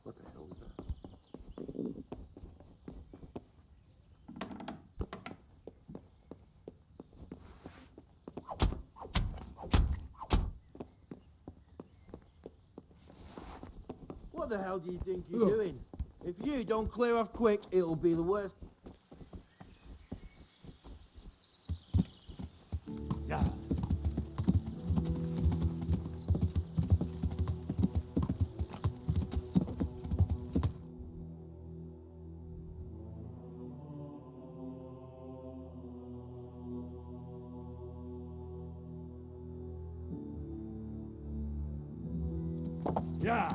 What the hell was that? What the hell do you think you're doing? If you don't clear off quick, it'll be the worst. Yeah. Yeah.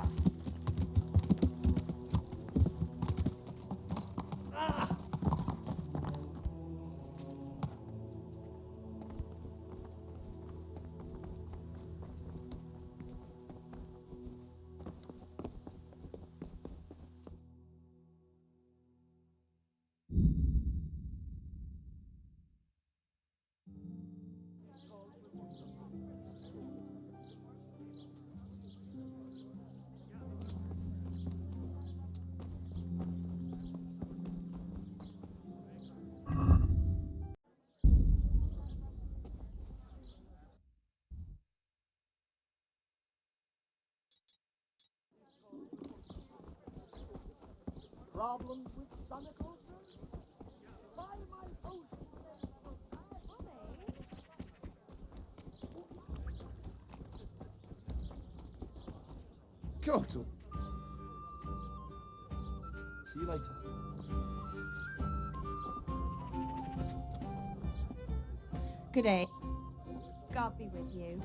Problems with stomach ulcers? Buy my potion. God. See you later. Good day. God be with you.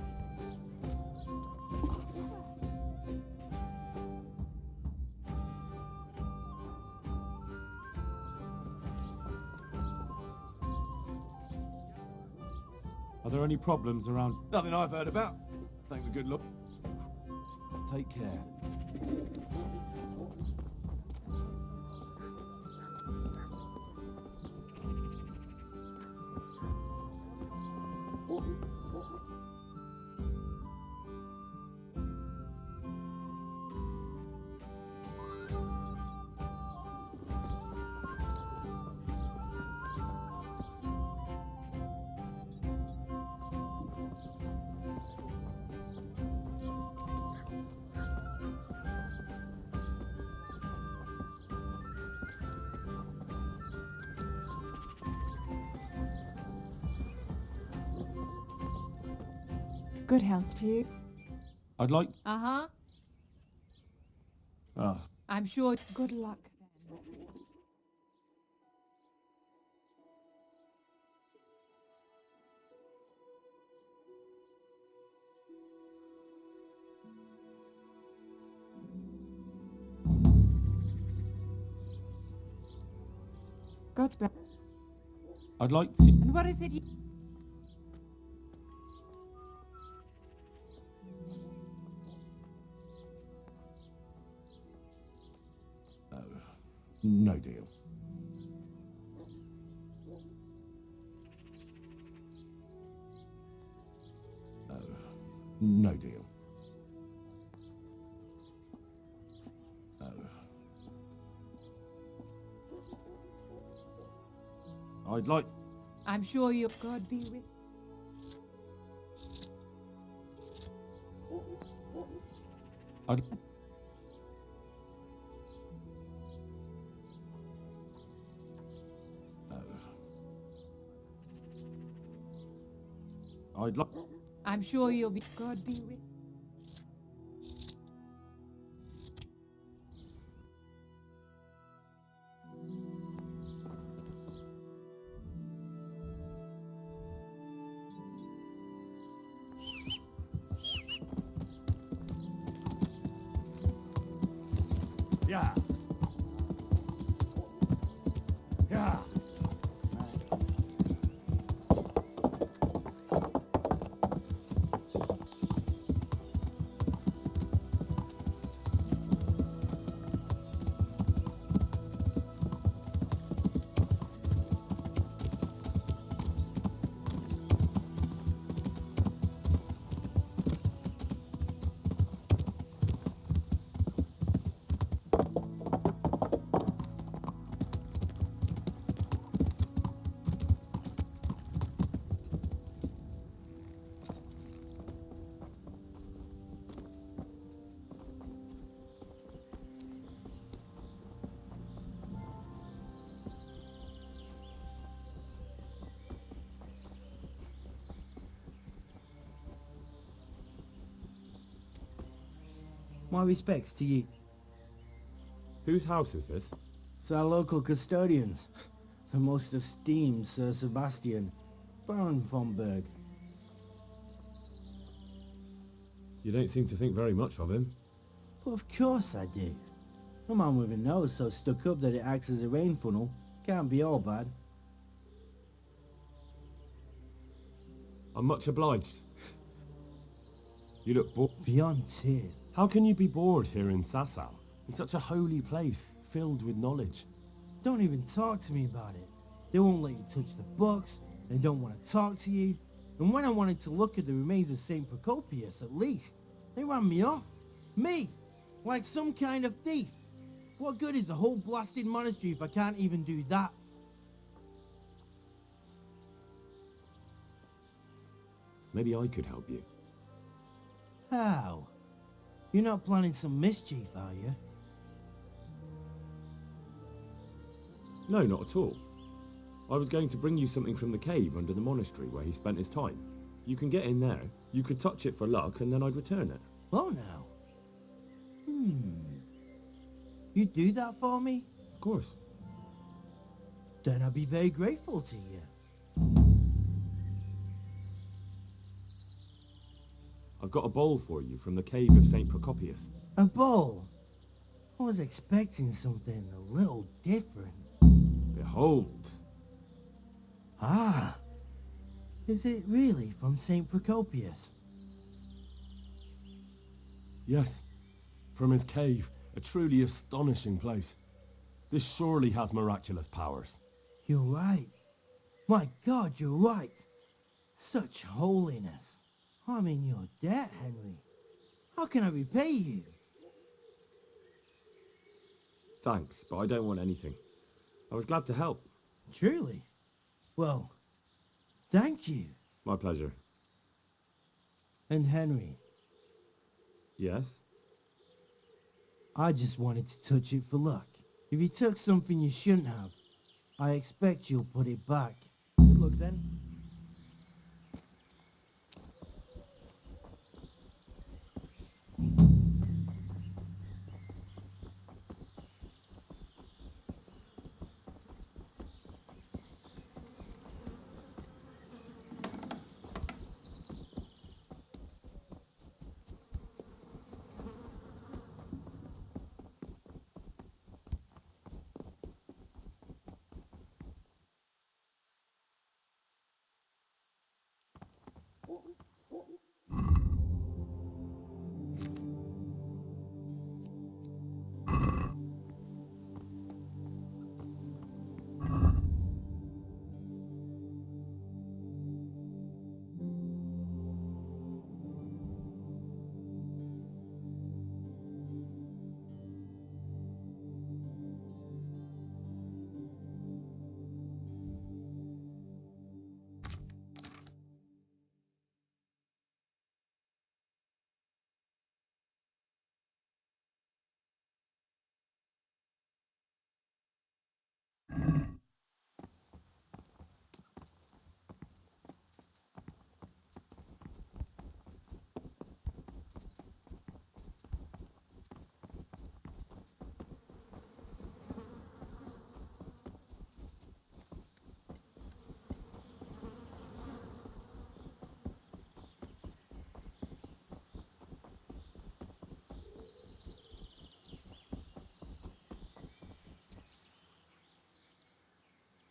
Are there any problems around? Nothing I've heard about. Thank the good Lord. Take care. Good health to you. I'd like... Uh-huh. Oh. I'm sure. Good luck then. God's bless. I'd like to... And what is it you... Oh. No deal. Oh. No deal. Oh. I'd like... I'm sure your God be with. I'd... I'd like... I'm sure you'll be. God be with. Yeah. Yeah. My respects to you. Whose house is this? It's our local custodians. The most esteemed Sir Sebastian, Baron von Berg. You don't seem to think very much of him. But of course I do. A man with a nose so stuck up that it acts as a rain funnel can't be all bad. I'm much obliged. You look bored. Beyond tears. How can you be bored here in Sasau? In such a holy place, filled with knowledge. Don't even talk to me about it. They won't let you touch the books. They don't want to talk to you. And when I wanted to look at the remains of St. Procopius, at least, they ran me off. Me! Like some kind of thief. What good is a whole blasted monastery if I can't even do that? Maybe I could help you. How? You're not planning some mischief, are you? No, not at all. I was going to bring you something from the cave under the monastery where he spent his time. You can get in there, you could touch it for luck, and then I'd return it. Oh, now. You do that for me? Of course. Then I'll be very grateful to you. I've got a bowl for you from the cave of St. Procopius. A bowl? I was expecting something a little different. Behold. Ah. Is it really from St. Procopius? Yes. From his cave. A truly astonishing place. This surely has miraculous powers. You're right. My God, you're right. Such holiness. I'm in your debt, Henry. How can I repay you? Thanks, but I don't want anything. I was glad to help. Truly? Well, thank you. My pleasure. And Henry, Yes? I just wanted to touch it for luck. If you took something you shouldn't have, I expect you'll put it back. Good luck then.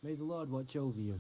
May the Lord watch over you.